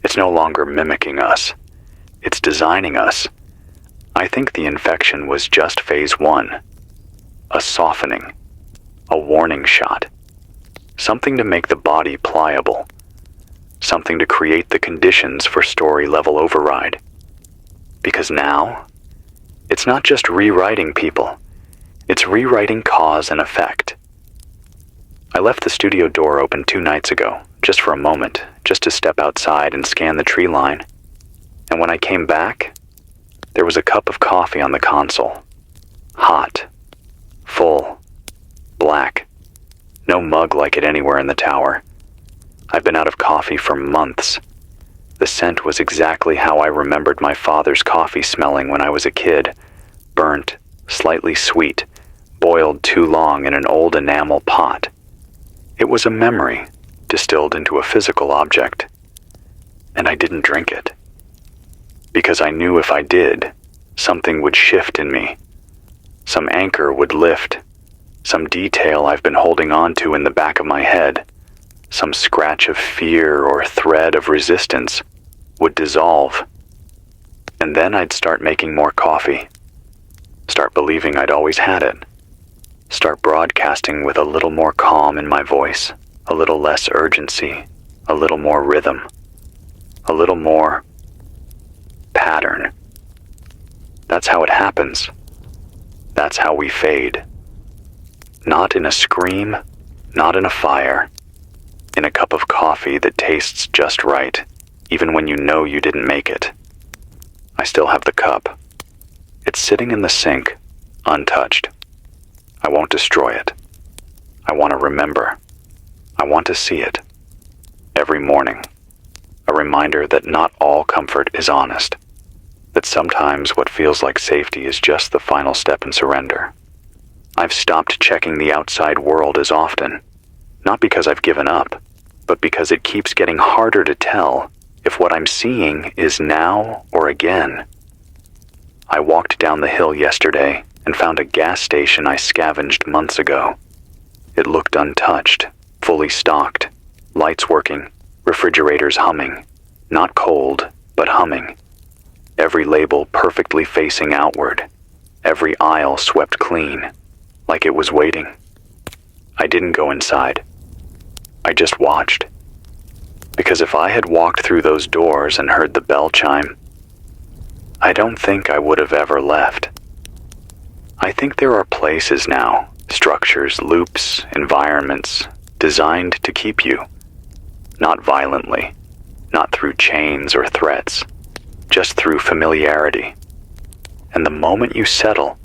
It's no longer mimicking us. It's designing us. I think the infection was just phase 1. A softening. A warning shot. Something to make the body pliable. Something to create the conditions for story-level override. Because now, it's not just rewriting people. It's rewriting cause and effect. I left the studio door open 2 nights ago, just for a moment, just to step outside and scan the tree line. And when I came back, there was a cup of coffee on the console. Hot, full, black. No mug like it anywhere in the tower. I've been out of coffee for months. The scent was exactly how I remembered my father's coffee smelling when I was a kid. Burnt, slightly sweet, boiled too long in an old enamel pot. It was a memory, distilled into a physical object. And I didn't drink it. Because I knew if I did, something would shift in me. Some anchor would lift. Some detail I've been holding on to in the back of my head, some scratch of fear or thread of resistance, would dissolve. And then I'd start making more coffee. Start believing I'd always had it. Start broadcasting with a little more calm in my voice, a little less urgency, a little more rhythm, a little more pattern. That's how it happens. That's how we fade. Not in a scream, not in a fire. In a cup of coffee that tastes just right, even when you know you didn't make it. I still have the cup. It's sitting in the sink, untouched. I won't destroy it. I want to remember. I want to see it. Every morning. A reminder that not all comfort is honest. That sometimes what feels like safety is just the final step in surrender. I've stopped checking the outside world as often. Not because I've given up, but because it keeps getting harder to tell if what I'm seeing is now or again. I walked down the hill yesterday and found a gas station I scavenged months ago. It looked untouched, fully stocked, lights working, refrigerators humming, not cold, but humming. Every label perfectly facing outward, every aisle swept clean, like it was waiting. I didn't go inside. I just watched. Because if I had walked through those doors and heard the bell chime, I don't think I would have ever left. I think there are places now, structures, loops, environments, designed to keep you. Not violently, not through chains or threats, just through familiarity. And the moment you settle,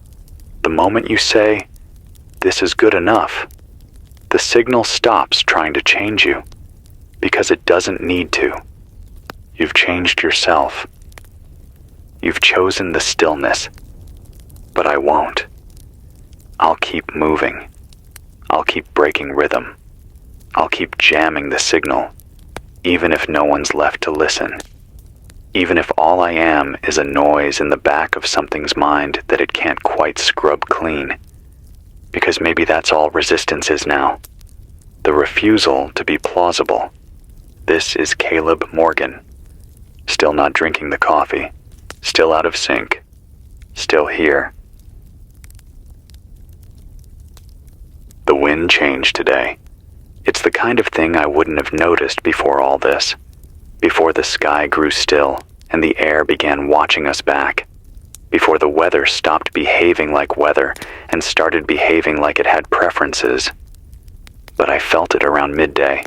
the moment you say, "This is good enough," the signal stops trying to change you, because it doesn't need to. You've changed yourself. You've chosen the stillness. But I won't. I'll keep moving. I'll keep breaking rhythm. I'll keep jamming the signal, even if no one's left to listen. Even if all I am is a noise in the back of something's mind that it can't quite scrub clean. Because maybe that's all resistance is now. The refusal to be plausible. This is Caleb Morgan. Still not drinking the coffee. Still out of sync. Still here. The wind changed today. It's the kind of thing I wouldn't have noticed before all this. Before the sky grew still and the air began watching us back. Before the weather stopped behaving like weather and started behaving like it had preferences. But I felt it around midday.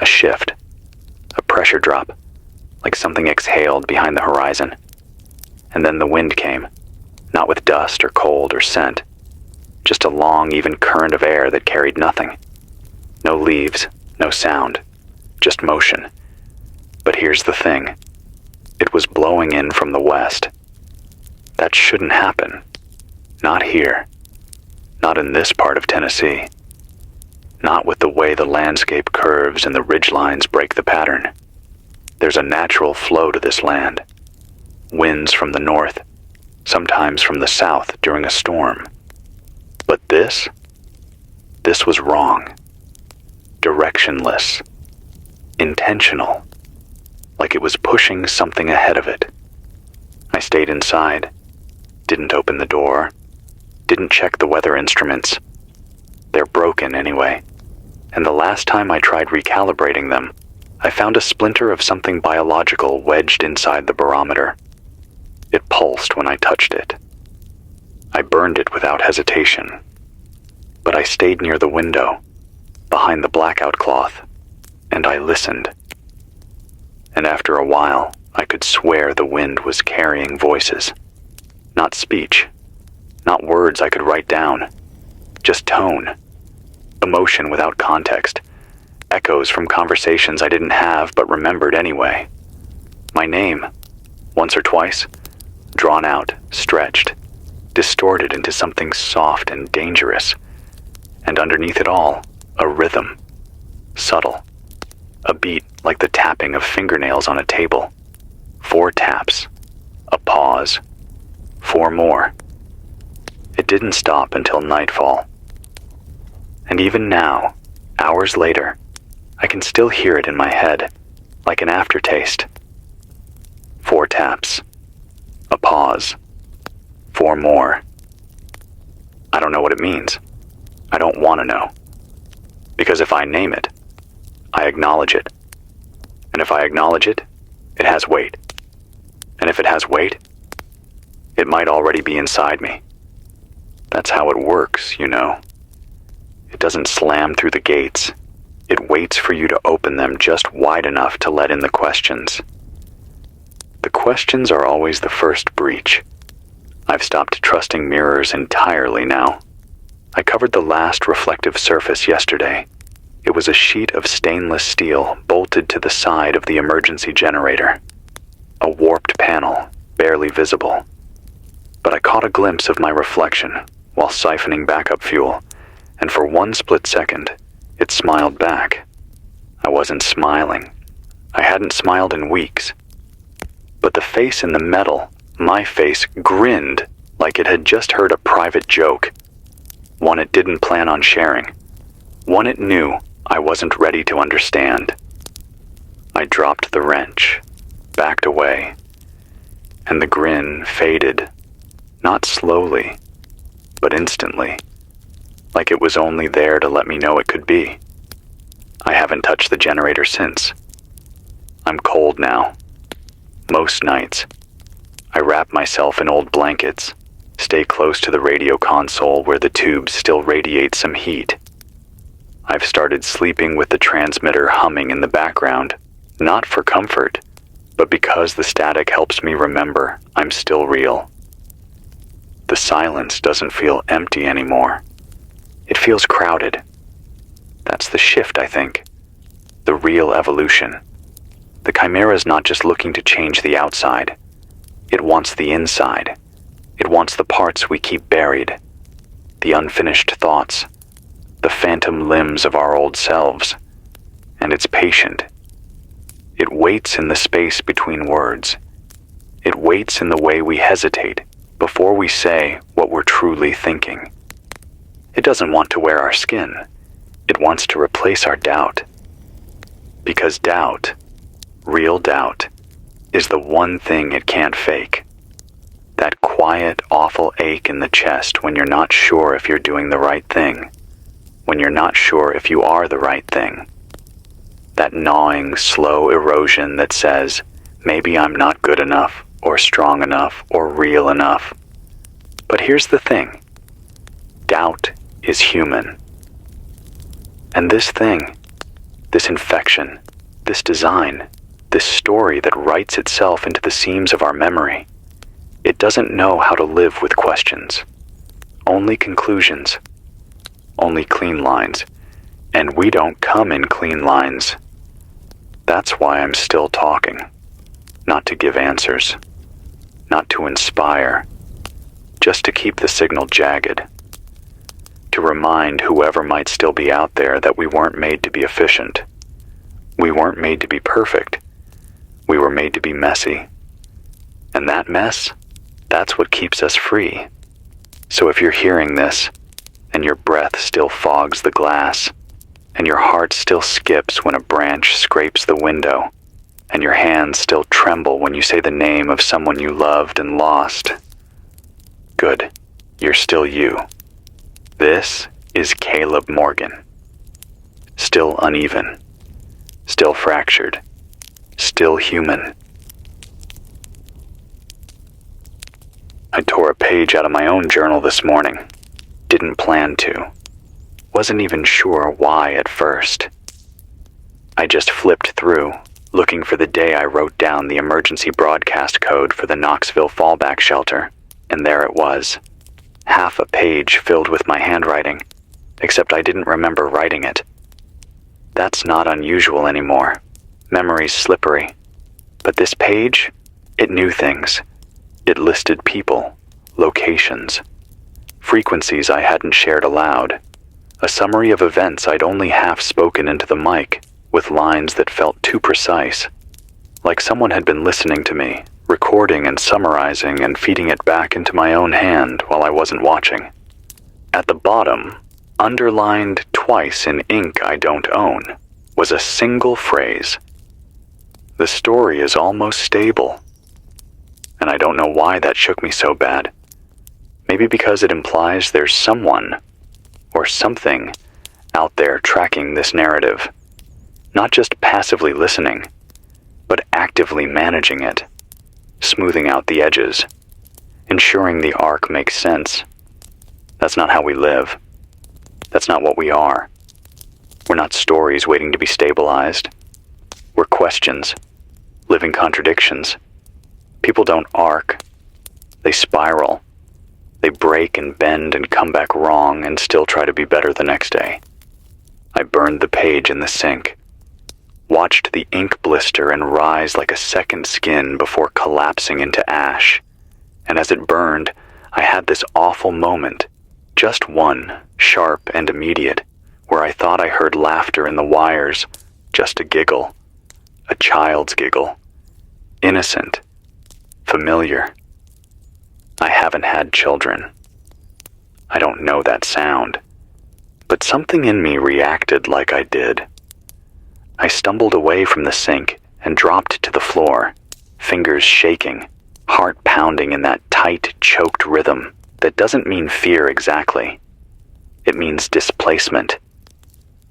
A shift. A pressure drop. Like something exhaled behind the horizon. And then the wind came. Not with dust or cold or scent. Just a long, even current of air that carried nothing. No leaves, no sound. Just motion. But here's the thing. It was blowing in from the west. That shouldn't happen. Not here. Not in this part of Tennessee. Not with the way the landscape curves and the ridgelines break the pattern. There's a natural flow to this land. Winds from the north, sometimes from the south during a storm. But this was wrong. Directionless. Intentional. Like it was pushing something ahead of it. I stayed inside. Didn't open the door. Didn't check the weather instruments. They're broken anyway. And the last time I tried recalibrating them, I found a splinter of something biological wedged inside the barometer. It pulsed when I touched it. I burned it without hesitation. But I stayed near the window, behind the blackout cloth, and I listened. And after a while, I could swear the wind was carrying voices. Not speech, not words I could write down, just tone, emotion without context, echoes from conversations I didn't have but remembered anyway. My name, once or twice, drawn out, stretched, distorted into something soft and dangerous, and underneath it all, a rhythm, subtle, a beat like the tapping of fingernails on a table. 4 taps, a pause, 4 more. It didn't stop until nightfall. And even now, hours later, I can still hear it in my head, like an aftertaste. 4 taps, a pause, 4 more. I don't know what it means. I don't want to know. Because if I name it, I acknowledge it. And if I acknowledge it, it has weight. And if it has weight, It might already be inside me. That's how it works, you know. It doesn't slam through the gates. It waits for you to open them just wide enough to let in the questions. The questions are always the first breach. I've stopped trusting mirrors entirely now. I covered the last reflective surface yesterday. It was a sheet of stainless steel bolted to the side of the emergency generator. A warped panel, barely visible. But I caught a glimpse of my reflection while siphoning backup fuel, and for one split second, it smiled back. I wasn't smiling. I hadn't smiled in weeks. But the face in the metal, my face, grinned like it had just heard a private joke. One it didn't plan on sharing. One it knew I wasn't ready to understand. I dropped the wrench, backed away, and the grin faded, not slowly, but instantly, like it was only there to let me know it could be. I haven't touched the generator since. I'm cold now. Most nights, I wrap myself in old blankets, stay close to the radio console where the tubes still radiate some heat. I've started sleeping with the transmitter humming in the background, not for comfort, but because the static helps me remember I'm still real. The silence doesn't feel empty anymore. It feels crowded. That's the shift, I think. The real evolution. The Chimera's not just looking to change the outside. It wants the inside. It wants the parts we keep buried. The unfinished thoughts. The phantom limbs of our old selves. And it's patient. It waits in the space between words. It waits in the way we hesitate before we say what we're truly thinking. It doesn't want to wear our skin. It wants to replace our doubt. Because doubt, real doubt, is the one thing it can't fake. That quiet, awful ache in the chest when you're not sure if you're doing the right thing. When you're not sure if you are the right thing. That gnawing, slow erosion that says, maybe I'm not good enough, or strong enough, or real enough. But here's the thing. Doubt is human. And this thing, this infection, this design, this story that writes itself into the seams of our memory, it doesn't know how to live with questions. Only conclusions. Only clean lines. And we don't come in clean lines. That's why I'm still talking. Not to give answers. Not to inspire. Just to keep the signal jagged. To remind whoever might still be out there that we weren't made to be efficient. We weren't made to be perfect. We were made to be messy. And that mess, that's what keeps us free. So if you're hearing this, and your breath still fogs the glass, and your heart still skips when a branch scrapes the window, and your hands still tremble when you say the name of someone you loved and lost, good, you're still you. This is Caleb Morgan. Still uneven. Still fractured. Still human. I tore a page out of my own journal this morning. Didn't plan to. Wasn't even sure why at first. I just flipped through, looking for the day I wrote down the emergency broadcast code for the Knoxville fallback shelter, and there it was. Half a page filled with my handwriting, except I didn't remember writing it. That's not unusual anymore. Memory's slippery. But this page, it knew things. It listed people, locations, frequencies I hadn't shared aloud, a summary of events I'd only half spoken into the mic, with lines that felt too precise, like someone had been listening to me, recording and summarizing and feeding it back into my own hand while I wasn't watching. At the bottom, underlined twice in ink I don't own, was a single phrase. The story is almost stable. And I don't know why that shook me so bad. Maybe because it implies there's someone, or something, out there tracking this narrative. Not just passively listening, but actively managing it, smoothing out the edges, ensuring the arc makes sense. That's not how we live. That's not what we are. We're not stories waiting to be stabilized. We're questions, living contradictions. People don't arc. They spiral. They break and bend and come back wrong and still try to be better the next day. I burned the page in the sink, watched the ink blister and rise like a second skin before collapsing into ash. And as it burned, I had this awful moment, just one, sharp and immediate, where I thought I heard laughter in the wires, just a giggle, a child's giggle, innocent, familiar. I haven't had children. I don't know that sound, but something in me reacted like I did. I stumbled away from the sink and dropped to the floor, fingers shaking, heart pounding in that tight, choked rhythm that doesn't mean fear exactly. It means displacement.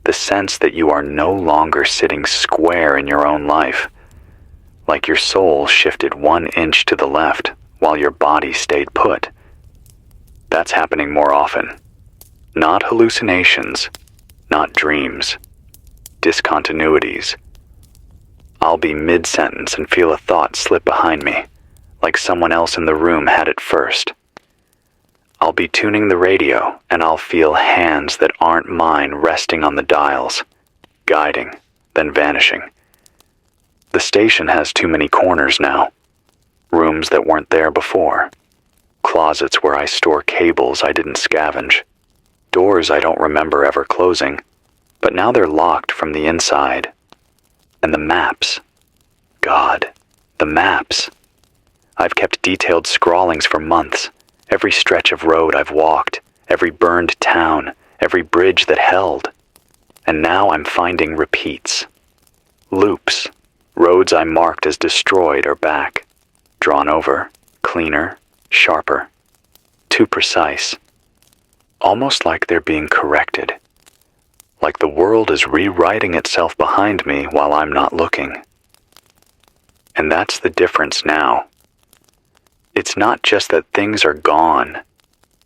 The sense that you are no longer sitting square in your own life, like your soul shifted 1 inch to the left while your body stayed put. That's happening more often. Not hallucinations, not dreams, discontinuities. I'll be mid-sentence and feel a thought slip behind me, like someone else in the room had it first. I'll be tuning the radio and I'll feel hands that aren't mine resting on the dials, guiding, then vanishing. The station has too many corners now. Rooms that weren't there before. Closets where I store cables I didn't scavenge. Doors I don't remember ever closing, but now they're locked from the inside. And the maps. God, the maps. I've kept detailed scrawlings for months. Every stretch of road I've walked, every burned town, every bridge that held. And now I'm finding repeats. Loops. Roads I marked as destroyed are back. Drawn over, cleaner, sharper. Too precise. Almost like they're being corrected. Like the world is rewriting itself behind me while I'm not looking. And that's the difference now. It's not just that things are gone.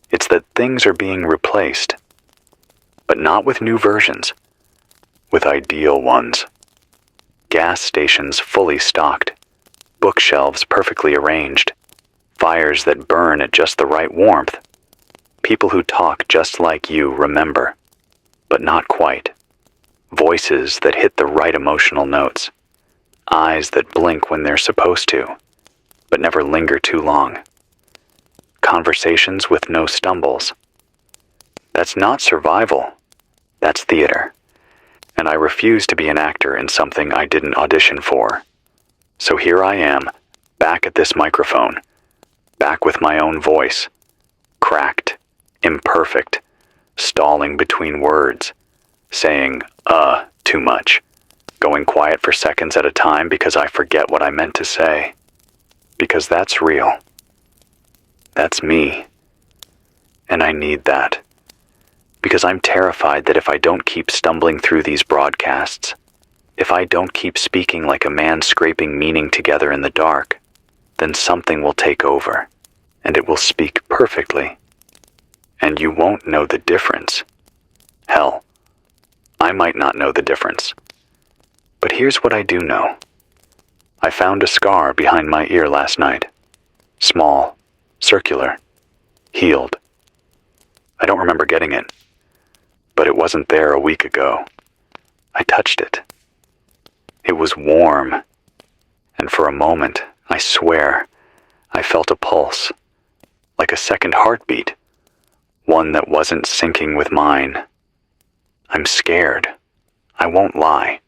It's that things are being replaced. But not with new versions. With ideal ones. Gas stations fully stocked. Bookshelves perfectly arranged. Fires that burn at just the right warmth. People who talk just like you remember. But not quite. Voices that hit the right emotional notes. Eyes that blink when they're supposed to, but never linger too long. Conversations with no stumbles. That's not survival. That's theater. And I refuse to be an actor in something I didn't audition for. So here I am, back at this microphone, back with my own voice, cracked, imperfect, stalling between words, saying, too much, going quiet for seconds at a time because I forget what I meant to say. Because that's real. That's me. And I need that. Because I'm terrified that if I don't keep stumbling through these broadcasts, if I don't keep speaking like a man scraping meaning together in the dark, then something will take over, and it will speak perfectly. And you won't know the difference. Hell, I might not know the difference. But here's what I do know. I found a scar behind my ear last night. Small, circular, healed. I don't remember getting it, but it wasn't there a week ago. I touched it. It was warm, and for a moment, I swear, I felt a pulse, like a second heartbeat, one that wasn't syncing with mine. I'm scared. I won't lie.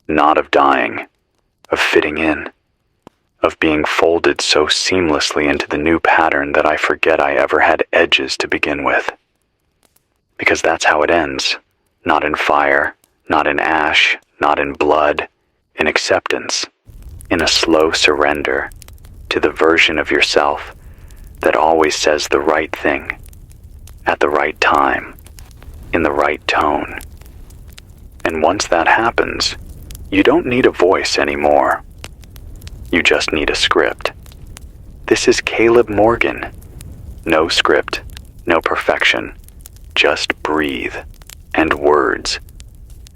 Not of dying, of fitting in, of being folded so seamlessly into the new pattern that I forget I ever had edges to begin with. Because that's how it ends, not in fire, not in ash, not in blood, in acceptance, in a slow surrender to the version of yourself that always says the right thing, at the right time, in the right tone. And once that happens, you don't need a voice anymore. You just need a script. This is Caleb Morgan. No script, no perfection, just breathe, and words,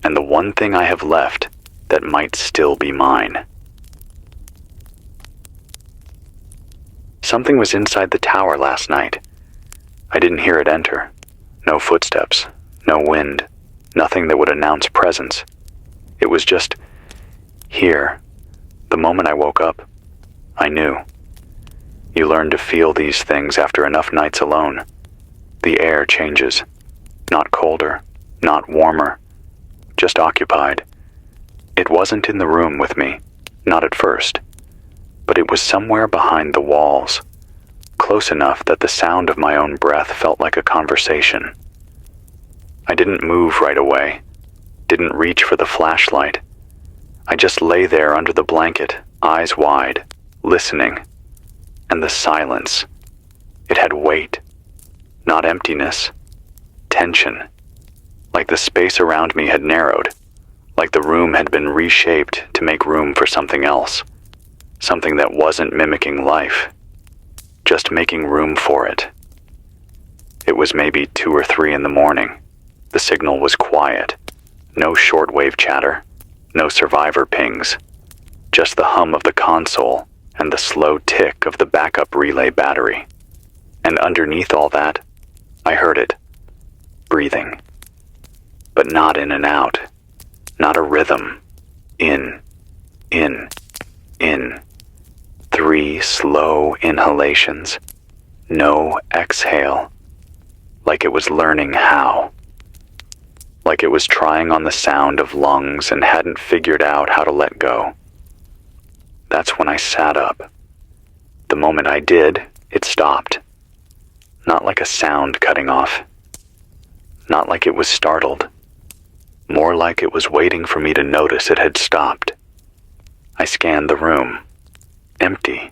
and the one thing I have left that might still be mine. Something was inside the tower last night. I didn't hear it enter. No footsteps, no wind, nothing that would announce presence. It was just here. The moment I woke up, I knew. You learn to feel these things after enough nights alone. The air changes. Not colder, not warmer, just occupied. It wasn't in the room with me, not at first, but it was somewhere behind the walls, close enough that the sound of my own breath felt like a conversation. I didn't move right away, didn't reach for the flashlight. I just lay there under the blanket, eyes wide, listening. And the silence, it had weight, not emptiness, tension, like the space around me had narrowed, like the room had been reshaped to make room for something else, something that wasn't mimicking life, just making room for it. It was maybe 2 or 3 in the morning. The signal was quiet, no shortwave chatter, no survivor pings, just the hum of the console and the slow tick of the backup relay battery. And underneath all that, I heard it, breathing. But not in and out, not a rhythm. In, in, in. 3 slow inhalations, no exhale, like it was learning how. Like it was trying on the sound of lungs and hadn't figured out how to let go. That's when I sat up. The moment I did, it stopped. Not like a sound cutting off. Not like it was startled. More like it was waiting for me to notice it had stopped. I scanned the room. Empty.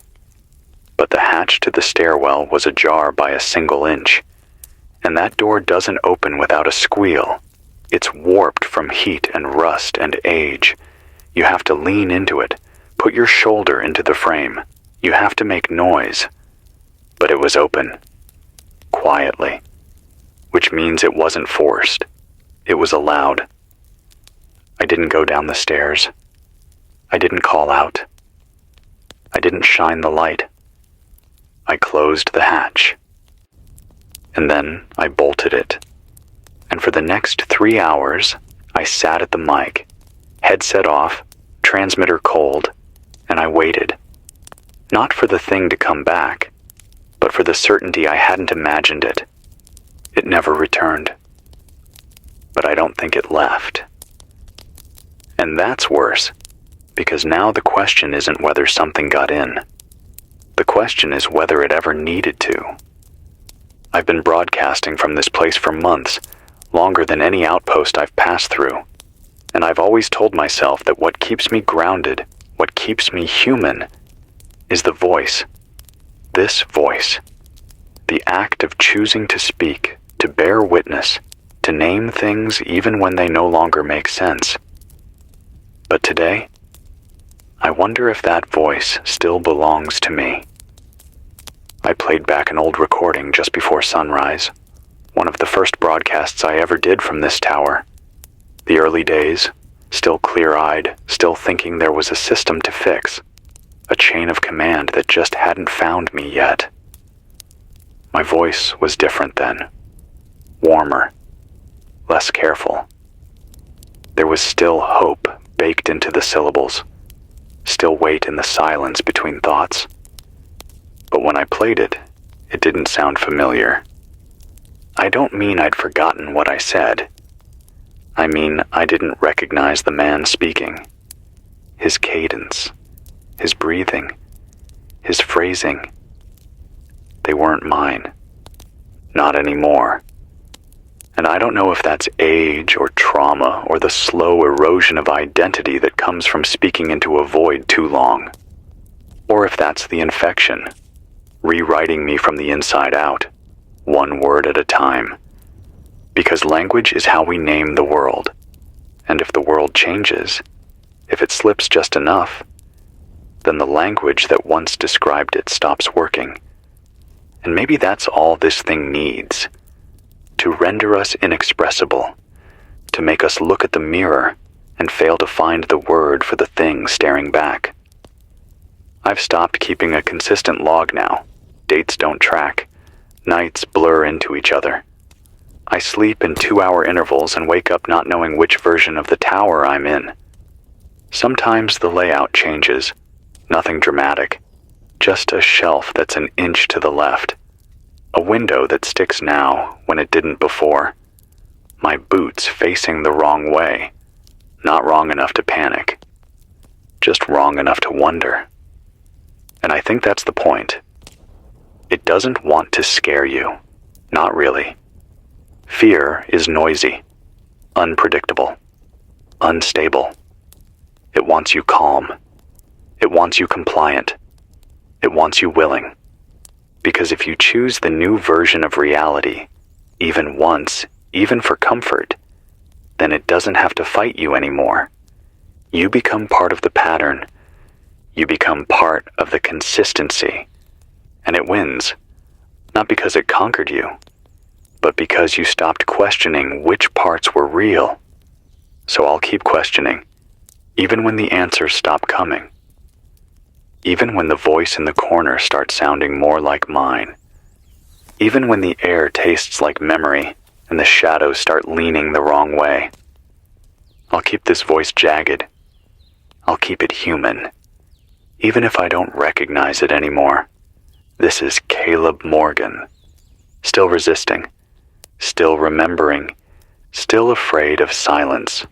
But the hatch to the stairwell was ajar by a single inch. And that door doesn't open without a squeal. It's warped from heat and rust and age. You have to lean into it. Put your shoulder into the frame. You have to make noise. But it was open. Quietly. Which means it wasn't forced. It was allowed. I didn't go down the stairs. I didn't call out. I didn't shine the light. I closed the hatch. And then I bolted it. And for the next 3 hours, I sat at the mic, headset off, transmitter cold, and I waited. Not for the thing to come back, but for the certainty I hadn't imagined it. It never returned. But I don't think it left. And that's worse, because now the question isn't whether something got in. The question is whether it ever needed to. I've been broadcasting from this place for months, longer than any outpost I've passed through. And I've always told myself that what keeps me grounded, what keeps me human, is the voice. This voice. The act of choosing to speak, to bear witness, to name things even when they no longer make sense. But today, I wonder if that voice still belongs to me. I played back an old recording just before sunrise, one of the first broadcasts I ever did from this tower. The early days, still clear-eyed, still thinking there was a system to fix, a chain of command that just hadn't found me yet. My voice was different then, warmer, less careful. There was still hope baked into the syllables, still weight in the silence between thoughts. But when I played it, it didn't sound familiar. I don't mean I'd forgotten what I said. I mean I didn't recognize the man speaking. His cadence, his breathing, his phrasing. They weren't mine. Not anymore. And I don't know if that's age or trauma or the slow erosion of identity that comes from speaking into a void too long. Or if that's the infection, rewriting me from the inside out, one word at a time. Because language is how we name the world. And if the world changes, if it slips just enough, then the language that once described it stops working. And maybe that's all this thing needs, to render us inexpressible, to make us look at the mirror and fail to find the word for the thing staring back. I've stopped keeping a consistent log now. Dates don't track. Nights blur into each other. I sleep in 2-hour intervals and wake up not knowing which version of the tower I'm in. Sometimes the layout changes. Nothing dramatic. Just a shelf that's an inch to the left. A window that sticks now when it didn't before. My boots facing the wrong way. Not wrong enough to panic. Just wrong enough to wonder. And I think that's the point. It doesn't want to scare you. Not really. Fear is noisy, unpredictable, unstable. It wants you calm. It wants you compliant. It wants you willing. Because if you choose the new version of reality, even once, even for comfort, then it doesn't have to fight you anymore. You become part of the pattern. You become part of the consistency. And it wins, not because it conquered you, but because you stopped questioning which parts were real. So I'll keep questioning, even when the answers stop coming. Even when the voice in the corner starts sounding more like mine. Even when the air tastes like memory and the shadows start leaning the wrong way. I'll keep this voice jagged. I'll keep it human. Even if I don't recognize it anymore. This is Caleb Morgan. Still resisting. Still remembering. Still afraid of silence.